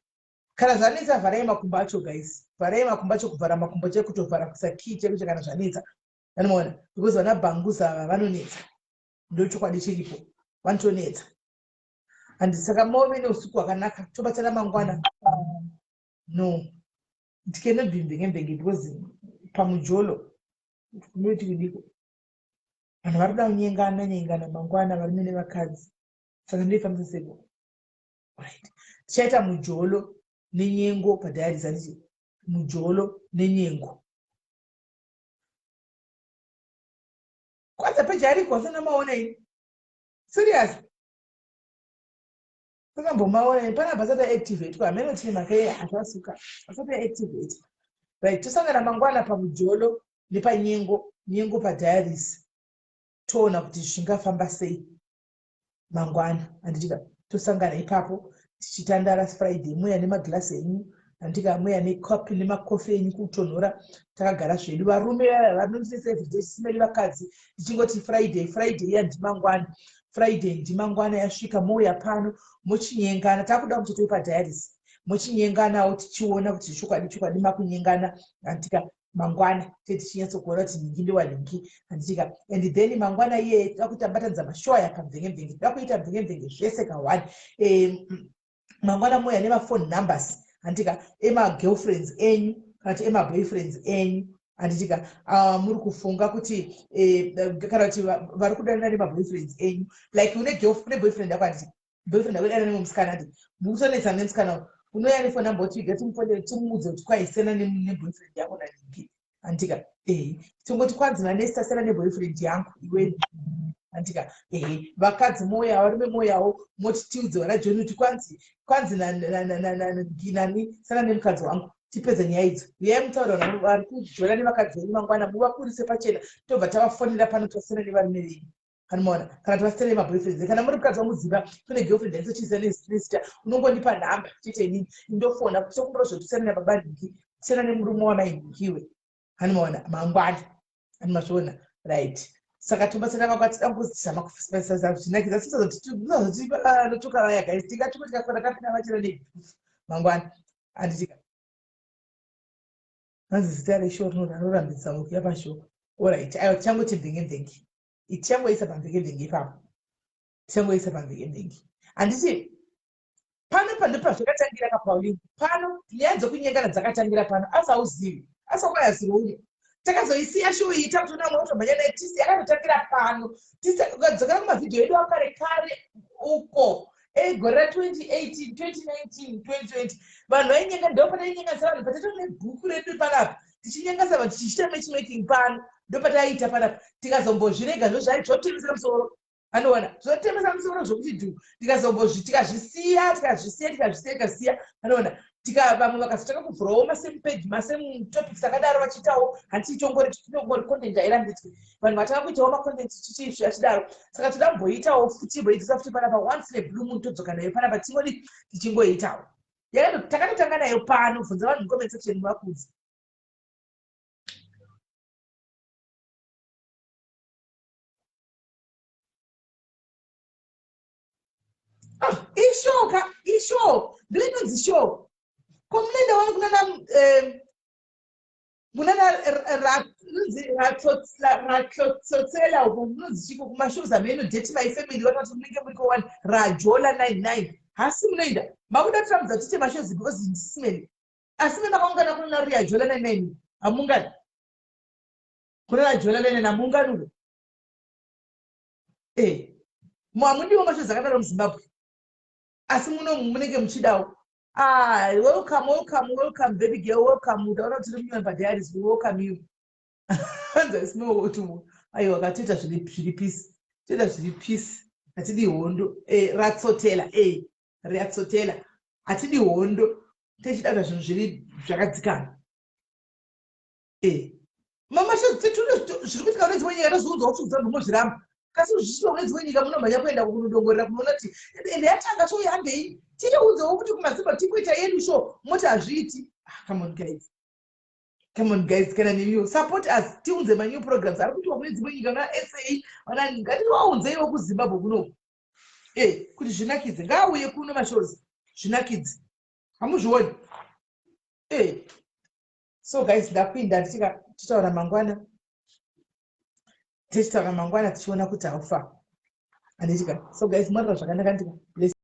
S1: Kana zvanetsa vharai makumbo acho guys vharai makumbo acho kuvhara makumbo chekutovhara kusakii chekucho kana zvanetsa vanoona because vanabhanguza ava vanonetsa ndochokwadi chiripo vanotonetsa and saka move neusiku hwakanaka tobatsana mangwana no ndikene bhimbenge because pamujolo noti kudiko vanhu vari kuda kunyengana mangwana varume nevakadzi saka ndoifambisa seko right. Tichaita mujolo nenyengo padhayari zanisi mujolo nenyengo kwanza peji ariko asana maona ini serious sakambomaona ini pana basata activate kwa ameno tini makaye atasuka basata activate right. Tosangana mangwana pamujolo nepanyengo padhayaris toona kuti zvingafamba sei mangwana anditika tosangana ipapo tichitandara Friday muya nemagirasi enyu andika muya nekopi nemakofi enyu kutonhora takagara zvedu varume vanondisesemeli vakadzi tichingoti Friday yandimangwana Friday ndimangwana yasvika mouya pano mochinyengana takuda kuti toi padhayaris mochinyenganawo tichiona kuti chokwadi makunyengana andika mangwana tichinyatsokuona kuti nhingi ndewanhingi anditika and then mangwana iye takutambatadza mashowa yakamvenge takuita mvenge zvese ka1 mangwana moya nemafone numbers andika emagirlfriends enyu kana kuti emaboyfriends enyu anditika muri kufunga kuti kana kuti vari kudanana nemaboyfriends enyu like une boyfriend yako anditi boyfriend yako danana nemusikana andi mukutonetsa nemusikana unoya nefone number kuti igatimufondere timuudze kuti kwaisena neboyfriend yako naningi andika tingoti kwanzi nanestasena neboyfriend yangu iwe andika vakadzi moya varume moyawo moti tiudze vana joni kuti kwanzi nani sana nemukadzi wangu tipedze nyaya idzo uyai mutaura vanhu vari kujona nevakadzi venyu mangwana muvakurise pachena tobva tavafonera pano tosena nevarume venyu kanomaona kana tovasitera nemaboyfriends kana muri mukadzi wamuziva kune girlfriend aisochiisa nezita unongondipa nhamba chite nini indofona sokumborozvotisena nababa nhingi tisena nemurume wamainhingiwe kanomaona mangwana animazviona right. Saka tobatsana vakwatida kuzama kufisisa zvinakidza sisazotinozotipa vaya guys tikatuko tikakora kapinda vachira nebhufu mangwana anditika hanzi zita reshow rinorambisa mukuya pashow alright ayo tichangoti mvenge tichangoisa pamvenge ipapo tichangoisa pamvenge handiti pano pandopa zvakatangira kapaulini pano nyaya dzokunyengana dzakatangira pano asauzivi asakwayaziro uye takazoisiya show iyi takutoona mwotomhanya naye tisi yakatotangira pano ukadzokera kumavhidhiyo edu akare uko gore ra 2018 2019 2020 vanhu vainyenga ndopatainyenganisa vanhu patatoone bhuku redu panapa tichinyenganisa vanhu tichiita matchmaking pano ndopataiita panapa tikazombozvirega zvozvaizotemesa musoro anoona zvotemesa musoro zvokuti tikazvisiya anoona vamwe vakazotanga kuvhurawo masemupeji masemutopics akadaro vachitawo handitichongori content airambidzwe vanhu vatanga kuitawo macontent achidaro saka todamboitawo tichimboitisa futi panapa once neblue moon todzoka nayo panapa tingodi tichingoitawo takatotanga nayo pano bvunza vanhu mucomment section vakudzi isho ndinonzi show komunenda wani kunana ratsotsela uko munonzi chiko kumashows ameno date my family wakati munenge muri ko1 rajola 99 hasi munoenda makuda tramudza tite mashows because ndisimeni asi mena kaungana kuna rajola 99 amungani kuna rajola 99 amungani mwamudiwo mashows akadaro muZimbabwe asi munenge muchidawo welcome baby girl, welcome. Utaona kuti remember diaries, we welcome you. Anza isimo wotu. Ayo akateta zviri peace. Teta zviri peace. Atidi hondo. Ratsotela. Ratsotela. Atidi hondo. Techidata zvinhu zviri zvakadzikana. Mama zviri kuitika unenzi wenyika tozoudzawo kuti udzabva muzviramba. Kasi zvisina unenzi wenyika munomhanya kuenda kunodongorera kunoona kuti ende yatanga so yambei. Tinoudzawo kuti kumaZimbabwe tikuita yedu show moti hazviiti. Come on guys, kana nemiwo support us tiunze ma new programs ari kuitwa kune dzimwe nyika na SA vana ngativaunzeiwo kuZimbabwe kuno kuti zvinakidze ngauye kuno mashows zvinakidze hamuzvioni so guys ndapinda tichitaura mangwana tichiona kuti haufa anditika so guys mwarira zvakanaka ndika